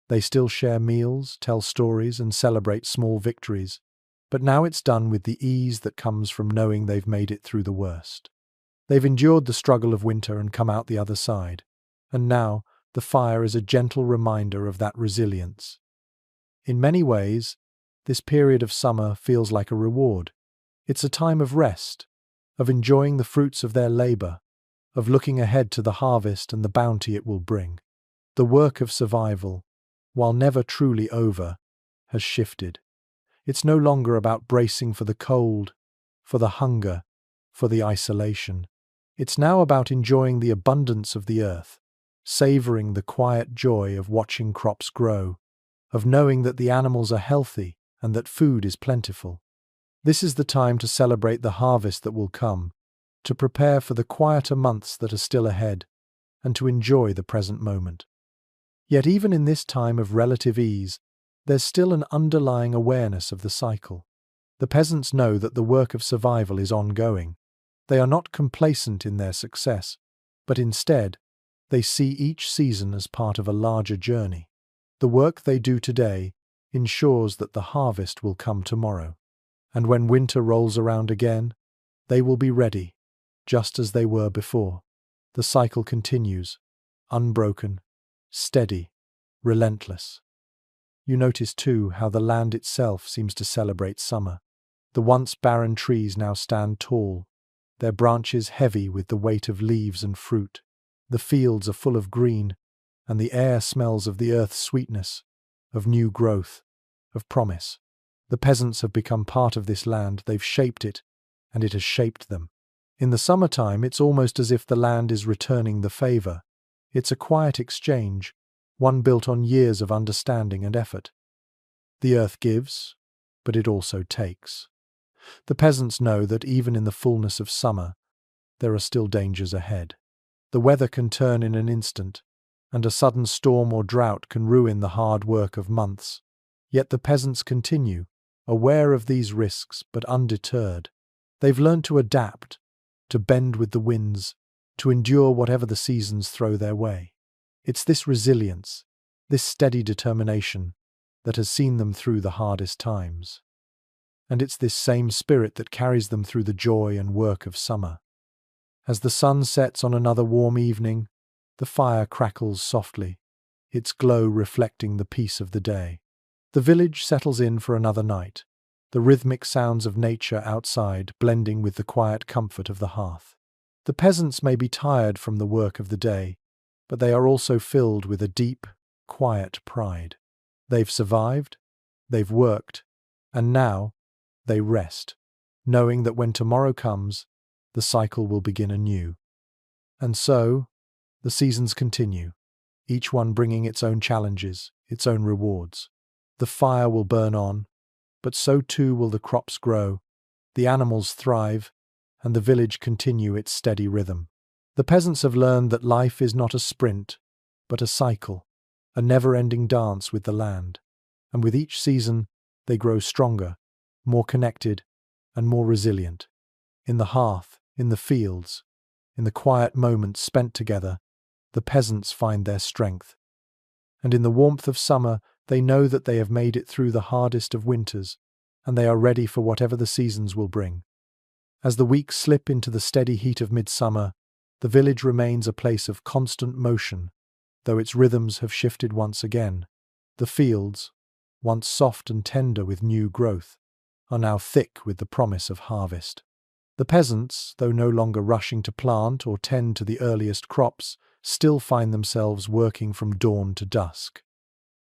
They still share meals, tell stories, and celebrate small victories, but now it's done with the ease that comes from knowing they've made it through the worst. They've endured the struggle of winter and come out the other side, and now the fire is a gentle reminder of that resilience. In many ways, this period of summer feels like a reward. It's a time of rest, of enjoying the fruits of their labor, of looking ahead to the harvest and the bounty it will bring. The work of survival, while never truly over, has shifted. It's no longer about bracing for the cold, for the hunger, for the isolation. It's now about enjoying the abundance of the earth, savoring the quiet joy of watching crops grow, of knowing that the animals are healthy and that food is plentiful. This is the time to celebrate the harvest that will come, to prepare for the quieter months that are still ahead, and to enjoy the present moment. Yet even in this time of relative ease, there's still an underlying awareness of the cycle. The peasants know that the work of survival is ongoing. They are not complacent in their success, but instead, they see each season as part of a larger journey. The work they do today ensures that the harvest will come tomorrow. And when winter rolls around again, they will be ready, just as they were before. The cycle continues, unbroken, steady, relentless. You notice too how the land itself seems to celebrate summer. The once barren trees now stand tall, their branches heavy with the weight of leaves and fruit. The fields are full of green, and the air smells of the earth's sweetness, of new growth, of promise. The peasants have become part of this land, they've shaped it, and it has shaped them. In the summertime, it's almost as if the land is returning the favor. It's a quiet exchange, one built on years of understanding and effort. The earth gives, but it also takes. The peasants know that even in the fullness of summer, there are still dangers ahead. The weather can turn in an instant, and a sudden storm or drought can ruin the hard work of months. Yet the peasants continue, aware of these risks but undeterred. They've learned to adapt, to bend with the winds, to endure whatever the seasons throw their way. It's this resilience, this steady determination, that has seen them through the hardest times. And it's this same spirit that carries them through the joy and work of summer. As the sun sets on another warm evening, the fire crackles softly, its glow reflecting the peace of the day. The village settles in for another night, the rhythmic sounds of nature outside blending with the quiet comfort of the hearth. The peasants may be tired from the work of the day, but they are also filled with a deep, quiet pride. They've survived, they've worked, and now they rest, knowing that when tomorrow comes, the cycle will begin anew. And so, the seasons continue, each one bringing its own challenges, its own rewards. The fire will burn on, but so too will the crops grow, the animals thrive, and the village continue its steady rhythm. The peasants have learned that life is not a sprint, but a cycle, a never-ending dance with the land. And with each season, they grow stronger, more connected, and more resilient. In the hearth, in the fields, in the quiet moments spent together, the peasants find their strength. And in the warmth of summer, they know that they have made it through the hardest of winters, and they are ready for whatever the seasons will bring. As the weeks slip into the steady heat of midsummer, the village remains a place of constant motion, though its rhythms have shifted once again. The fields, once soft and tender with new growth, are now thick with the promise of harvest. The peasants, though no longer rushing to plant or tend to the earliest crops, still find themselves working from dawn to dusk.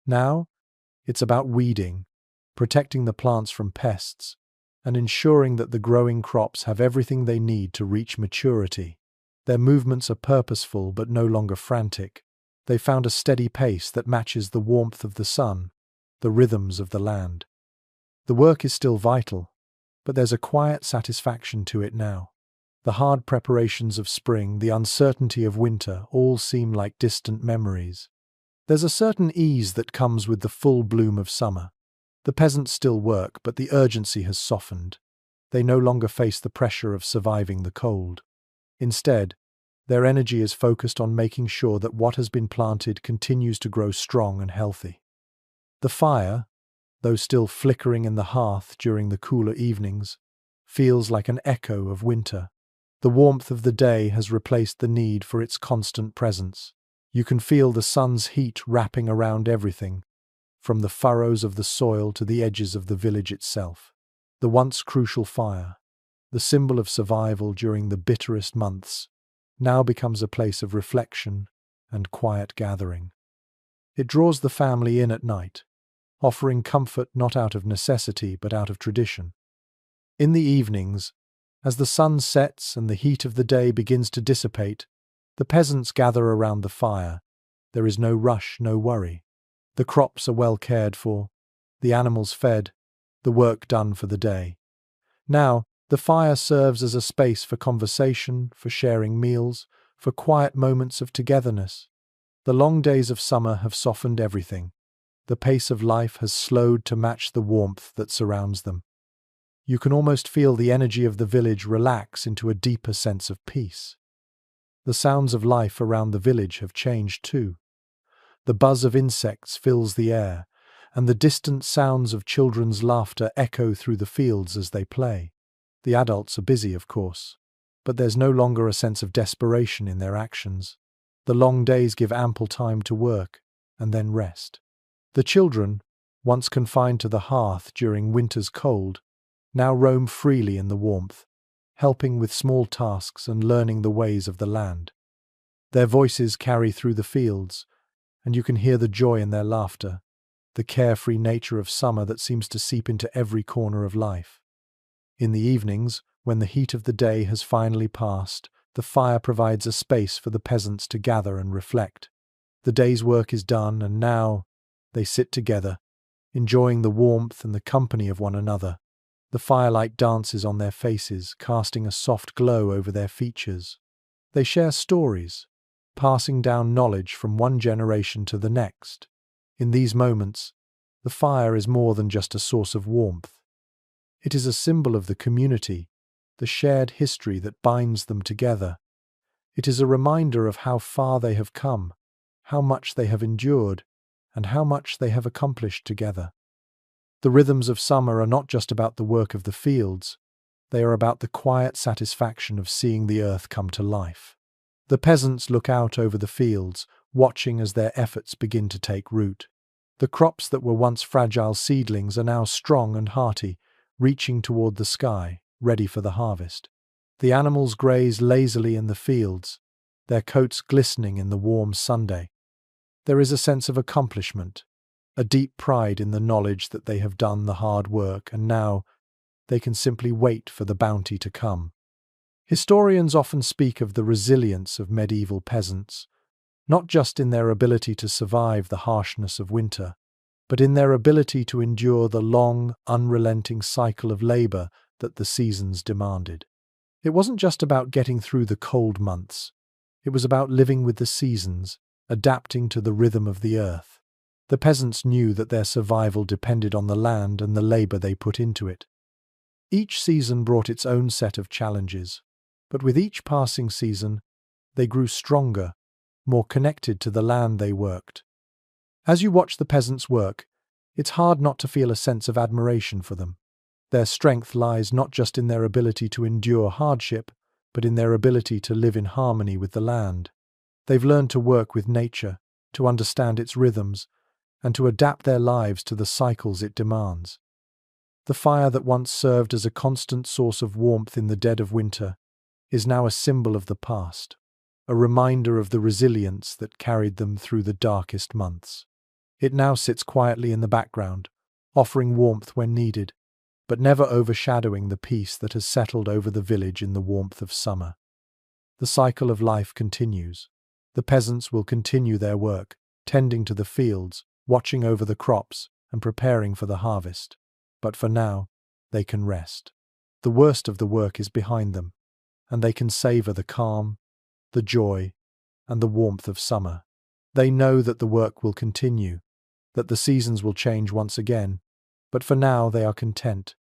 Now, it's about weeding, protecting the plants from pests, and ensuring that the growing crops have everything they need to reach maturity. Their movements are purposeful but no longer frantic. They found a steady pace that matches the warmth of the sun, the rhythms of the land. The work is still vital, but there's a quiet satisfaction to it now. The hard preparations of spring, the uncertainty of winter, all seem like distant memories. There's a certain ease that comes with the full bloom of summer. The peasants still work, but the urgency has softened. They no longer face the pressure of surviving the cold. Instead, their energy is focused on making sure that what has been planted continues to grow strong and healthy. The fire, though still flickering in the hearth during the cooler evenings, feels like an echo of winter. The warmth of the day has replaced the need for its constant presence. You can feel the sun's heat wrapping around everything, from the furrows of the soil to the edges of the village itself. The once crucial fire, the symbol of survival during the bitterest months, now becomes a place of reflection and quiet gathering. It draws the family in at night, offering comfort not out of necessity but out of tradition. In the evenings, as the sun sets and the heat of the day begins to dissipate, the peasants gather around the fire. There is no rush, no worry. The crops are well cared for, the animals fed, the work done for the day. Now, the fire serves as a space for conversation, for sharing meals, for quiet moments of togetherness. The long days of summer have softened everything. The pace of life has slowed to match the warmth that surrounds them. You can almost feel the energy of the village relax into a deeper sense of peace. The sounds of life around the village have changed too. The buzz of insects fills the air, and the distant sounds of children's laughter echo through the fields as they play. The adults are busy, of course, but there's no longer a sense of desperation in their actions. The long days give ample time to work and then rest. The children, once confined to the hearth during winter's cold, now roam freely in the warmth, helping with small tasks and learning the ways of the land. Their voices carry through the fields, and you can hear the joy in their laughter, the carefree nature of summer that seems to seep into every corner of life. In the evenings, when the heat of the day has finally passed, the fire provides a space for the peasants to gather and reflect. The day's work is done, and now they sit together, enjoying the warmth and the company of one another. The firelight dances on their faces, casting a soft glow over their features. They share stories, passing down knowledge from one generation to the next. In these moments, the fire is more than just a source of warmth. It is a symbol of the community, the shared history that binds them together. It is a reminder of how far they have come, how much they have endured, and how much they have accomplished together. The rhythms of summer are not just about the work of the fields, they are about the quiet satisfaction of seeing the earth come to life. The peasants look out over the fields, watching as their efforts begin to take root. The crops that were once fragile seedlings are now strong and hearty, reaching toward the sky, ready for the harvest. The animals graze lazily in the fields, their coats glistening in the warm Sunday. There is a sense of accomplishment, a deep pride in the knowledge that they have done the hard work, and now they can simply wait for the bounty to come. Historians often speak of the resilience of medieval peasants, not just in their ability to survive the harshness of winter, but in their ability to endure the long, unrelenting cycle of labor that the seasons demanded. It wasn't just about getting through the cold months. It was about living with the seasons, adapting to the rhythm of the earth. The peasants knew that their survival depended on the land and the labor they put into it. Each season brought its own set of challenges, but with each passing season, they grew stronger, more connected to the land they worked. As you watch the peasants work, it's hard not to feel a sense of admiration for them. Their strength lies not just in their ability to endure hardship, but in their ability to live in harmony with the land. They've learned to work with nature, to understand its rhythms, and to adapt their lives to the cycles it demands. The fire that once served as a constant source of warmth in the dead of winter is now a symbol of the past, a reminder of the resilience that carried them through the darkest months. It now sits quietly in the background, offering warmth when needed, but never overshadowing the peace that has settled over the village in the warmth of summer. The cycle of life continues. The peasants will continue their work, tending to the fields, watching over the crops, and preparing for the harvest. But for now, they can rest. The worst of the work is behind them, and they can savor the calm, the joy, and the warmth of summer. They know that the work will continue, that the seasons will change once again, but for now they are content.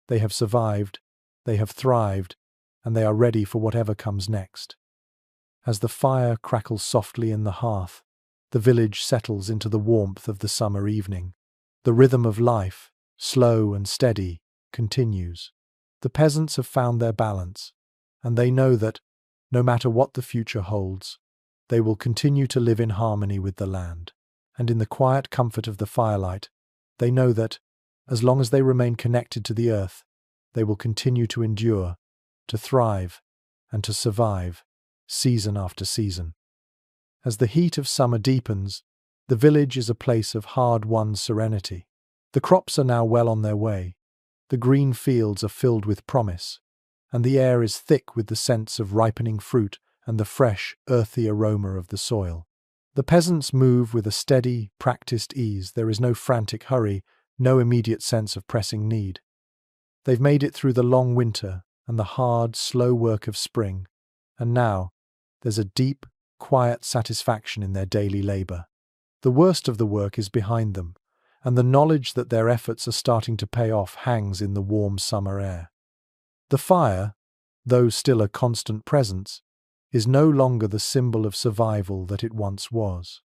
They have survived, they have thrived, and they are ready for whatever comes next. As the fire crackles softly in the hearth, the village settles into the warmth of the summer evening. The rhythm of life, slow and steady, continues. The peasants have found their balance, and they know that, no matter what the future holds, they will continue to live in harmony with the land. And in the quiet comfort of the firelight, they know that, as long as they remain connected to the earth, they will continue to endure, to thrive, and to survive, season after season. As the heat of summer deepens, the village is a place of hard-won serenity. The crops are now well on their way, the green fields are filled with promise, and the air is thick with the scents of ripening fruit and the fresh, earthy aroma of the soil. The peasants move with a steady, practiced ease. There is no frantic hurry, no immediate sense of pressing need. They've made it through the long winter and the hard, slow work of spring, and now there's a deep, quiet satisfaction in their daily labor. The worst of the work is behind them, and the knowledge that their efforts are starting to pay off hangs in the warm summer air. The fire, though still a constant presence, is no longer the symbol of survival that it once was.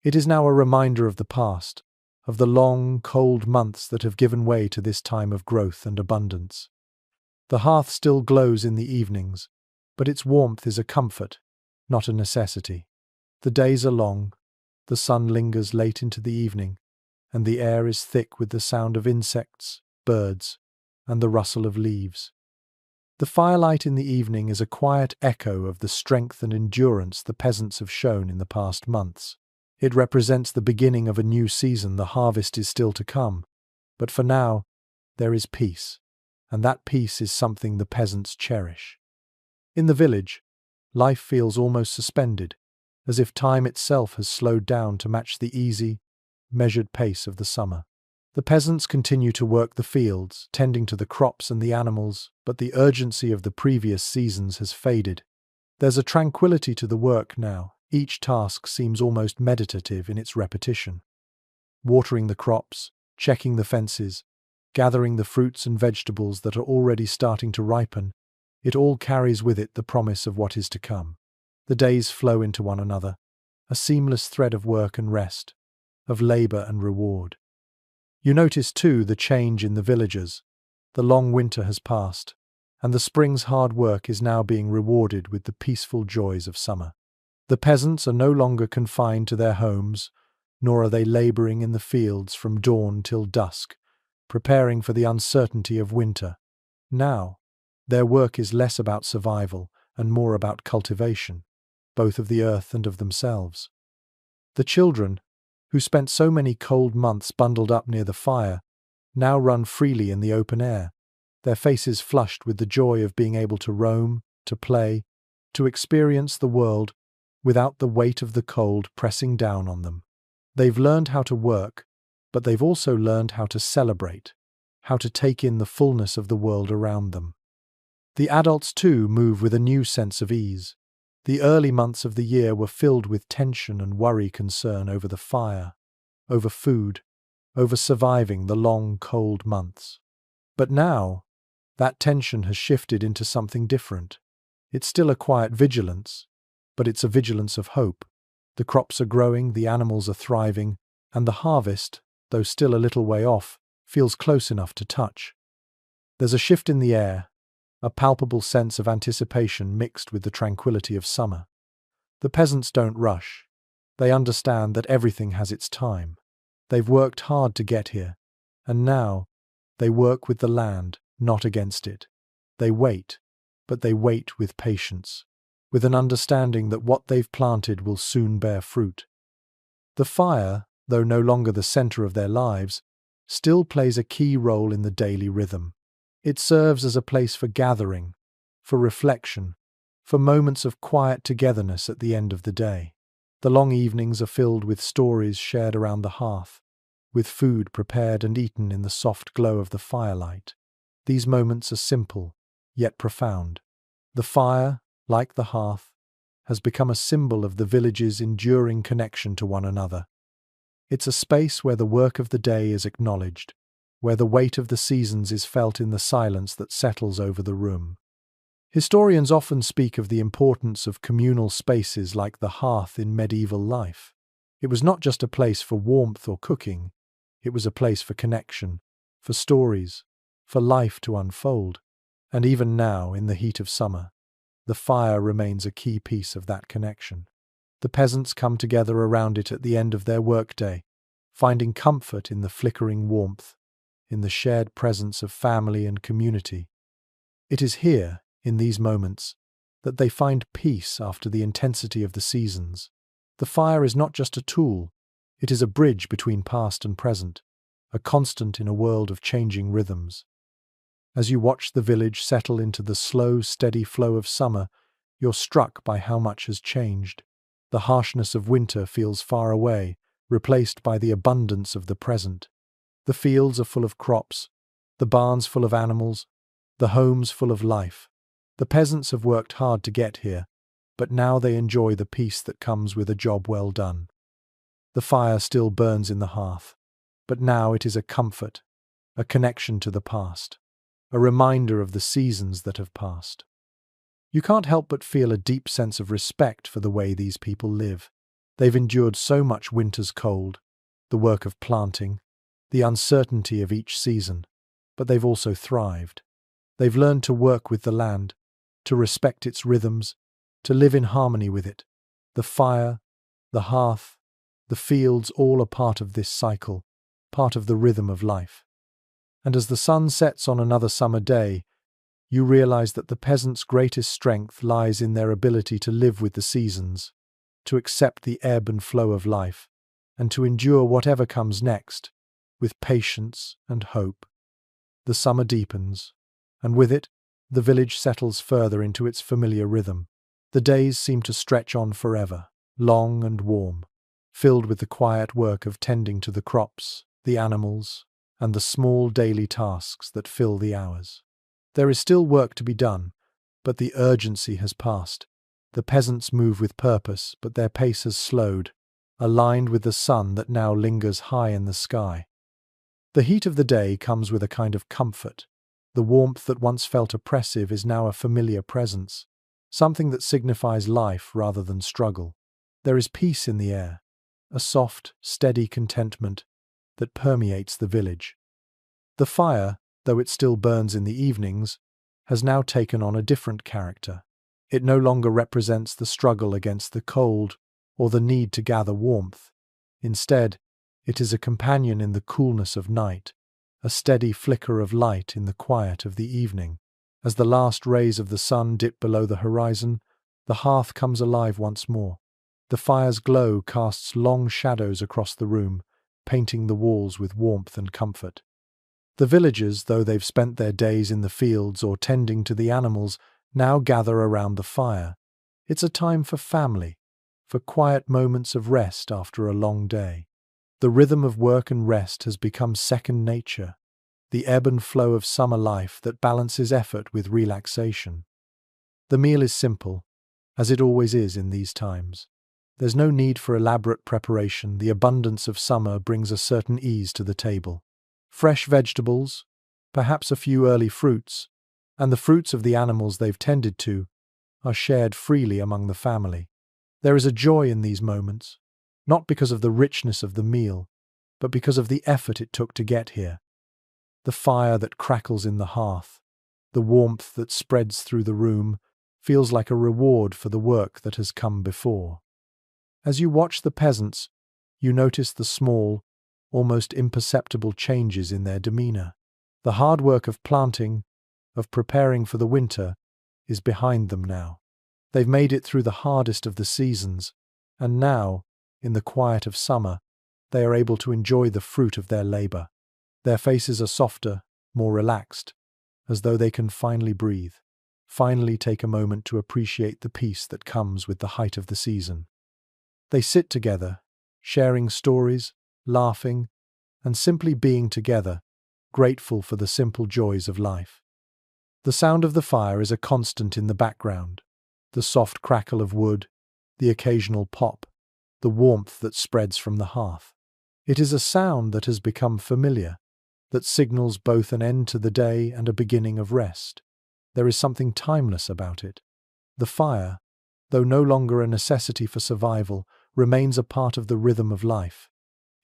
It is now a reminder of the past, of the long, cold months that have given way to this time of growth and abundance. The hearth still glows in the evenings, but its warmth is a comfort, not a necessity. The days are long, the sun lingers late into the evening, and the air is thick with the sound of insects, birds, and the rustle of leaves. The firelight in the evening is a quiet echo of the strength and endurance the peasants have shown in the past months. It represents the beginning of a new season. The harvest is still to come, but for now, there is peace, and that peace is something the peasants cherish. In the village, life feels almost suspended, as if time itself has slowed down to match the easy, measured pace of the summer. The peasants continue to work the fields, tending to the crops and the animals, but the urgency of the previous seasons has faded. There's a tranquility to the work now. Each task seems almost meditative in its repetition. Watering the crops, checking the fences, gathering the fruits and vegetables that are already starting to ripen, it all carries with it the promise of what is to come. The days flow into one another, a seamless thread of work and rest, of labor and reward. You notice, too, the change in the villagers. The long winter has passed, and the spring's hard work is now being rewarded with the peaceful joys of summer. The peasants are no longer confined to their homes, nor are they laboring in the fields from dawn till dusk, preparing for the uncertainty of winter. Now, their work is less about survival and more about cultivation, both of the earth and of themselves. The children, who spent so many cold months bundled up near the fire, now run freely in the open air, their faces flushed with the joy of being able to roam, to play, to experience the world without the weight of the cold pressing down on them. They've learned how to work, but they've also learned how to celebrate, how to take in the fullness of the world around them. The adults, too, move with a new sense of ease. The early months of the year were filled with tension and concern over the fire, over food, over surviving the long, cold months. But now, that tension has shifted into something different. It's still a quiet vigilance, but it's a vigilance of hope. The crops are growing, the animals are thriving, and the harvest, though still a little way off, feels close enough to touch. There's a shift in the air, a palpable sense of anticipation mixed with the tranquility of summer. The peasants don't rush. They understand that everything has its time. They've worked hard to get here, and now they work with the land, not against it. They wait, but they wait with patience, with an understanding that what they've planted will soon bear fruit. The fire, though no longer the center of their lives, still plays a key role in the daily rhythm. It serves as a place for gathering, for reflection, for moments of quiet togetherness at the end of the day. The long evenings are filled with stories shared around the hearth, with food prepared and eaten in the soft glow of the firelight. These moments are simple, yet profound. The fire, like the hearth, has become a symbol of the village's enduring connection to one another. It's a space where the work of the day is acknowledged, where the weight of the seasons is felt in the silence that settles over the room. Historians often speak of the importance of communal spaces like the hearth in medieval life. It was not just a place for warmth or cooking, it was a place for connection, for stories, for life to unfold. And even now, in the heat of summer, the fire remains a key piece of that connection. The peasants come together around it at the end of their workday, finding comfort in the flickering warmth, in the shared presence of family and community. It is here, in these moments, that they find peace after the intensity of the seasons. The fire is not just a tool, it is a bridge between past and present, a constant in a world of changing rhythms. As you watch the village settle into the slow, steady flow of summer, you're struck by how much has changed. The harshness of winter feels far away, replaced by the abundance of the present. The fields are full of crops, the barns full of animals, the homes full of life. The peasants have worked hard to get here, but now they enjoy the peace that comes with a job well done. The fire still burns in the hearth, but now it is a comfort, a connection to the past, a reminder of the seasons that have passed. You can't help but feel a deep sense of respect for the way these people live. They've endured so much winter's cold, the work of planting, the uncertainty of each season, but they've also thrived. They've learned to work with the land, to respect its rhythms, to live in harmony with it. The fire, the hearth, the fields all are part of this cycle, part of the rhythm of life. And as the sun sets on another summer day, you realize that the peasants' greatest strength lies in their ability to live with the seasons, to accept the ebb and flow of life, and to endure whatever comes next, with patience and hope. The summer deepens, and with it, the village settles further into its familiar rhythm. The days seem to stretch on forever, long and warm, filled with the quiet work of tending to the crops, the animals, and the small daily tasks that fill the hours. There is still work to be done, but the urgency has passed. The peasants move with purpose, but their pace has slowed, aligned with the sun that now lingers high in the sky. The heat of the day comes with a kind of comfort. The warmth that once felt oppressive is now a familiar presence, something that signifies life rather than struggle. There is peace in the air, a soft, steady contentment that permeates the village. The fire, though it still burns in the evenings, has now taken on a different character. It no longer represents the struggle against the cold or the need to gather warmth. Instead, it is a companion in the coolness of night, a steady flicker of light in the quiet of the evening. As the last rays of the sun dip below the horizon, the hearth comes alive once more. The fire's glow casts long shadows across the room, painting the walls with warmth and comfort. The villagers, though they've spent their days in the fields or tending to the animals, now gather around the fire. It's a time for family, for quiet moments of rest after a long day. The rhythm of work and rest has become second nature, the ebb and flow of summer life that balances effort with relaxation. The meal is simple, as it always is in these times. There's no need for elaborate preparation. The abundance of summer brings a certain ease to the table. Fresh vegetables, perhaps a few early fruits, and the fruits of the animals they've tended to, are shared freely among the family. There is a joy in these moments, not because of the richness of the meal, but because of the effort it took to get here. The fire that crackles in the hearth, the warmth that spreads through the room, feels like a reward for the work that has come before. As you watch the peasants, you notice the small, almost imperceptible changes in their demeanor. The hard work of planting, of preparing for the winter, is behind them now. They've made it through the hardest of the seasons, and now, in the quiet of summer, they are able to enjoy the fruit of their labor. Their faces are softer, more relaxed, as though they can finally breathe, finally take a moment to appreciate the peace that comes with the height of the season. They sit together, sharing stories, laughing, and simply being together, grateful for the simple joys of life. The sound of the fire is a constant in the background, the soft crackle of wood, the occasional pop, the warmth that spreads from the hearth. It is a sound that has become familiar, that signals both an end to the day and a beginning of rest. There is something timeless about it. The fire, though no longer a necessity for survival, remains a part of the rhythm of life.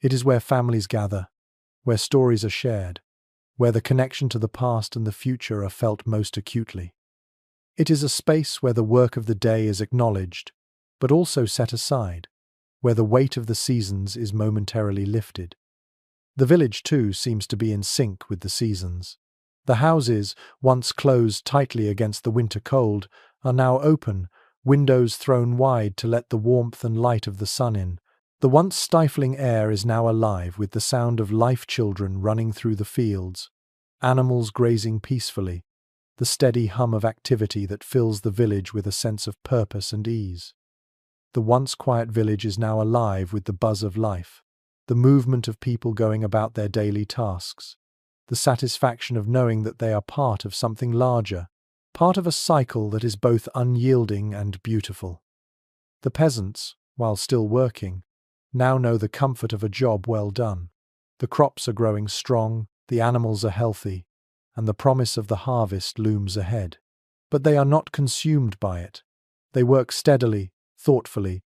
It is where families gather, where stories are shared, where the connection to the past and the future are felt most acutely. It is a space where the work of the day is acknowledged, but also set aside, where the weight of the seasons is momentarily lifted. The village, too, seems to be in sync with the seasons. The houses, once closed tightly against the winter cold, are now open, windows thrown wide to let the warmth and light of the sun in. The once stifling air is now alive with the sound of life children running through the fields, animals grazing peacefully, the steady hum of activity that fills the village with a sense of purpose and ease. The once quiet village is now alive with the buzz of life, the movement of people going about their daily tasks, the satisfaction of knowing that they are part of something larger, part of a cycle that is both unyielding and beautiful. The peasants, while still working, now know the comfort of a job well done. The crops are growing strong, the animals are healthy, and the promise of the harvest looms ahead. But they are not consumed by it. They work steadily, thoughtfully,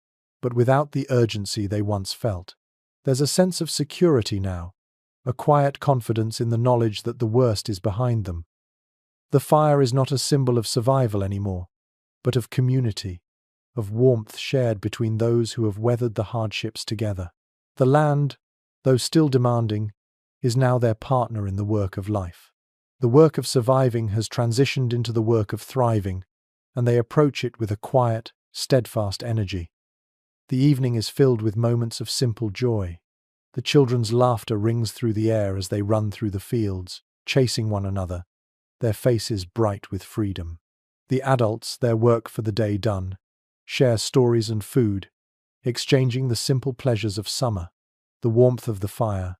but without the urgency they once felt. There's a sense of security now, a quiet confidence in the knowledge that the worst is behind them. The fire is not a symbol of survival anymore, but of community, of warmth shared between those who have weathered the hardships together. The land, though still demanding, is now their partner in the work of life. The work of surviving has transitioned into the work of thriving, and they approach it with a quiet, steadfast energy. The evening is filled with moments of simple joy. The children's laughter rings through the air as they run through the fields, chasing one another, their faces bright with freedom. The adults, their work for the day done, share stories and food, exchanging the simple pleasures of summer. The warmth of the fire,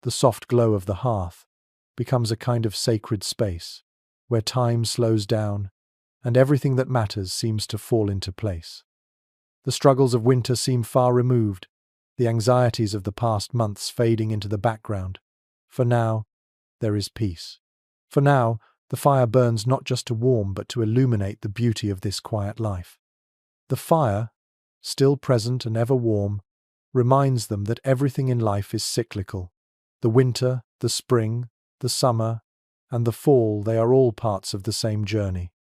the soft glow of the hearth, becomes a kind of sacred space, where time slows down and everything that matters seems to fall into place. The struggles of winter seem far removed, the anxieties of the past months fading into the background. For now, there is peace. For now, the fire burns not just to warm but to illuminate the beauty of this quiet life. The fire, still present and ever warm, reminds them that everything in life is cyclical. The winter, the spring, the summer, and the fall, they are all parts of the same journey.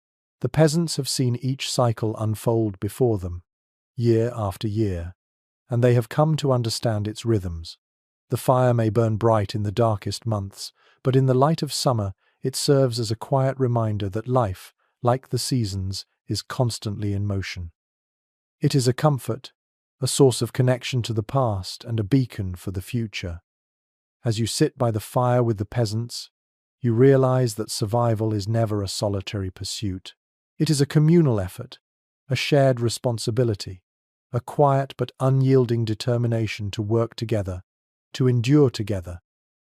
The peasants have seen each cycle unfold before them, year after year, and they have come to understand its rhythms. The fire may burn bright in the darkest months, but in the light of summer it serves as a quiet reminder that life, like the seasons, is constantly in motion. It is a comfort, a source of connection to the past and a beacon for the future. As you sit by the fire with the peasants, you realize that survival is never a solitary pursuit. It is a communal effort, a shared responsibility, a quiet but unyielding determination to work together, to endure together,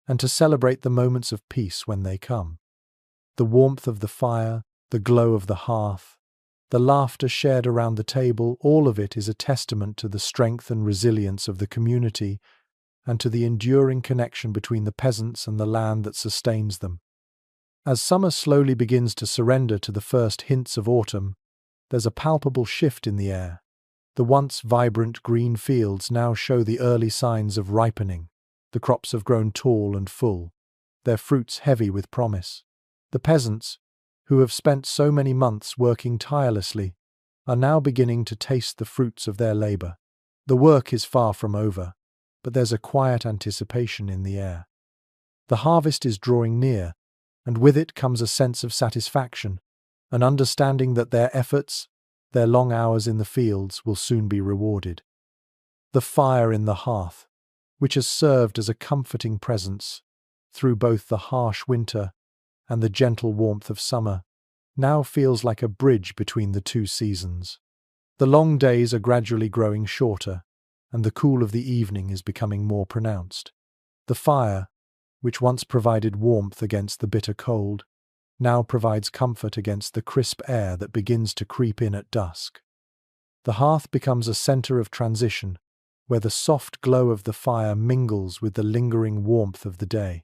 and to celebrate the moments of peace when they come. The warmth of the fire, the glow of the hearth, the laughter shared around the table, all of it is a testament to the strength and resilience of the community and to the enduring connection between the peasants and the land that sustains them. As summer slowly begins to surrender to the first hints of autumn, there's a palpable shift in the air. The once vibrant green fields now show the early signs of ripening. The crops have grown tall and full, their fruits heavy with promise. The peasants, who have spent so many months working tirelessly, are now beginning to taste the fruits of their labor. The work is far from over, but there's a quiet anticipation in the air. The harvest is drawing near, and with it comes a sense of satisfaction, an understanding that their efforts, their long hours in the fields, will soon be rewarded. The fire in the hearth, which has served as a comforting presence through both the harsh winter and the gentle warmth of summer, now feels like a bridge between the two seasons. The long days are gradually growing shorter, and the cool of the evening is becoming more pronounced. The fire, which once provided warmth against the bitter cold, now provides comfort against the crisp air that begins to creep in at dusk. The hearth becomes a center of transition, where the soft glow of the fire mingles with the lingering warmth of the day.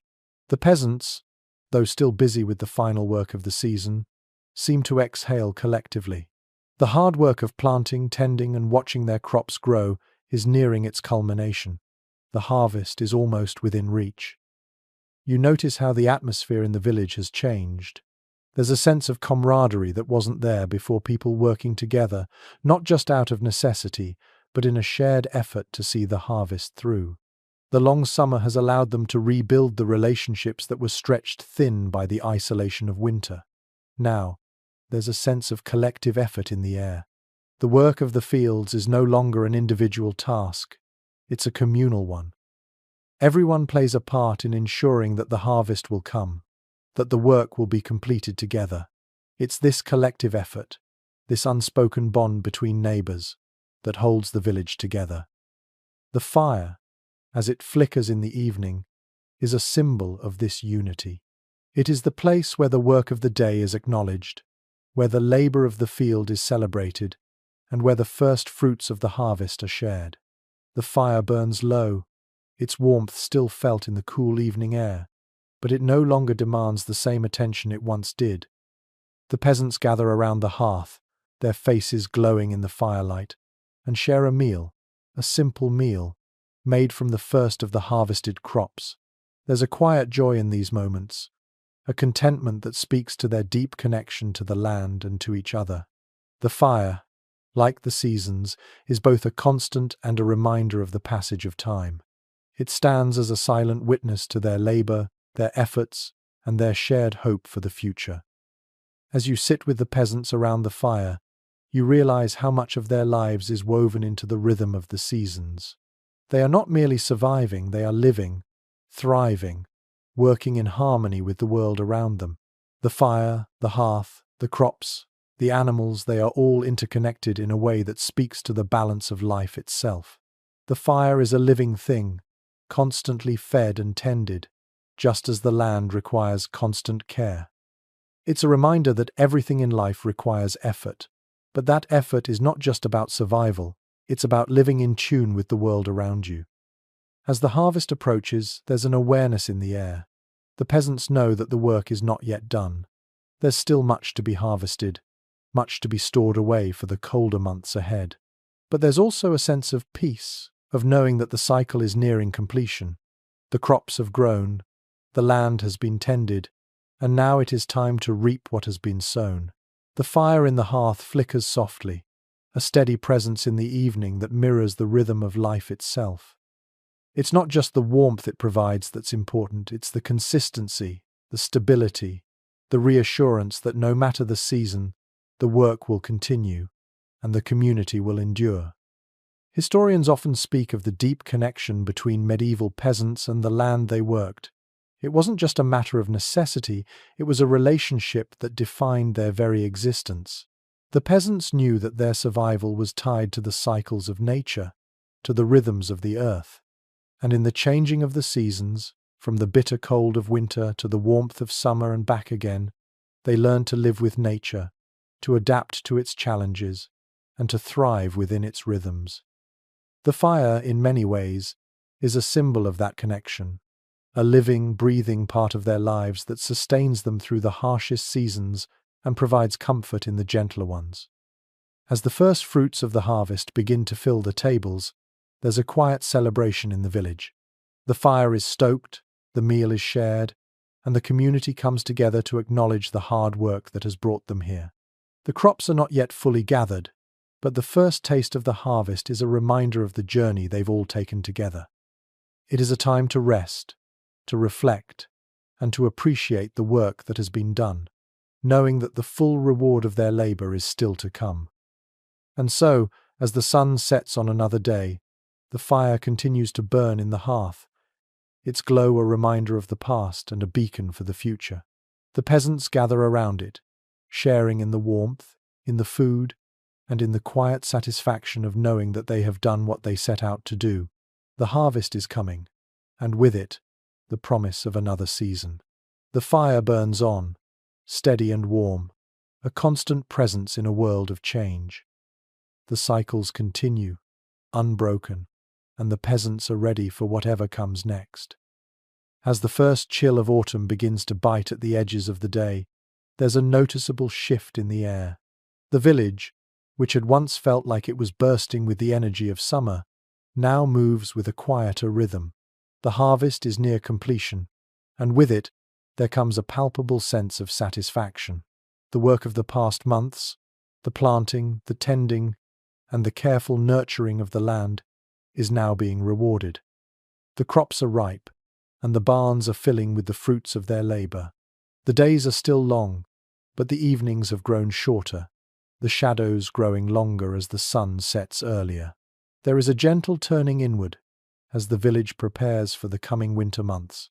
The peasants, though still busy with the final work of the season, seem to exhale collectively. The hard work of planting, tending, and watching their crops grow is nearing its culmination. The harvest is almost within reach. You notice how the atmosphere in the village has changed. There's a sense of camaraderie that wasn't there before, people working together, not just out of necessity, but in a shared effort to see the harvest through. The long summer has allowed them to rebuild the relationships that were stretched thin by the isolation of winter. Now, there's a sense of collective effort in the air. The work of the fields is no longer an individual task, it's a communal one. Everyone plays a part in ensuring that the harvest will come, that the work will be completed together. It's this collective effort, this unspoken bond between neighbors, that holds the village together. The fire, as it flickers in the evening, is a symbol of this unity. It is the place where the work of the day is acknowledged, where the labor of the field is celebrated, and where the first fruits of the harvest are shared. The fire burns low, its warmth still felt in the cool evening air, but it no longer demands the same attention it once did. The peasants gather around the hearth, their faces glowing in the firelight, and share a meal, a simple meal, made from the first of the harvested crops. There's a quiet joy in these moments, a contentment that speaks to their deep connection to the land and to each other. The fire, like the seasons, is both a constant and a reminder of the passage of time. It stands as a silent witness to their labor, their efforts, and their shared hope for the future. As you sit with the peasants around the fire, you realize how much of their lives is woven into the rhythm of the seasons. They are not merely surviving, they are living, thriving, working in harmony with the world around them. The fire, the hearth, the crops, the animals, they are all interconnected in a way that speaks to the balance of life itself. The fire is a living thing, constantly fed and tended, just as the land requires constant care. It's a reminder that everything in life requires effort, but that effort is not just about survival, it's about living in tune with the world around you. As the harvest approaches, there's an awareness in the air. The peasants know that the work is not yet done. There's still much to be harvested, much to be stored away for the colder months ahead. But there's also a sense of peace, of knowing that the cycle is nearing completion. The crops have grown, the land has been tended, and now it is time to reap what has been sown. The fire in the hearth flickers softly, a steady presence in the evening that mirrors the rhythm of life itself. It's not just the warmth it provides that's important, it's the consistency, the stability, the reassurance that no matter the season, the work will continue, and the community will endure. Historians often speak of the deep connection between medieval peasants and the land they worked. It wasn't just a matter of necessity, it was a relationship that defined their very existence. The peasants knew that their survival was tied to the cycles of nature, to the rhythms of the earth, and in the changing of the seasons, from the bitter cold of winter to the warmth of summer and back again, they learned to live with nature, to adapt to its challenges, and to thrive within its rhythms. The fire, in many ways, is a symbol of that connection, a living, breathing part of their lives that sustains them through the harshest seasons and provides comfort in the gentler ones. As the first fruits of the harvest begin to fill the tables, there's a quiet celebration in the village. The fire is stoked, the meal is shared, and the community comes together to acknowledge the hard work that has brought them here. The crops are not yet fully gathered, but the first taste of the harvest is a reminder of the journey they've all taken together. It is a time to rest, to reflect, and to appreciate the work that has been done, knowing that the full reward of their labor is still to come. And so, as the sun sets on another day, the fire continues to burn in the hearth, its glow a reminder of the past and a beacon for the future. The peasants gather around it, sharing in the warmth, in the food, and in the quiet satisfaction of knowing that they have done what they set out to do. The harvest is coming, and with it, the promise of another season. The fire burns on, steady and warm, a constant presence in a world of change. The cycles continue, unbroken, and the peasants are ready for whatever comes next. As the first chill of autumn begins to bite at the edges of the day, there's a noticeable shift in the air. The village, which had once felt like it was bursting with the energy of summer, now moves with a quieter rhythm. The harvest is near completion, and with it, there comes a palpable sense of satisfaction. The work of the past months, the planting, the tending, and the careful nurturing of the land, is now being rewarded. The crops are ripe, and the barns are filling with the fruits of their labor. The days are still long, but the evenings have grown shorter, the shadows growing longer as the sun sets earlier. There is a gentle turning inward as the village prepares for the coming winter months.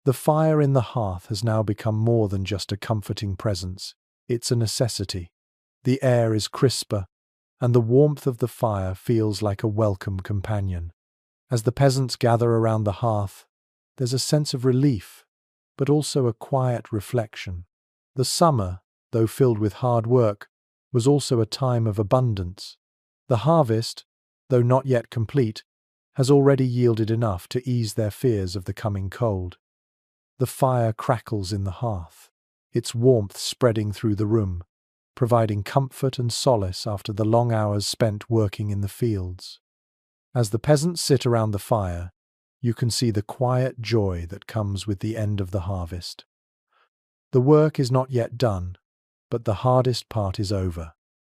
The fire in the hearth has now become more than just a comforting presence, it's a necessity. The air is crisper, and the warmth of the fire feels like a welcome companion. As the peasants gather around the hearth, there's a sense of relief, but also a quiet reflection. The summer, though filled with hard work, was also a time of abundance. The harvest, though not yet complete, has already yielded enough to ease their fears of the coming cold. The fire crackles in the hearth, its warmth spreading through the room, providing comfort and solace after the long hours spent working in the fields. As the peasants sit around the fire, you can see the quiet joy that comes with the end of the harvest. The work is not yet done, but the hardest part is over.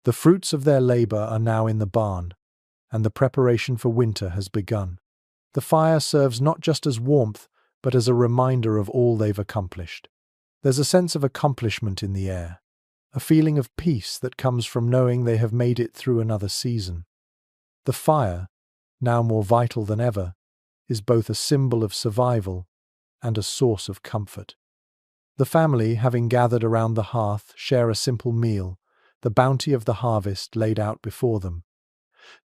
The fruits of their labor are now in the barn, and the preparation for winter has begun. The fire serves not just as warmth, but as a reminder of all they've accomplished. There's a sense of accomplishment in the air, a feeling of peace that comes from knowing they have made it through another season. The fire, now more vital than ever, is both a symbol of survival and a source of comfort. The family, having gathered around the hearth, share a simple meal, the bounty of the harvest laid out before them.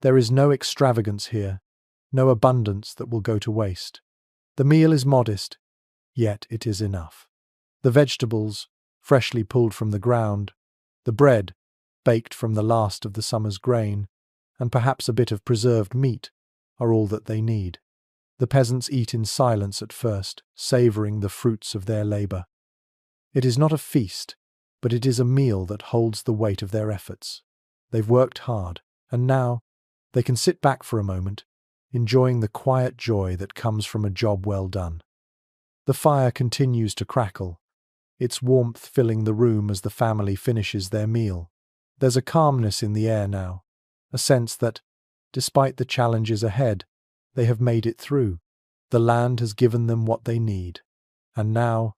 There is no extravagance here, no abundance that will go to waste. The meal is modest, yet it is enough. The vegetables, freshly pulled from the ground, the bread, baked from the last of the summer's grain, and perhaps a bit of preserved meat, are all that they need. The peasants eat in silence at first, savouring the fruits of their labour. It is not a feast, but it is a meal that holds the weight of their efforts. They've worked hard, and now they can sit back for a moment, enjoying the quiet joy that comes from a job well done. The fire continues to crackle, its warmth filling the room as the family finishes their meal. There's a calmness in the air now, a sense that, despite the challenges ahead, they have made it through. The land has given them what they need. And now,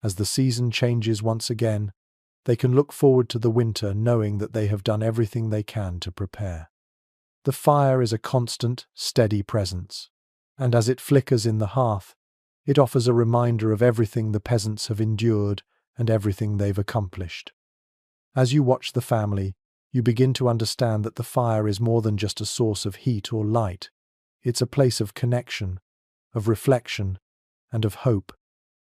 as the season changes once again, they can look forward to the winter knowing that they have done everything they can to prepare. The fire is a constant, steady presence, and as it flickers in the hearth, it offers a reminder of everything the peasants have endured and everything they've accomplished. As you watch the family, you begin to understand that the fire is more than just a source of heat or light. It's a place of connection, of reflection, and of hope.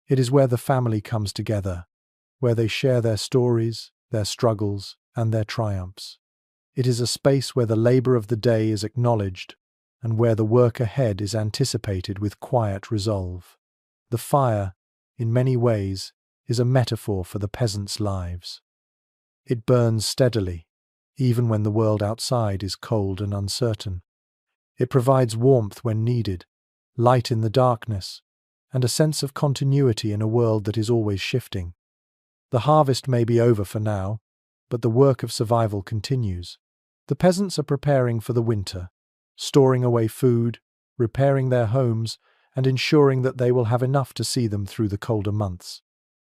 It is where the family comes together, where they share their stories, their struggles, and their triumphs. It is a space where the labor of the day is acknowledged and where the work ahead is anticipated with quiet resolve. The fire, in many ways, is a metaphor for the peasants' lives. It burns steadily, even when the world outside is cold and uncertain. It provides warmth when needed, light in the darkness, and a sense of continuity in a world that is always shifting. The harvest may be over for now, but the work of survival continues. The peasants are preparing for the winter, storing away food, repairing their homes, and ensuring that they will have enough to see them through the colder months.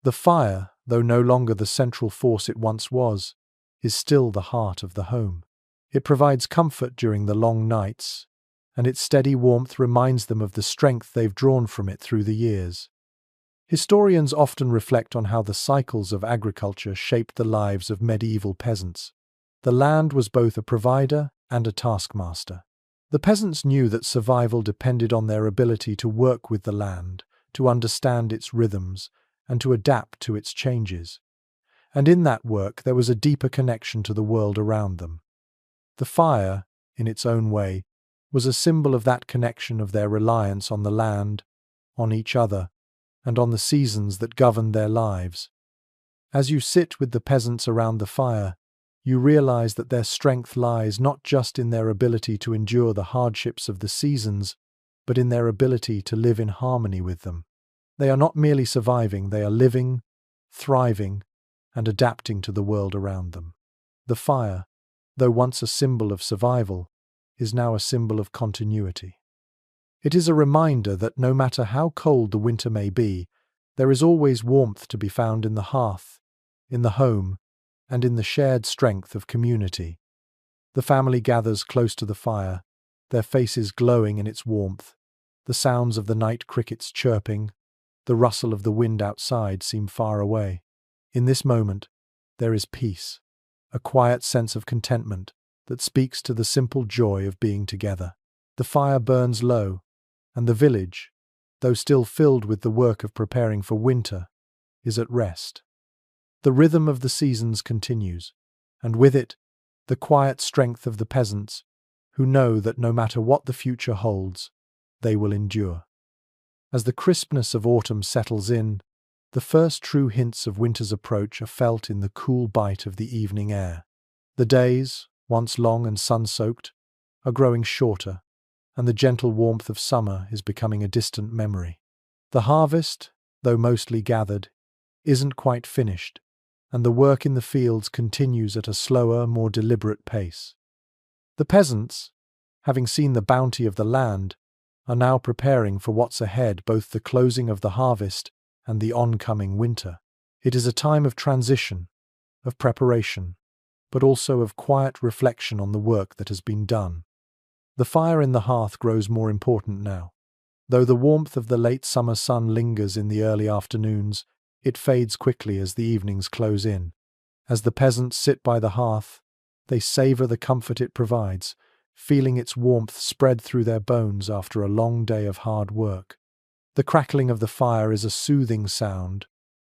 The fire, though no longer the central force it once was, is still the heart of the home. It provides comfort during the long nights, and its steady warmth reminds them of the strength they've drawn from it through the years. Historians often reflect on how the cycles of agriculture shaped the lives of medieval peasants. The land was both a provider and a taskmaster. The peasants knew that survival depended on their ability to work with the land, to understand its rhythms, and to adapt to its changes. And in that work there was a deeper connection to the world around them. The fire, in its own way, was a symbol of that connection, of their reliance on the land, on each other, and on the seasons that governed their lives. As you sit with the peasants around the fire, you realize that their strength lies not just in their ability to endure the hardships of the seasons, but in their ability to live in harmony with them. They are not merely surviving, they are living, thriving, and adapting to the world around them. The fire, though once a symbol of survival, is now a symbol of continuity. It is a reminder that no matter how cold the winter may be, there is always warmth to be found in the hearth, in the home, and in the shared strength of community. The family gathers close to the fire, their faces glowing in its warmth. The sounds of the night crickets chirping, the rustle of the wind outside seem far away. In this moment, there is peace, a quiet sense of contentment that speaks to the simple joy of being together. The fire burns low, and the village, though still filled with the work of preparing for winter, is at rest. The rhythm of the seasons continues, and with it, the quiet strength of the peasants, who know that no matter what the future holds, they will endure. As the crispness of autumn settles in, the first true hints of winter's approach are felt in the cool bite of the evening air. The days, once long and sun-soaked, are growing shorter, and the gentle warmth of summer is becoming a distant memory. The harvest, though mostly gathered, isn't quite finished, and the work in the fields continues at a slower, more deliberate pace. The peasants, having seen the bounty of the land, are now preparing for what's ahead, both the closing of the harvest and the oncoming winter. It is a time of transition, of preparation, but also of quiet reflection on the work that has been done. The fire in the hearth grows more important now. Though the warmth of the late summer sun lingers in the early afternoons, it fades quickly as the evenings close in. As the peasants sit by the hearth, they savor the comfort it provides, feeling its warmth spread through their bones after a long day of hard work. The crackling of the fire is a soothing sound,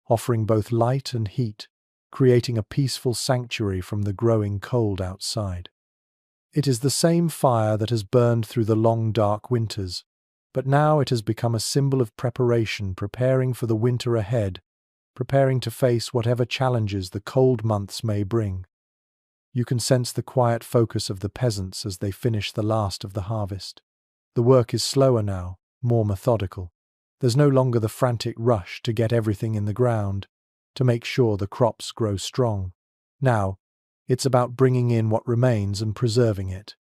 offering both light and heat, creating a peaceful sanctuary from the growing cold outside. It is the same fire that has burned through the long dark winters, but now it has become a symbol of preparation, preparing for the winter ahead, preparing to face whatever challenges the cold months may bring. You can sense the quiet focus of the peasants as they finish the last of the harvest. The work is slower now, more methodical. There's no longer the frantic rush to get everything in the ground, to make sure the crops grow strong. Now, it's about bringing in what remains and preserving it,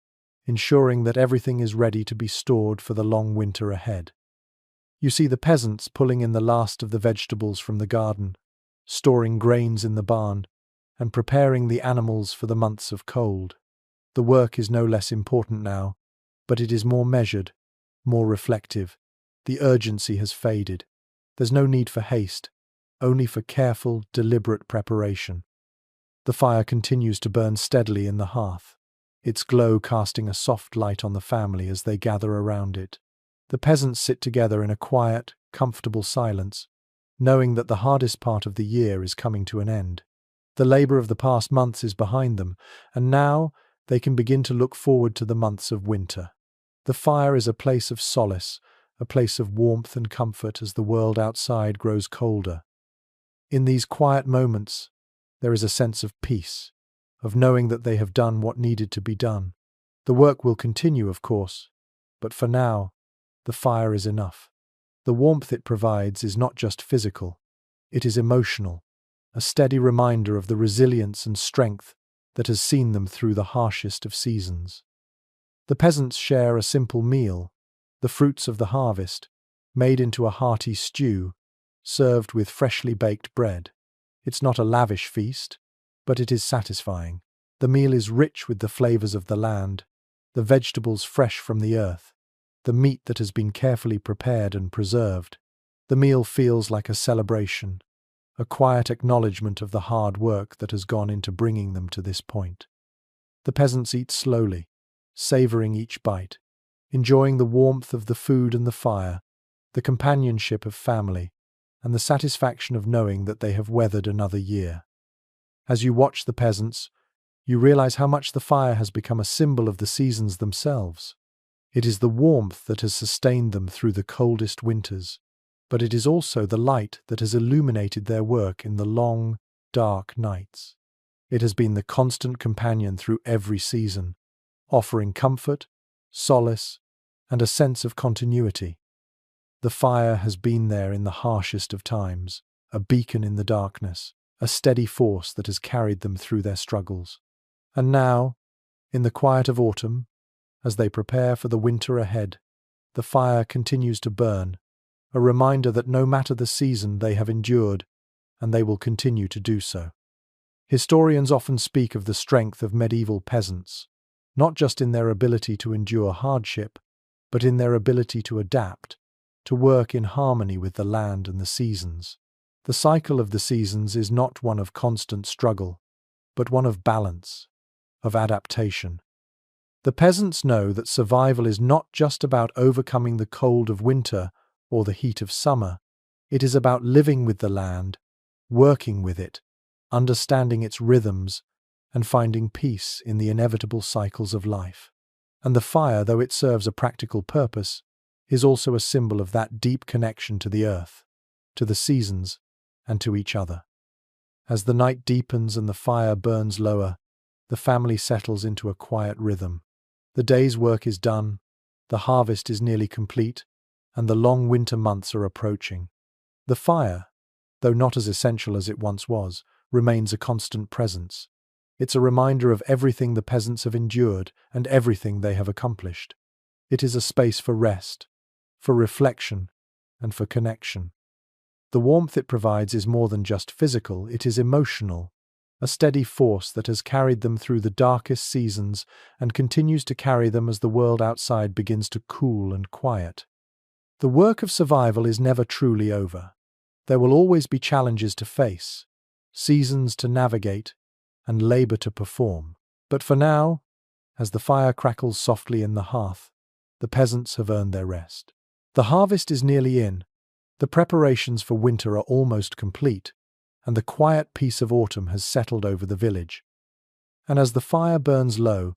ensuring that everything is ready to be stored for the long winter ahead. You see the peasants pulling in the last of the vegetables from the garden, storing grains in the barn, and preparing the animals for the months of cold. The work is no less important now, but it is more measured, more reflective. The urgency has faded. There's no need for haste, only for careful, deliberate preparation. The fire continues to burn steadily in the hearth, its glow casting a soft light on the family as they gather around it. The peasants sit together in a quiet, comfortable silence, knowing that the hardest part of the year is coming to an end. The labor of the past months is behind them, and now they can begin to look forward to the months of winter. The fire is a place of solace, a place of warmth and comfort as the world outside grows colder. In these quiet moments, there is a sense of peace, of knowing that they have done what needed to be done. The work will continue, of course, but for now, the fire is enough. The warmth it provides is not just physical, it is emotional, a steady reminder of the resilience and strength that has seen them through the harshest of seasons. The peasants share a simple meal, the fruits of the harvest, made into a hearty stew, served with freshly baked bread. It's not a lavish feast, but it is satisfying. The meal is rich with the flavors of the land, the vegetables fresh from the earth, the meat that has been carefully prepared and preserved. The meal feels like a celebration, a quiet acknowledgement of the hard work that has gone into bringing them to this point. The peasants eat slowly, savoring each bite, enjoying the warmth of the food and the fire, the companionship of family, and the satisfaction of knowing that they have weathered another year. As you watch the peasants, you realize how much the fire has become a symbol of the seasons themselves. It is the warmth that has sustained them through the coldest winters, but it is also the light that has illuminated their work in the long, dark nights. It has been the constant companion through every season, offering comfort, solace, and a sense of continuity. The fire has been there in the harshest of times, a beacon in the darkness, a steady force that has carried them through their struggles. And now, in the quiet of autumn, as they prepare for the winter ahead, the fire continues to burn, a reminder that no matter the season they have endured, and they will continue to do so. Historians often speak of the strength of medieval peasants, not just in their ability to endure hardship, but in their ability to adapt, to work in harmony with the land and the seasons. The cycle of the seasons is not one of constant struggle, but one of balance, of adaptation. The peasants know that survival is not just about overcoming the cold of winter or the heat of summer. It is about living with the land, working with it, understanding its rhythms, and finding peace in the inevitable cycles of life. And the fire, though it serves a practical purpose, is also a symbol of that deep connection to the earth, to the seasons, and to each other. As the night deepens and the fire burns lower, the family settles into a quiet rhythm. The day's work is done, the harvest is nearly complete, and the long winter months are approaching. The fire, though not as essential as it once was, remains a constant presence. It's a reminder of everything the peasants have endured and everything they have accomplished. It is a space for rest, for reflection, and for connection. The warmth it provides is more than just physical, it is emotional, a steady force that has carried them through the darkest seasons and continues to carry them as the world outside begins to cool and quiet. The work of survival is never truly over. There will always be challenges to face, seasons to navigate, and labor to perform. But for now, as the fire crackles softly in the hearth, the peasants have earned their rest. The harvest is nearly in, the preparations for winter are almost complete, and the quiet peace of autumn has settled over the village. And as the fire burns low,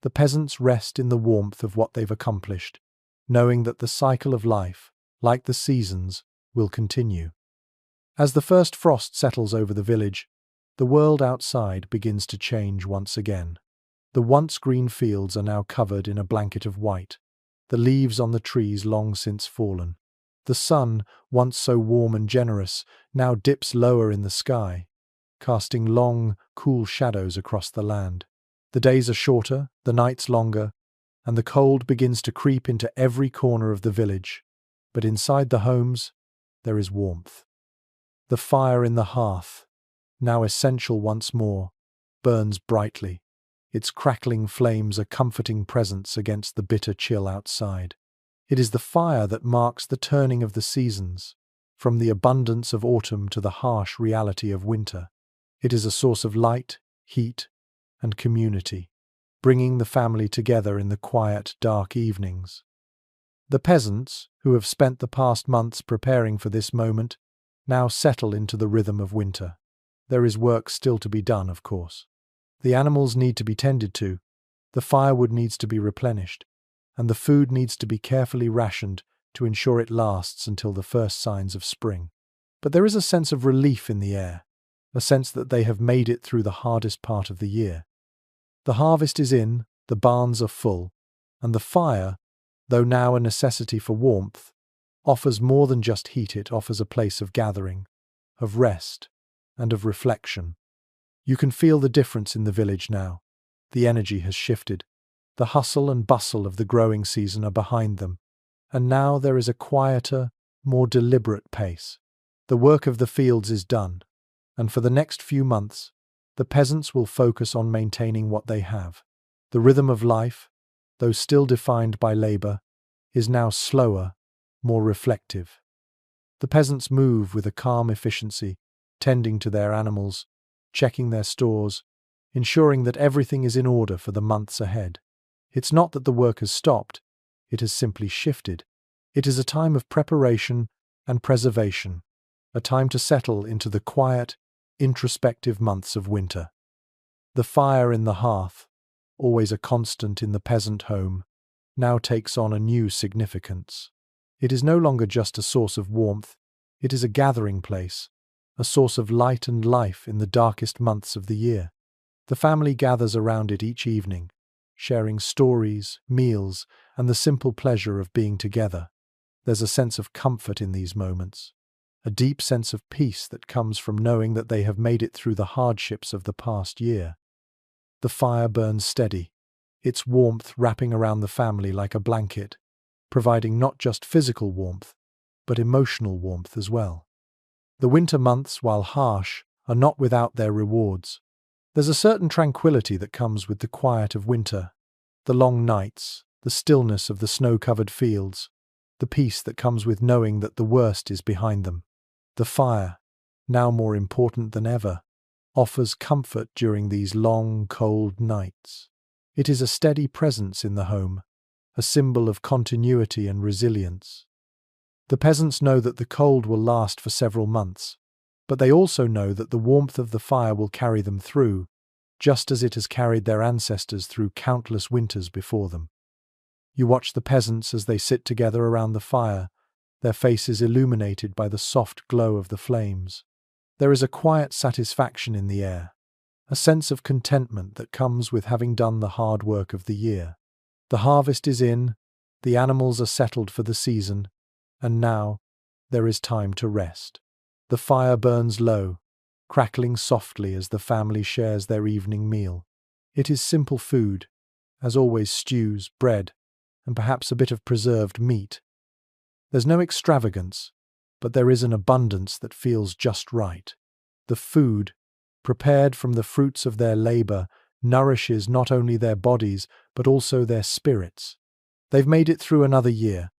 the peasants rest in the warmth of what they've accomplished, knowing that the cycle of life, like the seasons, will continue. As the first frost settles over the village, the world outside begins to change once again. The once green fields are now covered in a blanket of white, the leaves on the trees long since fallen. The sun, once so warm and generous, now dips lower in the sky, casting long, cool shadows across the land. The days are shorter, the nights longer, and the cold begins to creep into every corner of the village. But inside the homes, there is warmth. The fire in the hearth, now essential once more, burns brightly, its crackling flames a comforting presence against the bitter chill outside. It is the fire that marks the turning of the seasons, from the abundance of autumn to the harsh reality of winter. It is a source of light, heat, and community, bringing the family together in the quiet, dark evenings. The peasants, who have spent the past months preparing for this moment, now settle into the rhythm of winter. There is work still to be done, of course. The animals need to be tended to, the firewood needs to be replenished, and the food needs to be carefully rationed to ensure it lasts until the first signs of spring. But there is a sense of relief in the air, a sense that they have made it through the hardest part of the year. The harvest is in, the barns are full, and the fire, though now a necessity for warmth, offers more than just heat. It offers a place of gathering, of rest, and of reflection. You can feel the difference in the village now. The energy has shifted. The hustle and bustle of the growing season are behind them, and now there is a quieter, more deliberate pace. The work of the fields is done, and for the next few months, the peasants will focus on maintaining what they have. The rhythm of life, though still defined by labor, is now slower, more reflective. The peasants move with a calm efficiency, tending to their animals, checking their stores, ensuring that everything is in order for the months ahead. It's not that the work has stopped, it has simply shifted. It is a time of preparation and preservation, a time to settle into the quiet, introspective months of winter. The fire in the hearth, always a constant in the peasant home, now takes on a new significance. It is no longer just a source of warmth, it is a gathering place, a source of light and life in the darkest months of the year. The family gathers around it each evening, sharing stories, meals, and the simple pleasure of being together. There's a sense of comfort in these moments, a deep sense of peace that comes from knowing that they have made it through the hardships of the past year. The fire burns steady, its warmth wrapping around the family like a blanket, providing not just physical warmth, but emotional warmth as well. The winter months, while harsh, are not without their rewards. There's a certain tranquility that comes with the quiet of winter, the long nights, the stillness of the snow-covered fields, the peace that comes with knowing that the worst is behind them. The fire, now more important than ever, offers comfort during these long, cold nights. It is a steady presence in the home, a symbol of continuity and resilience. The peasants know that the cold will last for several months, but they also know that the warmth of the fire will carry them through, just as it has carried their ancestors through countless winters before them. You watch the peasants as they sit together around the fire, their faces illuminated by the soft glow of the flames. There is a quiet satisfaction in the air, a sense of contentment that comes with having done the hard work of the year. The harvest is in, the animals are settled for the season, and now there is time to rest. The fire burns low, crackling softly as the family shares their evening meal. It is simple food, as always stews, bread, and perhaps a bit of preserved meat. There's no extravagance, but there is an abundance that feels just right. The food, prepared from the fruits of their labor, nourishes not only their bodies, but also their spirits. They've made it through another year,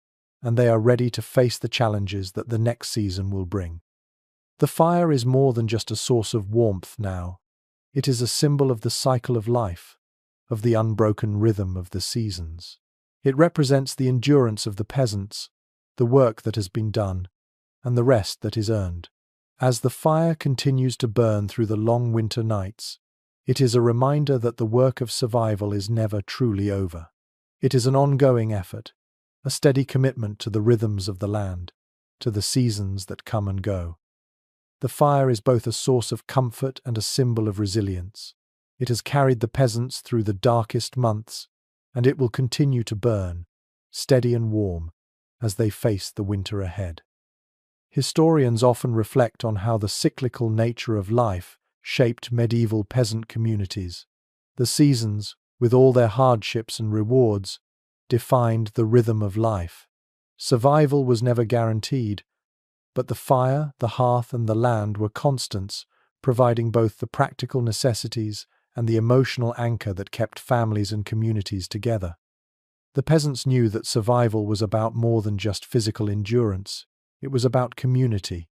and they are ready to face the challenges that the next season will bring. The fire is more than just a source of warmth now. It is a symbol of the cycle of life, of the unbroken rhythm of the seasons. It represents the endurance of the peasants, the work that has been done, and the rest that is earned. As the fire continues to burn through the long winter nights, it is a reminder that the work of survival is never truly over. It is an ongoing effort, a steady commitment to the rhythms of the land, to the seasons that come and go. The fire is both a source of comfort and a symbol of resilience. It has carried the peasants through the darkest months, and it will continue to burn, steady and warm, as they face the winter ahead. Historians often reflect on how the cyclical nature of life shaped medieval peasant communities. The seasons, with all their hardships and rewards, defined the rhythm of life. Survival was never guaranteed, but the fire, the hearth, and the land were constants, providing both the practical necessities and the emotional anchor that kept families and communities together. The peasants knew that survival was about more than just physical endurance. It was about community,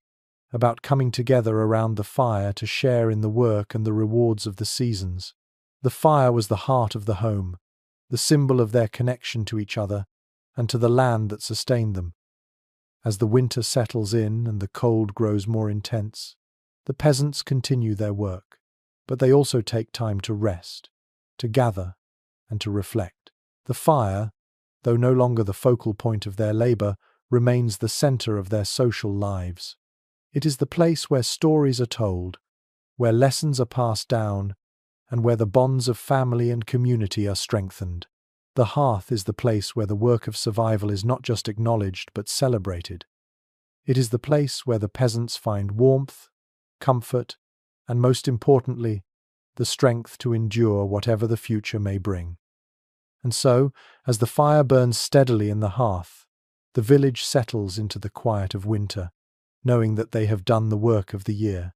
about coming together around the fire to share in the work and the rewards of the seasons. The fire was the heart of the home, the symbol of their connection to each other and to the land that sustained them. As the winter settles in and the cold grows more intense, the peasants continue their work, but they also take time to rest, to gather, and to reflect. The fire, though no longer the focal point of their labor, remains the center of their social lives. It is the place where stories are told, where lessons are passed down, and where the bonds of family and community are strengthened. The hearth is the place where the work of survival is not just acknowledged but celebrated. It is the place where the peasants find warmth, comfort, and most importantly, the strength to endure whatever the future may bring. And so, as the fire burns steadily in the hearth, the village settles into the quiet of winter, knowing that they have done the work of the year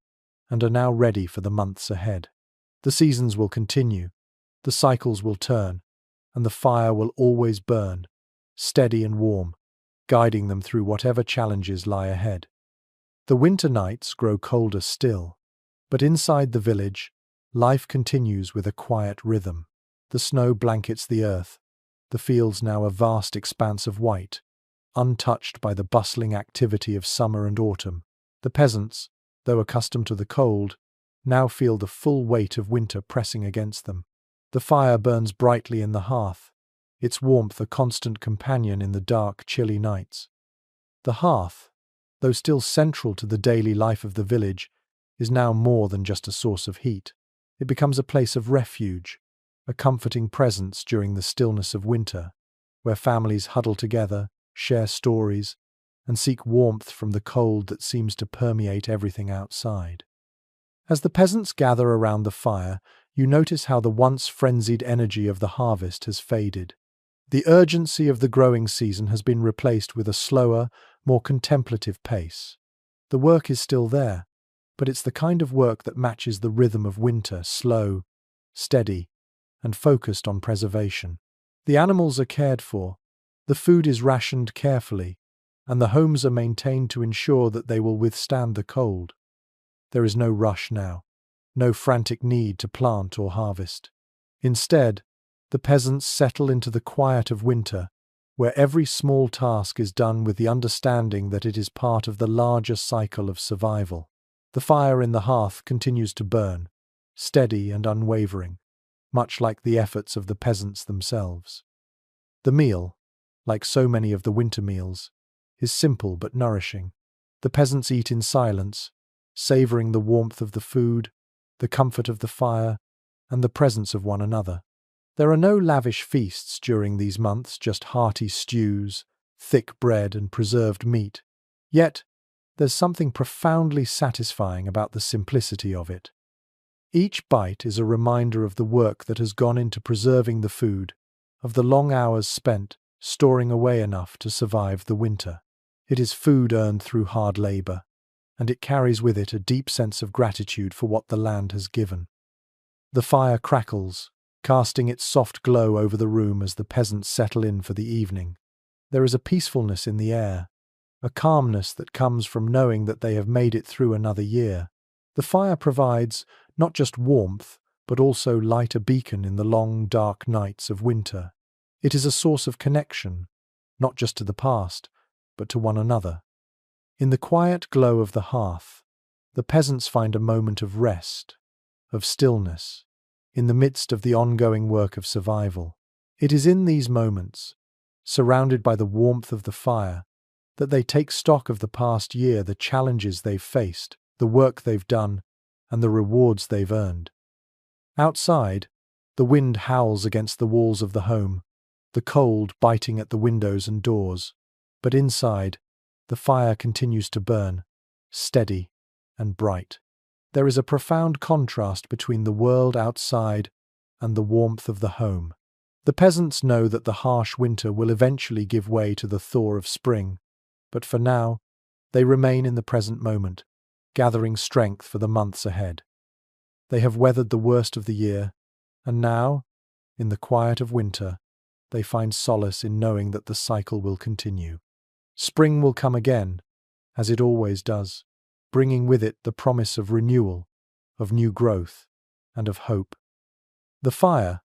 and are now ready for the months ahead. The seasons will continue, the cycles will turn, and the fire will always burn, steady and warm, guiding them through whatever challenges lie ahead. The winter nights grow colder still, but inside the village, life continues with a quiet rhythm. The snow blankets the earth, the fields now a vast expanse of white, untouched by the bustling activity of summer and autumn. The peasants, though accustomed to the cold, now feel the full weight of winter pressing against them. The fire burns brightly in the hearth, its warmth a constant companion in the dark, chilly nights. The hearth, though still central to the daily life of the village, is now more than just a source of heat. It becomes a place of refuge, a comforting presence during the stillness of winter, where families huddle together, share stories, and seek warmth from the cold that seems to permeate everything outside. As the peasants gather around the fire, you notice how the once frenzied energy of the harvest has faded. The urgency of the growing season has been replaced with a slower, more contemplative pace. The work is still there, but it's the kind of work that matches the rhythm of winter, slow, steady, and focused on preservation. The animals are cared for, the food is rationed carefully, and the homes are maintained to ensure that they will withstand the cold. There is no rush now, no frantic need to plant or harvest. Instead, the peasants settle into the quiet of winter, where every small task is done with the understanding that it is part of the larger cycle of survival. The fire in the hearth continues to burn, steady and unwavering, much like the efforts of the peasants themselves. The meal, like so many of the winter meals, is simple but nourishing. The peasants eat in silence, savouring the warmth of the food, the comfort of the fire, and the presence of one another. There are no lavish feasts during these months, just hearty stews, thick bread, and preserved meat. Yet, there's something profoundly satisfying about the simplicity of it. Each bite is a reminder of the work that has gone into preserving the food, of the long hours spent storing away enough to survive the winter. It is food earned through hard labour, and it carries with it a deep sense of gratitude for what the land has given. The fire crackles, casting its soft glow over the room as the peasants settle in for the evening. There is a peacefulness in the air, a calmness that comes from knowing that they have made it through another year. The fire provides not just warmth, but also light a beacon in the long, dark nights of winter. It is a source of connection, not just to the past, but to one another. In the quiet glow of the hearth, the peasants find a moment of rest, of stillness, in the midst of the ongoing work of survival. It is in these moments, surrounded by the warmth of the fire, that they take stock of the past year, the challenges they've faced, the work they've done, and the rewards they've earned. Outside, the wind howls against the walls of the home, the cold biting at the windows and doors. But inside, the fire continues to burn, steady and bright. There is a profound contrast between the world outside and the warmth of the home. The peasants know that the harsh winter will eventually give way to the thaw of spring, but for now, they remain in the present moment, gathering strength for the months ahead. They have weathered the worst of the year, and now, in the quiet of winter, they find solace in knowing that the cycle will continue. Spring will come again, as it always does, bringing with it the promise of renewal, of new growth, and of hope. The fire,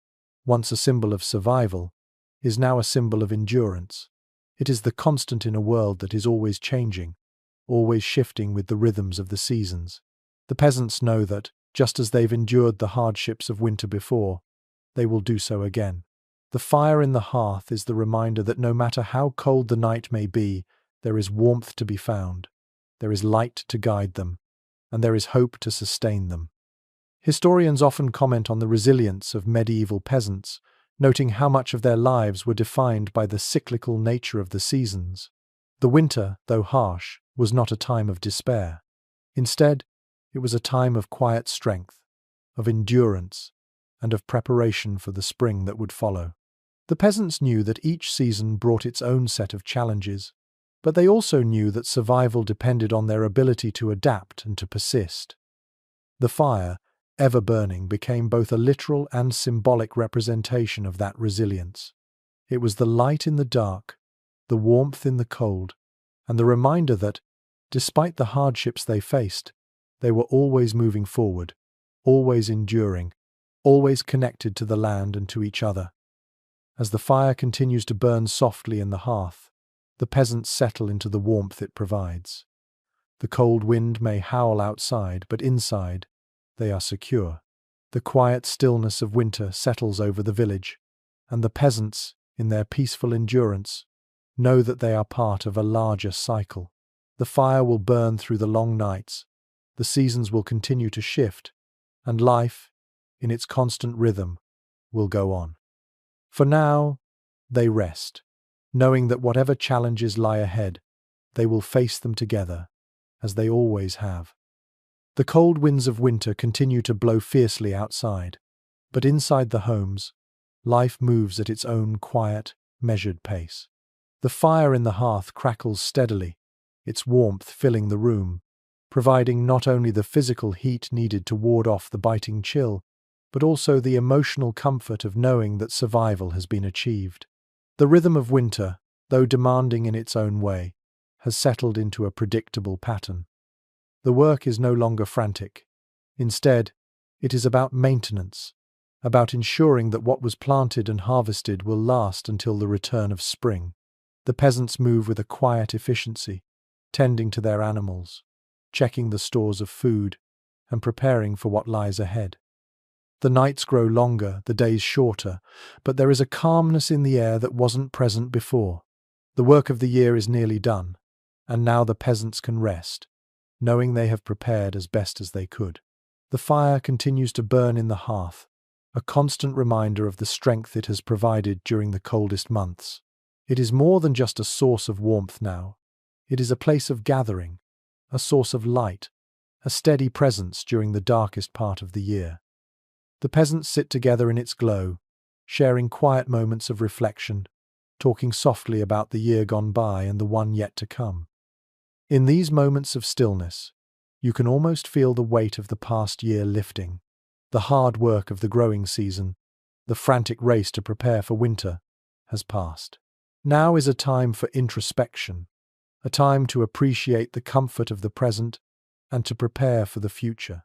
once a symbol of survival, is now a symbol of endurance. It is the constant in a world that is always changing, always shifting with the rhythms of the seasons. The peasants know that, just as they've endured the hardships of winter before, they will do so again. The fire in the hearth is the reminder that no matter how cold the night may be, there is warmth to be found, there is light to guide them, and there is hope to sustain them. Historians often comment on the resilience of medieval peasants, noting how much of their lives were defined by the cyclical nature of the seasons. The winter, though harsh, was not a time of despair. Instead, it was a time of quiet strength, of endurance, and of preparation for the spring that would follow. The peasants knew that each season brought its own set of challenges, but they also knew that survival depended on their ability to adapt and to persist. The fire, ever burning, became both a literal and symbolic representation of that resilience. It was the light in the dark, the warmth in the cold, and the reminder that, despite the hardships they faced, they were always moving forward, always enduring, always connected to the land and to each other. As the fire continues to burn softly in the hearth, the peasants settle into the warmth it provides. The cold wind may howl outside, but inside, they are secure. The quiet stillness of winter settles over the village, and the peasants, in their peaceful endurance, know that they are part of a larger cycle. The fire will burn through the long nights, the seasons will continue to shift, and life, in its constant rhythm, will go on. For now, they rest, knowing that whatever challenges lie ahead, they will face them together, as they always have. The cold winds of winter continue to blow fiercely outside, but inside the homes, life moves at its own quiet, measured pace. The fire in the hearth crackles steadily, its warmth filling the room, providing not only the physical heat needed to ward off the biting chill, but also the emotional comfort of knowing that survival has been achieved. The rhythm of winter, though demanding in its own way, has settled into a predictable pattern. The work is no longer frantic. Instead, it is about maintenance, about ensuring that what was planted and harvested will last until the return of spring. The peasants move with a quiet efficiency, tending to their animals, checking the stores of food, and preparing for what lies ahead. The nights grow longer, the days shorter, but there is a calmness in the air that wasn't present before. The work of the year is nearly done, and now the peasants can rest, knowing they have prepared as best as they could. The fire continues to burn in the hearth, a constant reminder of the strength it has provided during the coldest months. It is more than just a source of warmth now. It is a place of gathering, a source of light, a steady presence during the darkest part of the year. The peasants sit together in its glow, sharing quiet moments of reflection, talking softly about the year gone by and the one yet to come. In these moments of stillness, you can almost feel the weight of the past year lifting. The hard work of the growing season, the frantic race to prepare for winter, has passed. Now is a time for introspection, a time to appreciate the comfort of the present and to prepare for the future.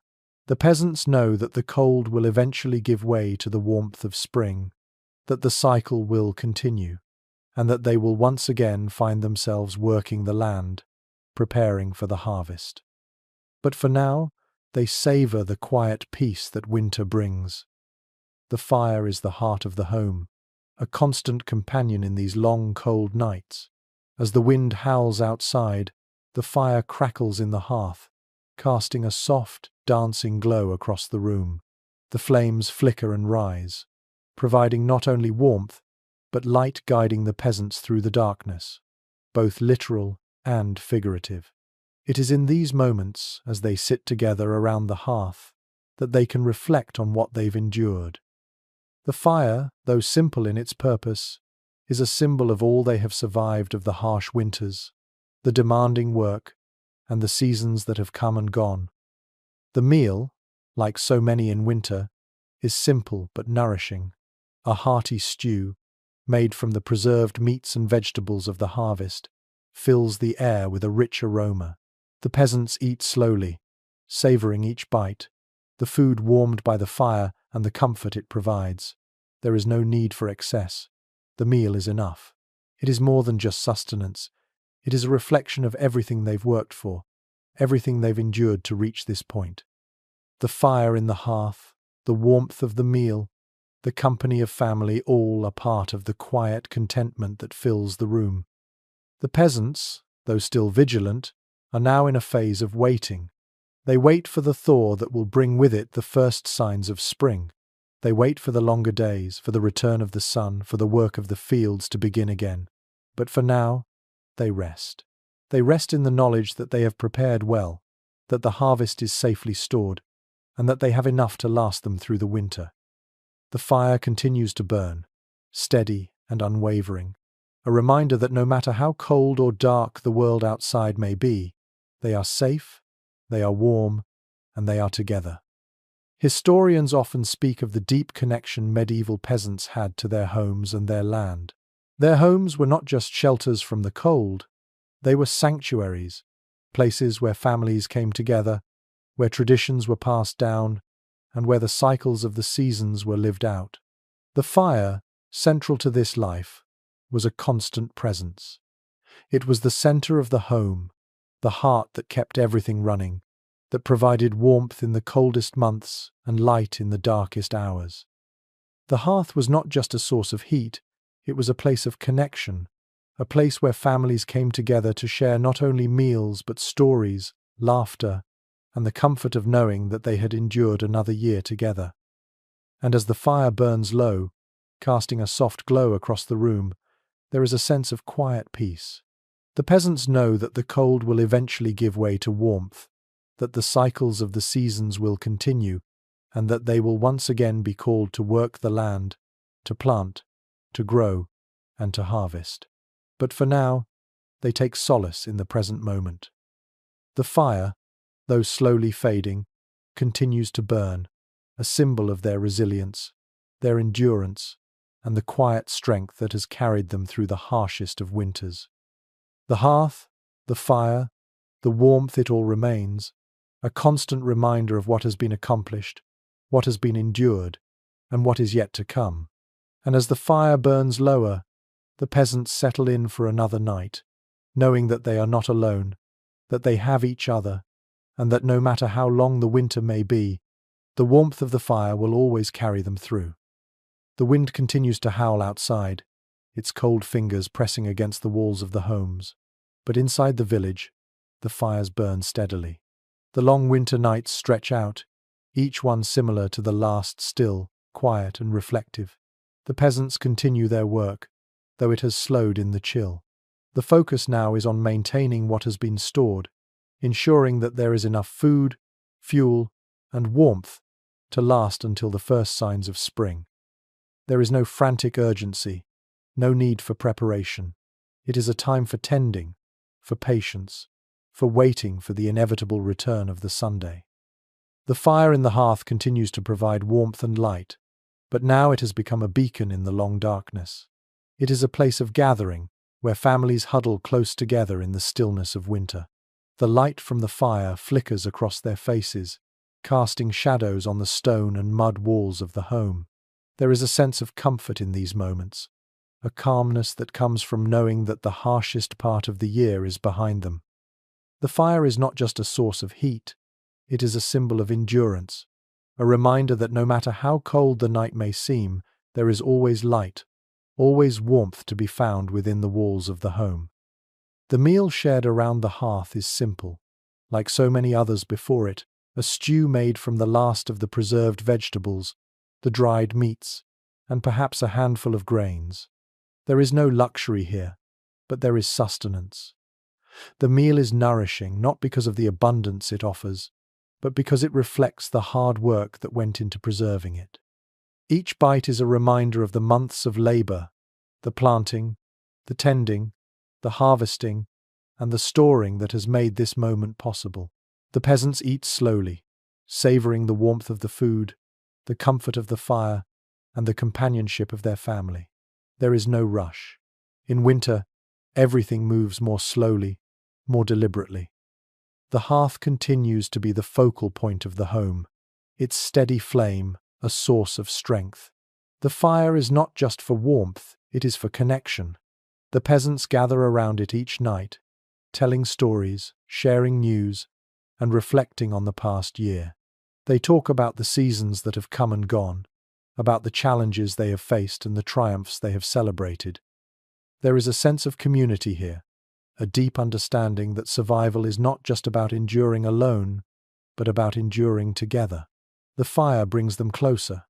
The peasants know that the cold will eventually give way to the warmth of spring, that the cycle will continue, and that they will once again find themselves working the land, preparing for the harvest. But for now, they savor the quiet peace that winter brings. The fire is the heart of the home, a constant companion in these long, cold nights. As the wind howls outside, the fire crackles in the hearth, casting a soft, dancing glow across the room. The flames flicker and rise, providing not only warmth, but light guiding the peasants through the darkness, both literal and figurative. It is in these moments, as they sit together around the hearth, that they can reflect on what they've endured. The fire, though simple in its purpose, is a symbol of all they have survived of the harsh winters, the demanding work, and the seasons that have come and gone. The meal, like so many in winter, is simple but nourishing, a hearty stew, made from the preserved meats and vegetables of the harvest, fills the air with a rich aroma. The peasants eat slowly, savoring each bite, the food warmed by the fire and the comfort it provides. There is no need for excess. The meal is enough. It is more than just sustenance. It is a reflection of everything they've worked for, everything they've endured to reach this point. The fire in the hearth, the warmth of the meal, the company of family, all are part of the quiet contentment that fills the room. The peasants, though still vigilant, are now in a phase of waiting. They wait for the thaw that will bring with it the first signs of spring. They wait for the longer days, for the return of the sun, for the work of the fields to begin again. But for now, they rest. They rest in the knowledge that they have prepared well, that the harvest is safely stored, and that they have enough to last them through the winter. The fire continues to burn, steady and unwavering, a reminder that no matter how cold or dark the world outside may be, they are safe, they are warm, and they are together. Historians often speak of the deep connection medieval peasants had to their homes and their land. Their homes were not just shelters from the cold, they were sanctuaries, places where families came together, where traditions were passed down, and where the cycles of the seasons were lived out. The fire, central to this life, was a constant presence. It was the center of the home, the heart that kept everything running, that provided warmth in the coldest months and light in the darkest hours. The hearth was not just a source of heat, it was a place of connection, a place where families came together to share not only meals but stories, laughter, and the comfort of knowing that they had endured another year together. And as the fire burns low, casting a soft glow across the room, there is a sense of quiet peace. The peasants know that the cold will eventually give way to warmth, that the cycles of the seasons will continue, and that they will once again be called to work the land, to plant, to grow, and to harvest. But for now, they take solace in the present moment. The fire, though slowly fading, continues to burn, a symbol of their resilience, their endurance, and the quiet strength that has carried them through the harshest of winters. The hearth, the fire, the warmth, it all remains, a constant reminder of what has been accomplished, what has been endured, and what is yet to come. And as the fire burns lower, the peasants settle in for another night, knowing that they are not alone, that they have each other, and that no matter how long the winter may be, the warmth of the fire will always carry them through. The wind continues to howl outside, its cold fingers pressing against the walls of the homes. But inside the village, the fires burn steadily. The long winter nights stretch out, each one similar to the last, still, quiet and reflective. The peasants continue their work, though it has slowed in the chill. The focus now is on maintaining what has been stored, ensuring that there is enough food, fuel, and warmth to last until the first signs of spring. There is no frantic urgency, no need for preparation. It is a time for tending, for patience, for waiting for the inevitable return of the Sunday. The fire in the hearth continues to provide warmth and light, but now it has become a beacon in the long darkness. It is a place of gathering, where families huddle close together in the stillness of winter. The light from the fire flickers across their faces, casting shadows on the stone and mud walls of the home. There is a sense of comfort in these moments, a calmness that comes from knowing that the harshest part of the year is behind them. The fire is not just a source of heat, it is a symbol of endurance, a reminder that no matter how cold the night may seem, there is always light, always warmth to be found within the walls of the home. The meal shared around the hearth is simple. Like so many others before it, a stew made from the last of the preserved vegetables, the dried meats, and perhaps a handful of grains. There is no luxury here, but there is sustenance. The meal is nourishing not because of the abundance it offers, but because it reflects the hard work that went into preserving it. Each bite is a reminder of the months of labor, the planting, the tending, the harvesting, and the storing that has made this moment possible. The peasants eat slowly, savoring the warmth of the food, the comfort of the fire, and the companionship of their family. There is no rush. In winter, everything moves more slowly, more deliberately. The hearth continues to be the focal point of the home, its steady flame a source of strength. The fire is not just for warmth, it is for connection. The peasants gather around it each night, telling stories, sharing news, and reflecting on the past year. They talk about the seasons that have come and gone, about the challenges they have faced and the triumphs they have celebrated. There is a sense of community here, a deep understanding that survival is not just about enduring alone, but about enduring together. The fire brings them closer,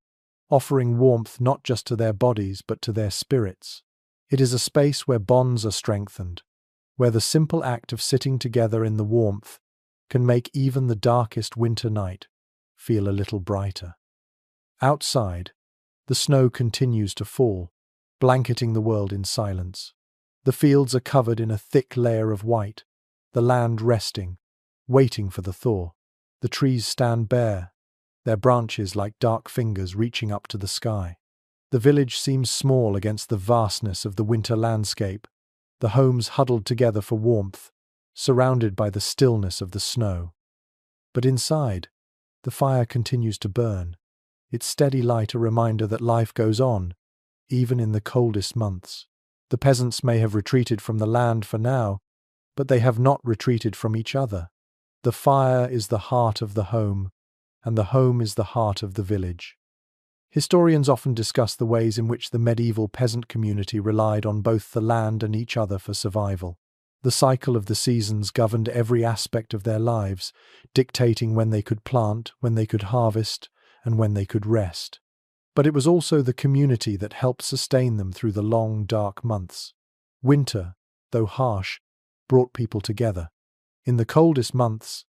offering warmth not just to their bodies but to their spirits. It is a space where bonds are strengthened, where the simple act of sitting together in the warmth can make even the darkest winter night feel a little brighter. Outside, the snow continues to fall, blanketing the world in silence. The fields are covered in a thick layer of white, the land resting, waiting for the thaw. The trees stand bare, their branches like dark fingers reaching up to the sky. The village seems small against the vastness of the winter landscape, the homes huddled together for warmth, surrounded by the stillness of the snow. But inside, the fire continues to burn, its steady light a reminder that life goes on, even in the coldest months. The peasants may have retreated from the land for now, but they have not retreated from each other. The fire is the heart of the home, and the home is the heart of the village. Historians often discuss the ways in which the medieval peasant community relied on both the land and each other for survival. The cycle of the seasons governed every aspect of their lives, dictating when they could plant, when they could harvest, and when they could rest. But it was also the community that helped sustain them through the long, dark months. Winter, though harsh, brought people together. In the coldest months,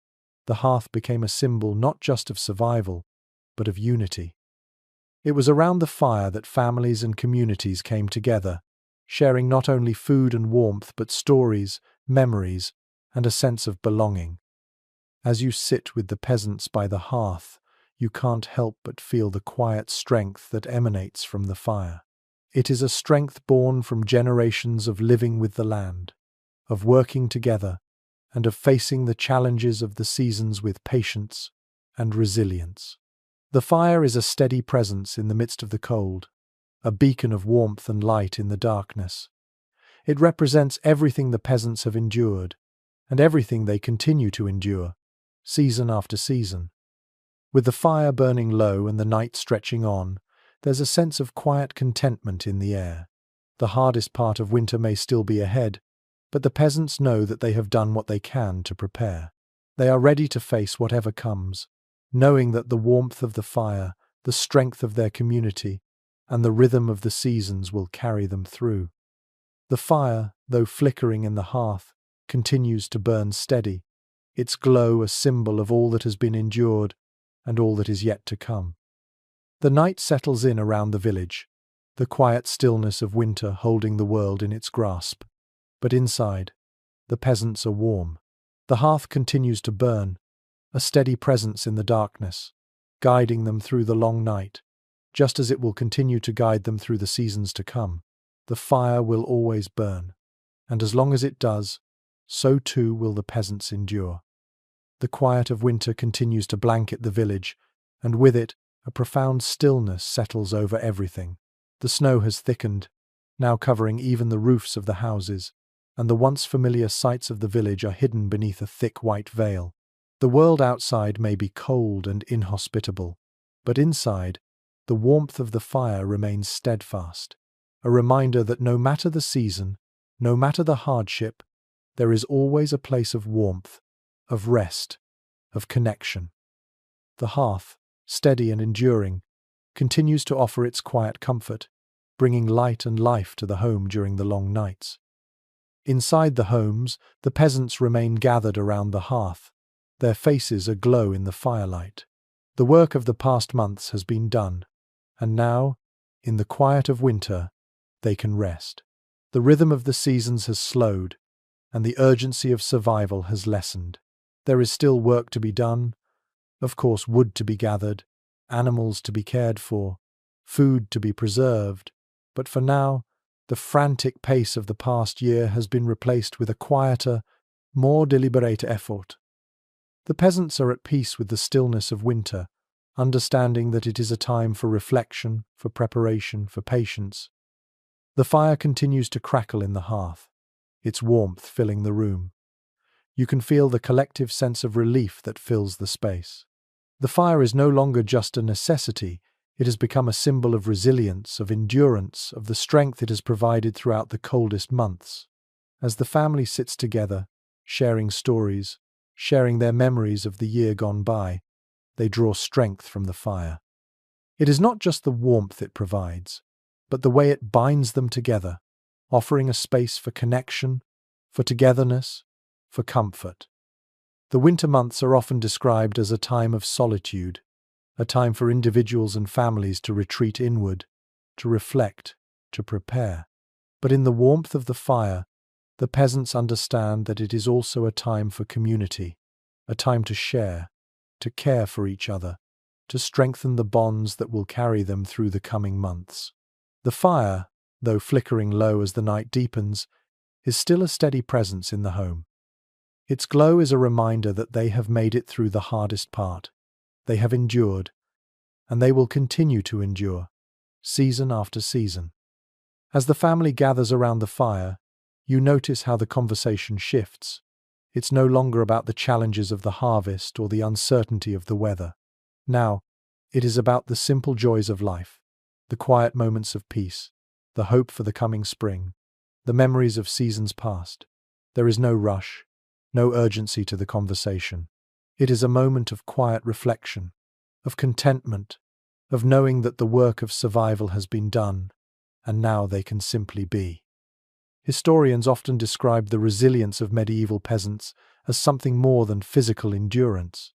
the hearth became a symbol not just of survival, but of unity. It was around the fire that families and communities came together, sharing not only food and warmth but stories, memories, and a sense of belonging. As you sit with the peasants by the hearth, you can't help but feel the quiet strength that emanates from the fire. It is a strength born from generations of living with the land, of working together, and of facing the challenges of the seasons with patience and resilience. The fire is a steady presence in the midst of the cold, a beacon of warmth and light in the darkness. It represents everything the peasants have endured, and everything they continue to endure, season after season. With the fire burning low and the night stretching on, there's a sense of quiet contentment in the air. The hardest part of winter may still be ahead, but the peasants know that they have done what they can to prepare. They are ready to face whatever comes, knowing that the warmth of the fire, the strength of their community, and the rhythm of the seasons will carry them through. The fire, though flickering in the hearth, continues to burn steady, its glow a symbol of all that has been endured and all that is yet to come. The night settles in around the village, the quiet stillness of winter holding the world in its grasp. But inside, the peasants are warm. The hearth continues to burn, a steady presence in the darkness, guiding them through the long night, just as it will continue to guide them through the seasons to come. The fire will always burn, and as long as it does, so too will the peasants endure. The quiet of winter continues to blanket the village, and with it, a profound stillness settles over everything. The snow has thickened, now covering even the roofs of the houses, and the once familiar sights of the village are hidden beneath a thick white veil. The world outside may be cold and inhospitable, but inside, the warmth of the fire remains steadfast, a reminder that no matter the season, no matter the hardship, there is always a place of warmth, of rest, of connection. The hearth, steady and enduring, continues to offer its quiet comfort, bringing light and life to the home during the long nights. Inside the homes, the peasants remain gathered around the hearth, their faces aglow in the firelight. The work of the past months has been done, and now, in the quiet of winter, they can rest. The rhythm of the seasons has slowed, and the urgency of survival has lessened. There is still work to be done, of course wood to be gathered, animals to be cared for, food to be preserved, but for now, the frantic pace of the past year has been replaced with a quieter, more deliberate effort. The peasants are at peace with the stillness of winter, understanding that it is a time for reflection, for preparation, for patience. The fire continues to crackle in the hearth, its warmth filling the room. You can feel the collective sense of relief that fills the space. The fire is no longer just a necessity, it has become a symbol of resilience, of endurance, of the strength it has provided throughout the coldest months. As the family sits together, sharing stories, sharing their memories of the year gone by, they draw strength from the fire. It is not just the warmth it provides, but the way it binds them together, offering a space for connection, for togetherness, for comfort. The winter months are often described as a time of solitude, a time for individuals and families to retreat inward, to reflect, to prepare. But in the warmth of the fire, the peasants understand that it is also a time for community, a time to share, to care for each other, to strengthen the bonds that will carry them through the coming months. The fire, though flickering low as the night deepens, is still a steady presence in the home. Its glow is a reminder that they have made it through the hardest part. They have endured, and they will continue to endure, season after season. As the family gathers around the fire, you notice how the conversation shifts. It's no longer about the challenges of the harvest or the uncertainty of the weather. Now, it is about the simple joys of life, the quiet moments of peace, the hope for the coming spring, the memories of seasons past. There is no rush, no urgency to the conversation. It is a moment of quiet reflection, of contentment, of knowing that the work of survival has been done, and now they can simply be. Historians often describe the resilience of medieval peasants as something more than physical endurance.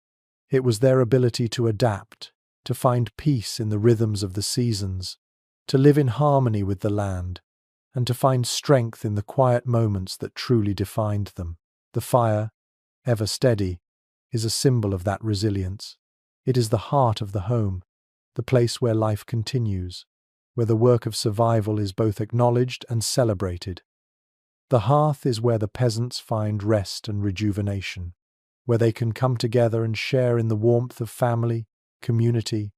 It was their ability to adapt, to find peace in the rhythms of the seasons, to live in harmony with the land, and to find strength in the quiet moments that truly defined them. The fire, ever steady, is a symbol of that resilience. It is the heart of the home, the place where life continues, where the work of survival is both acknowledged and celebrated. The hearth is where the peasants find rest and rejuvenation, where they can come together and share in the warmth of family, community,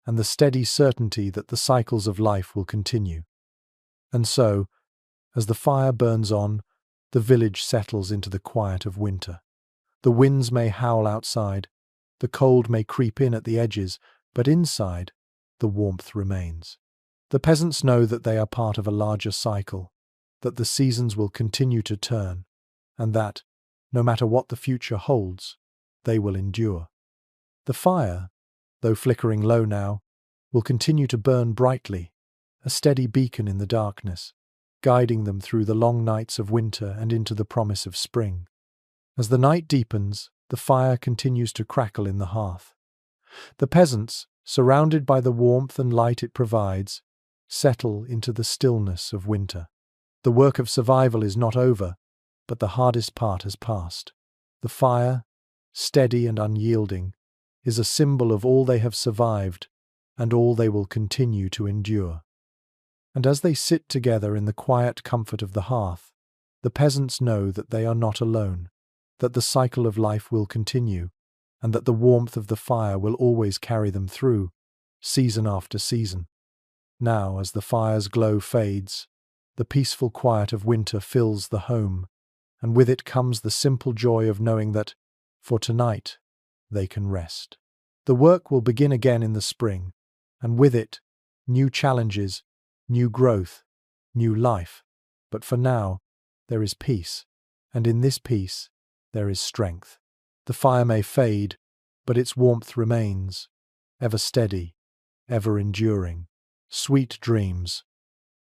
and the steady certainty that the cycles of life will continue. And so, as the fire burns on, the village settles into the quiet of winter. The winds may howl outside, the cold may creep in at the edges, but inside, the warmth remains. The peasants know that they are part of a larger cycle, that the seasons will continue to turn, and that, no matter what the future holds, they will endure. The fire, though flickering low now, will continue to burn brightly, a steady beacon in the darkness, guiding them through the long nights of winter and into the promise of spring. As the night deepens, the fire continues to crackle in the hearth. The peasants, surrounded by the warmth and light it provides, settle into the stillness of winter. The work of survival is not over, but the hardest part has passed. The fire, steady and unyielding, is a symbol of all they have survived and all they will continue to endure. And as they sit together in the quiet comfort of the hearth, the peasants know that they are not alone, that the cycle of life will continue, and that the warmth of the fire will always carry them through, season after season. Now, as the fire's glow fades, the peaceful quiet of winter fills the home, and with it comes the simple joy of knowing that, for tonight, they can rest. The work will begin again in the spring, and with it, new challenges, new growth, new life. But for now, there is peace, and in this peace, there is strength. The fire may fade, but its warmth remains, ever steady, ever enduring. Sweet dreams.